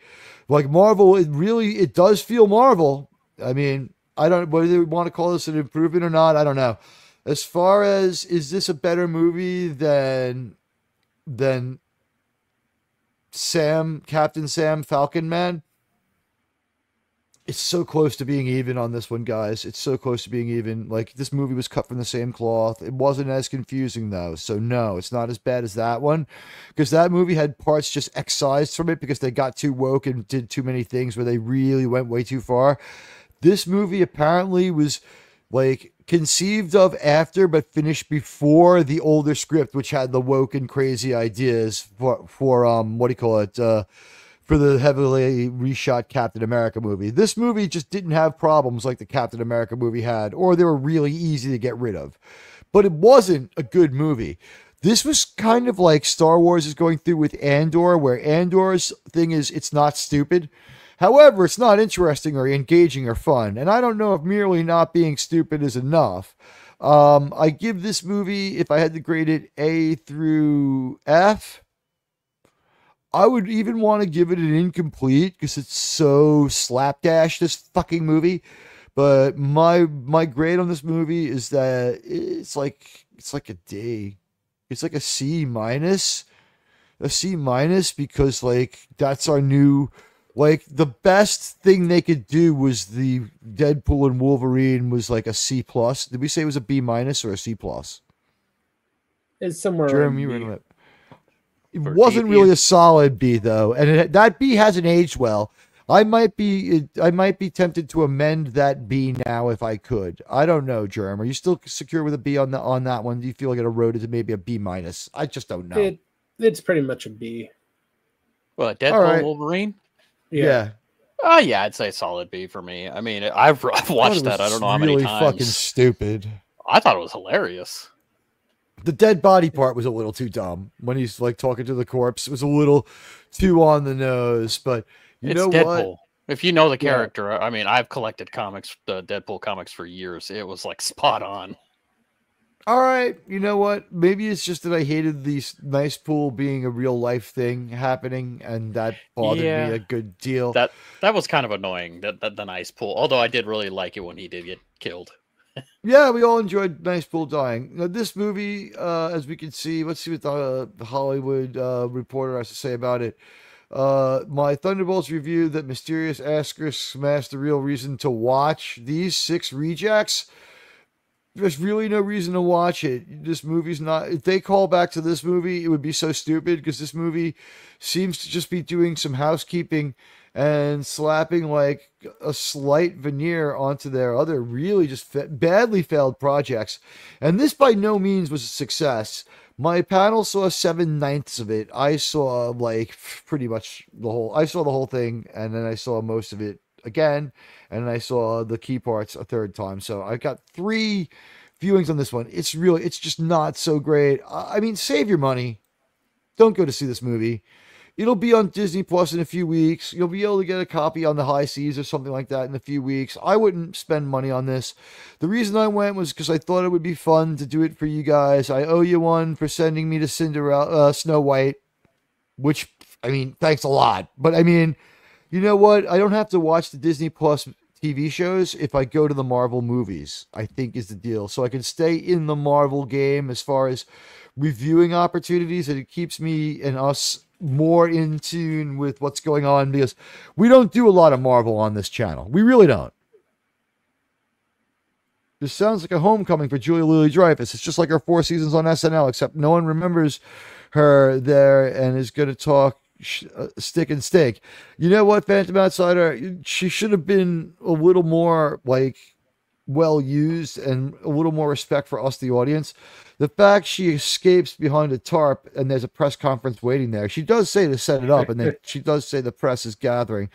Like Marvel, it does feel Marvel. I mean, I don't whether they want to call this an improvement or not. I don't know. As far as is this a better movie than Captain Sam Falcon Man? It's so close to being even on this one, guys. It's so close to being even. Like, this movie was cut from the same cloth. It wasn't as confusing, though. So, no, it's not as bad as that one. Because that movie had parts just excised from it because they got too woke and did too many things where they really went way too far. This movie apparently was, like, conceived of after but finished before the older script, which had the woke and crazy ideas for for the heavily reshot Captain America movie. This movie just didn't have problems like the Captain America movie had, or they were really easy to get rid of. But it wasn't a good movie. This was kind of like Star Wars is going through with Andor, where Andor's thing is it's not stupid. However, it's not interesting or engaging or fun. And I don't know if merely not being stupid is enough. I give this movie, if I had to grade it A through F, I would even want to give it an incomplete because it's so slapdash, this fucking movie. But my grade on this movie is that it's like a D. It's like a C minus. A C minus because like that's our new, like the best thing they could do was the Deadpool and Wolverine was like a C plus. Did we say it was a B minus or a C plus? It's somewhere Jeremy, around B. It wasn't really a solid B though, and that B hasn't aged well. I might be tempted to amend that B now if I could. I don't know, Jerem. Are you still secure with a B on that one? Do you feel like it eroded to maybe a B minus? I just don't know. It's pretty much a B. Well, Deadpool Wolverine? Yeah. Oh yeah, I'd say solid B for me. I mean, I've watched that. I don't know how many times. Really fucking stupid. I thought it was hilarious. The dead body part was a little too dumb when he's like talking to the corpse. It was a little too on the nose, but you know Deadpool. What? If you know the character, I mean, I've collected comics, the Deadpool comics for years. It was like spot on. All right, you know what? Maybe it's just that I hated the Nice Pool being a real life thing happening, and that bothered me a good deal. That was kind of annoying. The Nice Pool, although I did really like it when he did get killed. Yeah, we all enjoyed Nice Pool dying. Now, this movie, as we can see, let's see what the Hollywood Reporter has to say about it. My Thunderbolts review that mysterious asterisk smashed the real reason to watch these 6 rejects. There's really no reason to watch it. This movie's not... If they call back to this movie, it would be so stupid because this movie seems to just be doing some housekeeping and slapping like a slight veneer onto their other really just badly failed projects. And this by no means was a success. My panel saw 7/9 of it. I saw like pretty much I saw the whole thing, and then I saw most of it again, and then I saw the key parts a third time. So I got 3 viewings on this one. It's just not so great. I mean, save your money. Don't go to see this movie. It'll be on Disney Plus in a few weeks. You'll be able to get a copy on the high seas or something like that in a few weeks. I wouldn't spend money on this. The reason I went was because I thought it would be fun to do it for you guys. I owe you one for sending me to Snow White, which, I mean, thanks a lot. But I mean, you know what? I don't have to watch the Disney Plus TV shows if I go to the Marvel movies, I think is the deal. So I can stay in the Marvel game as far as reviewing opportunities, and it keeps me and us more in tune with what's going on, because we don't do a lot of Marvel on this channel. We really don't. This sounds like a homecoming for Julia Louis-Dreyfus. It's just like her 4 seasons on SNL, except no one remembers her there and is going to talk stick and steak. You know what, Phantom Outsider? She should have been a little more like well used and a little more respect for us, the audience. The fact she escapes behind a tarp and there's a press conference waiting there. She does say to set it up, and then she does say the press is gathering.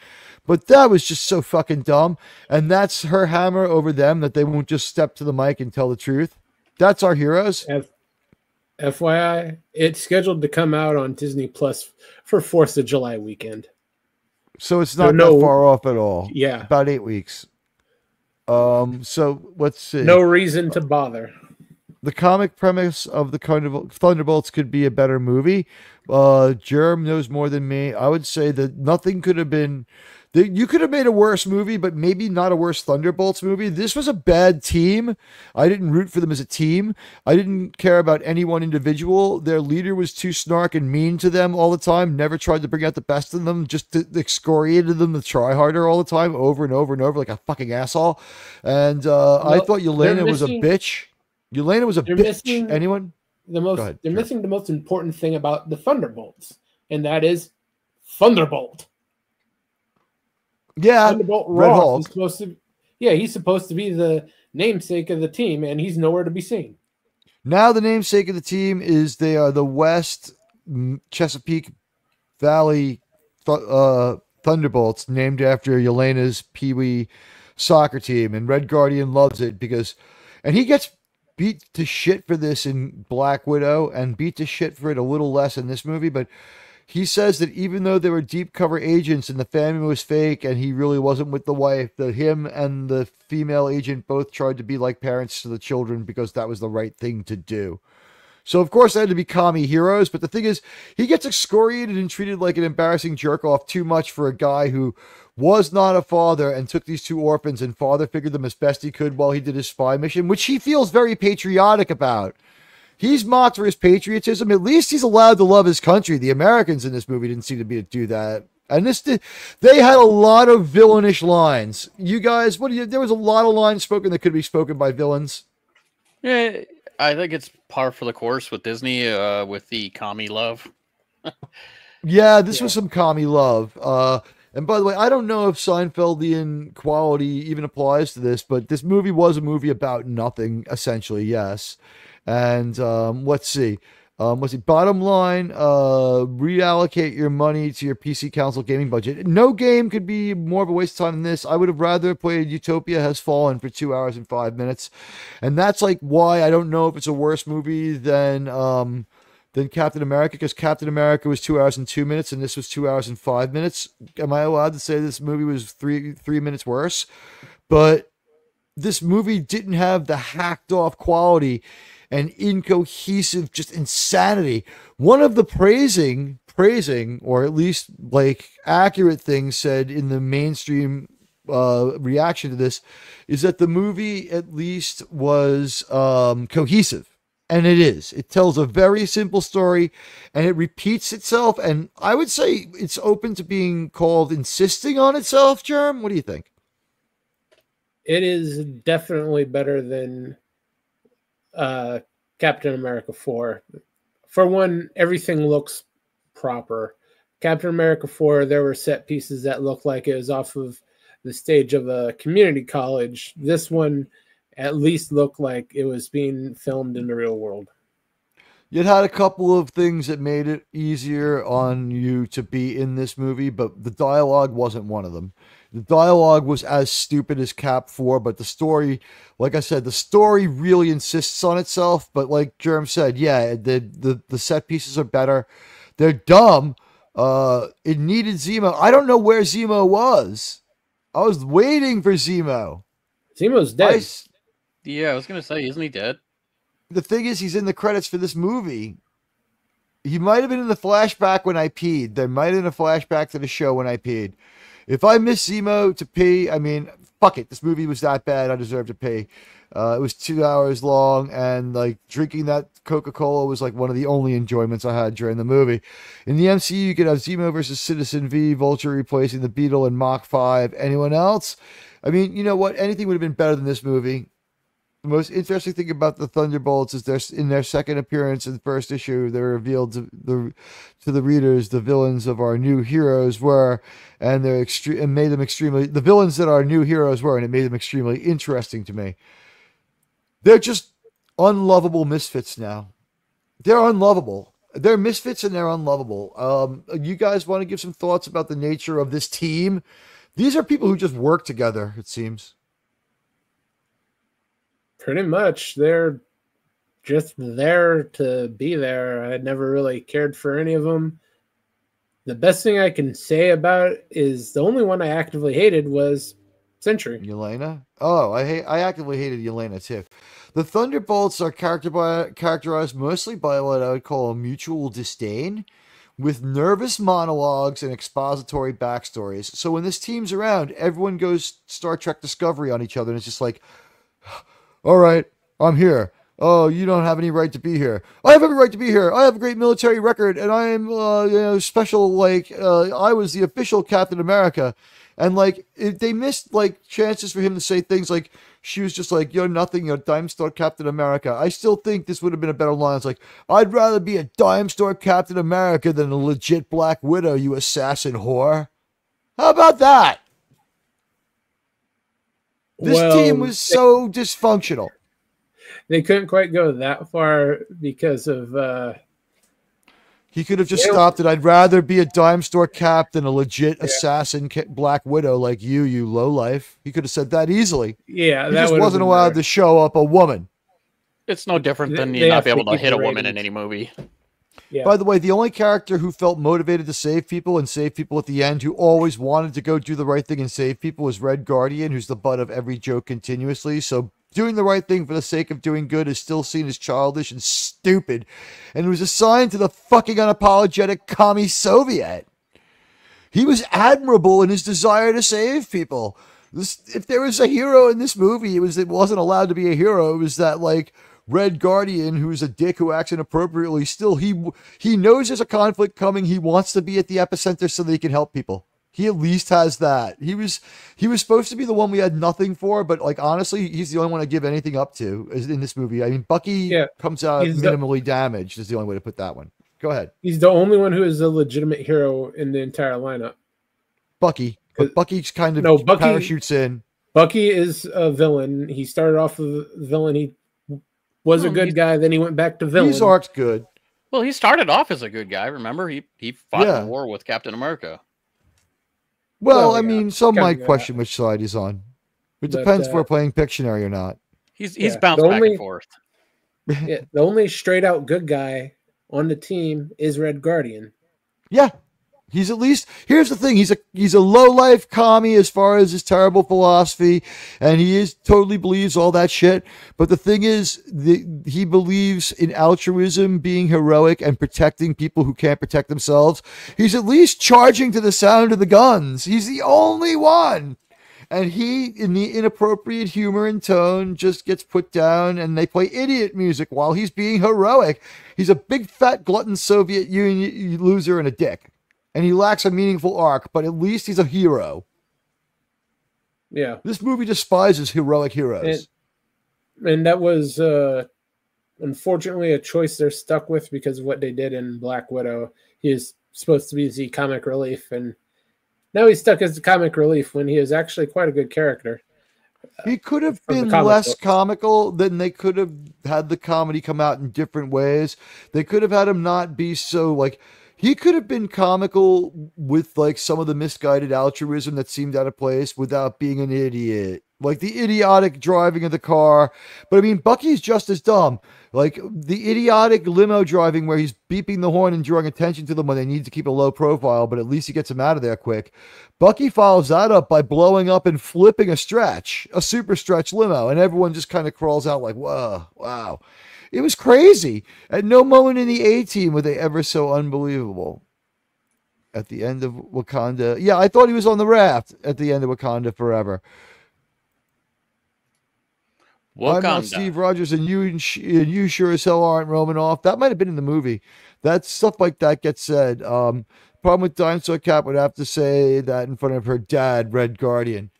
But that was just so fucking dumb. And that's her hammer over them, that they won't just step to the mic and tell the truth. That's our heroes. FYI, it's scheduled to come out on Disney Plus for 4th of July weekend. So it's not that far off at all. Yeah. About 8 weeks. So let's see. No reason to bother. The comic premise of the Thunderbolts could be a better movie. Germ knows more than me. I would say that nothing could have been... You could have made a worse movie, but maybe not a worse Thunderbolts movie. This was a bad team. I didn't root for them as a team. I didn't care about any one individual. Their leader was too snark and mean to them all the time, never tried to bring out the best in them, just excoriated them to try harder all the time, over and over and over, like a fucking asshole. And I thought Yelena was a bitch. Yelena was a bitch. Anyone? They're missing the most important thing about the Thunderbolts, and that is Thunderbolt. Yeah, Thunderbolt Red Ross Hulk. is supposed to. Yeah, he's supposed to be the namesake of the team, and he's nowhere to be seen. Now the namesake of the team is they are the West Chesapeake Valley Thunderbolts, named after Yelena's Pee Wee soccer team, and Red Guardian loves it and he gets beat to shit for this in Black Widow and beat to shit for it a little less in this movie, but he says that even though they were deep cover agents and the family was fake and he really wasn't with the wife, that him and the female agent both tried to be like parents to the children because that was the right thing to do. So, of course, they had to be commie heroes, but the thing is, he gets excoriated and treated like an embarrassing jerk-off too much for a guy who was not a father and took these 2 orphans and father figured them as best he could while he did his spy mission, which he feels very patriotic about. He's mocked for his patriotism. At least he's allowed to love his country. The Americans in this movie didn't seem to be able to do that. And they had a lot of villainish lines. You guys, there was a lot of lines spoken that could be spoken by villains. Yeah, I think it's par for the course with Disney, with the commie love. Yeah, this was some commie love. And by the way, I don't know if Seinfeldian quality even applies to this, but this movie was a movie about nothing, essentially, yes. And let's see. Bottom line, reallocate your money to your PC console gaming budget. No game could be more of a waste of time than this. I would have rather played Utopia Has Fallen for 2 hours and 5 minutes. And that's like why I don't know if it's a worse movie than Captain America, because Captain America was 2 hours and 2 minutes and this was 2 hours and 5 minutes. Am I allowed to say this movie was three minutes worse? But this movie didn't have the hacked off quality and incohesive just insanity. One of the praising, or at least like accurate things said in the mainstream reaction to this is that the movie at least was cohesive. And it is. It tells a very simple story and it repeats itself. And I would say it's open to being called insisting on itself, Jerm. What do you think? It is definitely better than Captain America 4. For one, everything looks proper. Captain America 4, there were set pieces that looked like it was off of the stage of a community college. This one at least looked like it was being filmed in the real world. It had a couple of things that made it easier on you to be in this movie, but the dialogue wasn't one of them. The dialogue was as stupid as Cap 4, but the story, like I said, the story really insists on itself. But like Germ said, yeah, the set pieces are better. They're dumb. It needed Zemo. I don't know where Zemo was. I was waiting for Zemo. Zemo's dead. Yeah, I was going to say, isn't he dead? The thing is, he's in the credits for this movie. He might have been in the flashback when I peed. There might have been a flashback to the show when I peed. If I miss Zemo to pee, I mean, fuck it, this movie was that bad, I deserve to pay. It was 2 hours long, and like drinking that Coca-Cola was like one of the only enjoyments I had during the movie. In the MCU, you could have Zemo versus Citizen V, Vulture replacing the Beetle and Mach 5. Anyone else? I mean, you know what? Anything would have been better than this movie. The most interesting thing about the Thunderbolts is in their second appearance in the first issue, they revealed to the readers the villains of our new heroes were, and made them extremely the villains that our new heroes were, and it made them extremely interesting to me. They're just unlovable misfits now. They're unlovable. They're misfits and they're unlovable. You guys want to give some thoughts about the nature of this team? These are people who just work together, it seems. Pretty much. They're just there to be there. I never really cared for any of them. The best thing I can say about it is the only one I actively hated was Sentry. Yelena? Oh, I actively hated Yelena too. The Thunderbolts are characterized mostly by what I would call a mutual disdain, with nervous monologues and expository backstories. So when this team's around, everyone goes Star Trek Discovery on each other, and it's just like, all right, I'm here. Oh, you don't have any right to be here. I have every right to be here. I have a great military record, and I am, special. Like, I was the official Captain America, and like they missed like chances for him to say things like she was just like, "You're nothing. You're dime store Captain America." I still think this would have been a better line. It's like, "I'd rather be a dime store Captain America than a legit Black Widow, you assassin whore." How about that? This team was so dysfunctional. They couldn't quite go that far because of... he could have just stopped it. I'd rather be a dime store cap than a legit assassin Black Widow like you lowlife. He could have said that easily. Yeah, he just wasn't allowed to show up a woman. It's no different than you not be able to hit a woman in any movie. Yeah. By the way, the only character who felt motivated to save people and save people at the end, who always wanted to go do the right thing and save people, was Red Guardian, who's the butt of every joke continuously. So doing the right thing for the sake of doing good is still seen as childish and stupid, and was assigned to the fucking unapologetic commie Soviet. He was admirable in his desire to save people. If there was a hero in this movie, it wasn't allowed to be a hero. It was that like Red Guardian, who's a dick who acts inappropriately. Still, he knows there's a conflict coming. He wants to be at the epicenter so that he can help people. He at least has that. He was supposed to be the one we had nothing for, but like honestly, he's the only one I give anything up to in this movie. I mean, Bucky comes out minimally damaged is the only way to put that one. Go ahead. He's the only one who is a legitimate hero in the entire lineup. Bucky. But Bucky's kind of parachutes in. Bucky is a villain. He started off with a villain. He was a good guy, then he went back to villain. His arc's good. Well, he started off as a good guy. Remember, he fought in war with Captain America. Well, I mean, some might question which side he's on. It depends if we're playing Pictionary or not. He's bounced back and forth. The only straight out good guy on the team is Red Guardian. Yeah. He's at least, here's the thing, he's a low-life commie as far as his terrible philosophy, and he totally believes all that shit. But the thing is, he believes in altruism, being heroic, and protecting people who can't protect themselves. He's at least charging to the sound of the guns. He's the only one. And he, in the inappropriate humor and tone, just gets put down, and they play idiot music while he's being heroic. He's a big, fat, glutton Soviet Union loser and a dick. And he lacks a meaningful arc, but at least he's a hero. Yeah. This movie despises heroic heroes. And that was, unfortunately, a choice they're stuck with because of what they did in Black Widow. He is supposed to be the comic relief, and now he's stuck as the comic relief when he is actually quite a good character. He could have been less comical, then they could have had the comedy come out in different ways. They could have had him not be so, like... He could have been comical with like some of the misguided altruism that seemed out of place without being an idiot. Like the idiotic driving of the car. But I mean, Bucky's just as dumb. Like the idiotic limo driving where he's beeping the horn and drawing attention to them when they need to keep a low profile, but at least he gets them out of there quick. Bucky follows that up by blowing up and flipping a super stretch limo. And everyone just kind of crawls out like, whoa, wow. It was crazy. At no moment in the A-Team were they ever so unbelievable. At the end of Wakanda. Yeah, I thought he was on the raft at the end of Wakanda Forever. I'm not Steve Rogers, and you sure as hell aren't Romanoff. That might have been in the movie. That stuff like that gets said. Problem with Dinosaur Cat would have to say that in front of her dad, Red Guardian.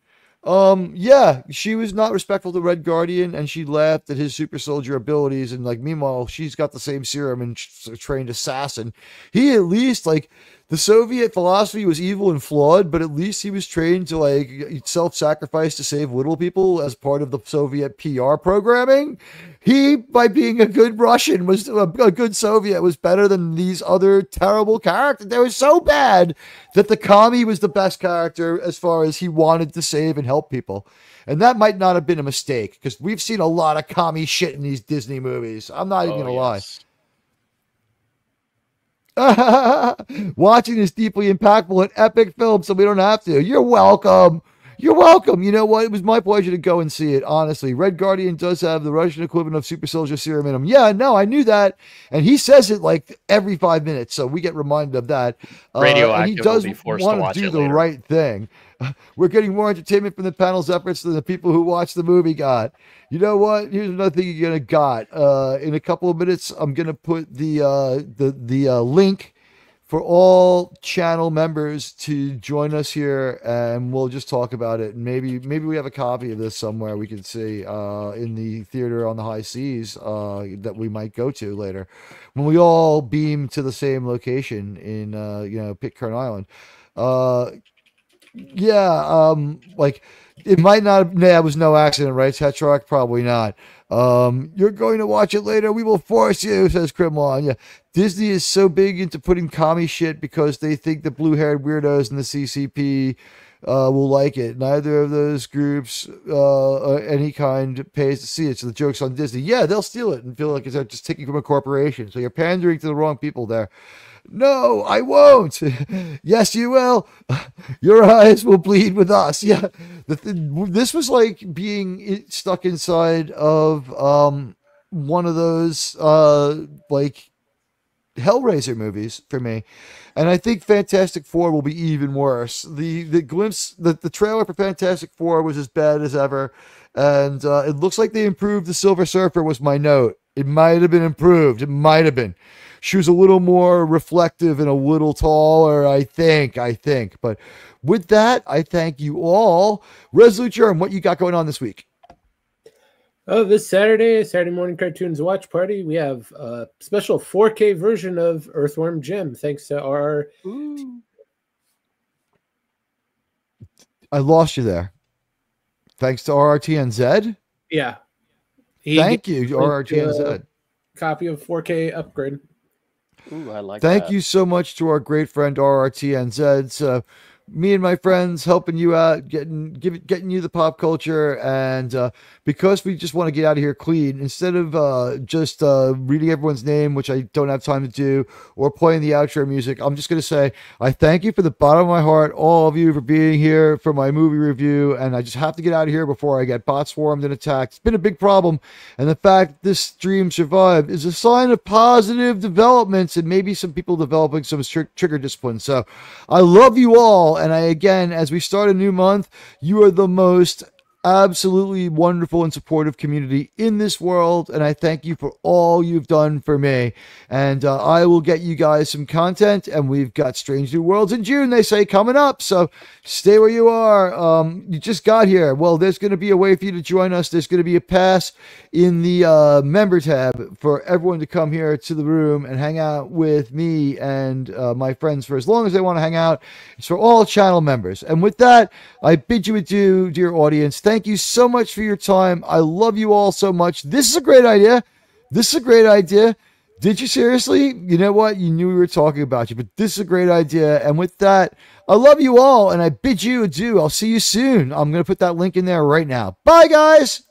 Yeah, she was not respectful to Red Guardian, and she laughed at his super soldier abilities. And like, meanwhile, she's got the same serum and trained assassin. He at least like. The Soviet philosophy was evil and flawed, but at least he was trained to like self-sacrifice to save little people as part of the Soviet PR programming. He, by being a good Russian, was a good Soviet, was better than these other terrible characters. They were so bad that the commie was the best character as far as he wanted to save and help people. And that might not have been a mistake, because we've seen a lot of commie shit in these Disney movies. I'm not even going to lie. Watching this deeply impactful and epic film, so we don't have to. You're welcome. You're welcome. You know what? It was my pleasure to go and see it, honestly. Red Guardian does have the Russian equivalent of Super Soldier Serum in him. Yeah, no, I knew that. And he says it like every 5 minutes, so we get reminded of that. Radioactive and he does will be forced to want to do the later. right thing. We're getting more entertainment from the panel's efforts than the people who watch the movie got. You know what? Here's another thing you're gonna got. In a couple of minutes, I'm gonna put the link for all channel members to join us here, and we'll just talk about it. And maybe we have a copy of this somewhere we can see in the theater on the high seas that we might go to later when we all beam to the same location in Pitcairn Island. Like it might not have, it was no accident, right, Tetrarch? Probably not. You're going to watch it later. We will force you, says Crimlon. Yeah. Disney is so big into putting commie shit because they think the blue-haired weirdos in the CCP will like it. Neither of those groups, any kind, pays to see it. So the joke's on Disney. Yeah, they'll steal it and feel like it's just taking from a corporation. So you're pandering to the wrong people there. No, I won't. Yes, you will. Your eyes will bleed with us. Yeah. This was like being stuck inside of one of those like Hellraiser movies for me. And I think Fantastic Four will be even worse. The glimpse, the trailer for Fantastic Four was as bad as ever. And it looks like they improved the Silver Surfer was my note. It might have been improved. It might have been. She was a little more reflective and a little taller, I think. But with that, I thank you all. Resolute Germ, what you got going on this week? Oh, this Saturday morning cartoons watch party, we have a special 4K version of Earthworm Jim, thanks to our... I lost you there. Thanks to RRTNZ? Yeah. Thank you, RRTNZ. Copy of 4K upgrade. Ooh, I like Thank that. you so much to our great friend RRTNZ. So me and my friends helping you out, getting you the pop culture, and because we just want to get out of here clean, instead of just reading everyone's name, which I don't have time to do, or playing the outro music, I'm just going to say I thank you from the bottom of my heart, all of you, for being here for my movie review, and I just have to get out of here before I get bot swarmed and attacked. It's been a big problem, and the fact that this stream survived is a sign of positive developments and maybe some people developing some trigger discipline. So I love you all. And again, as we start a new month, you are the most absolutely wonderful and supportive community in this world, and I thank you for all you've done for me. And I will get you guys some content, and we've got Strange New Worlds in June, they say, coming up, so stay where you are. You just got here. Well, there's going to be a way for you to join us. There's going to be a pass in the member tab for everyone to come here to the room and hang out with me and my friends for as long as they want to hang out. It's for all channel members. And with that, I bid you adieu, dear audience. Thank you so much for your time. I love you all so much. This is a great idea. Did you seriously? You know what? You knew we were talking about you, but this is a great idea. And with that, I love you all, and I bid you adieu. I'll see you soon. I'm going to put that link in there right now. Bye, guys.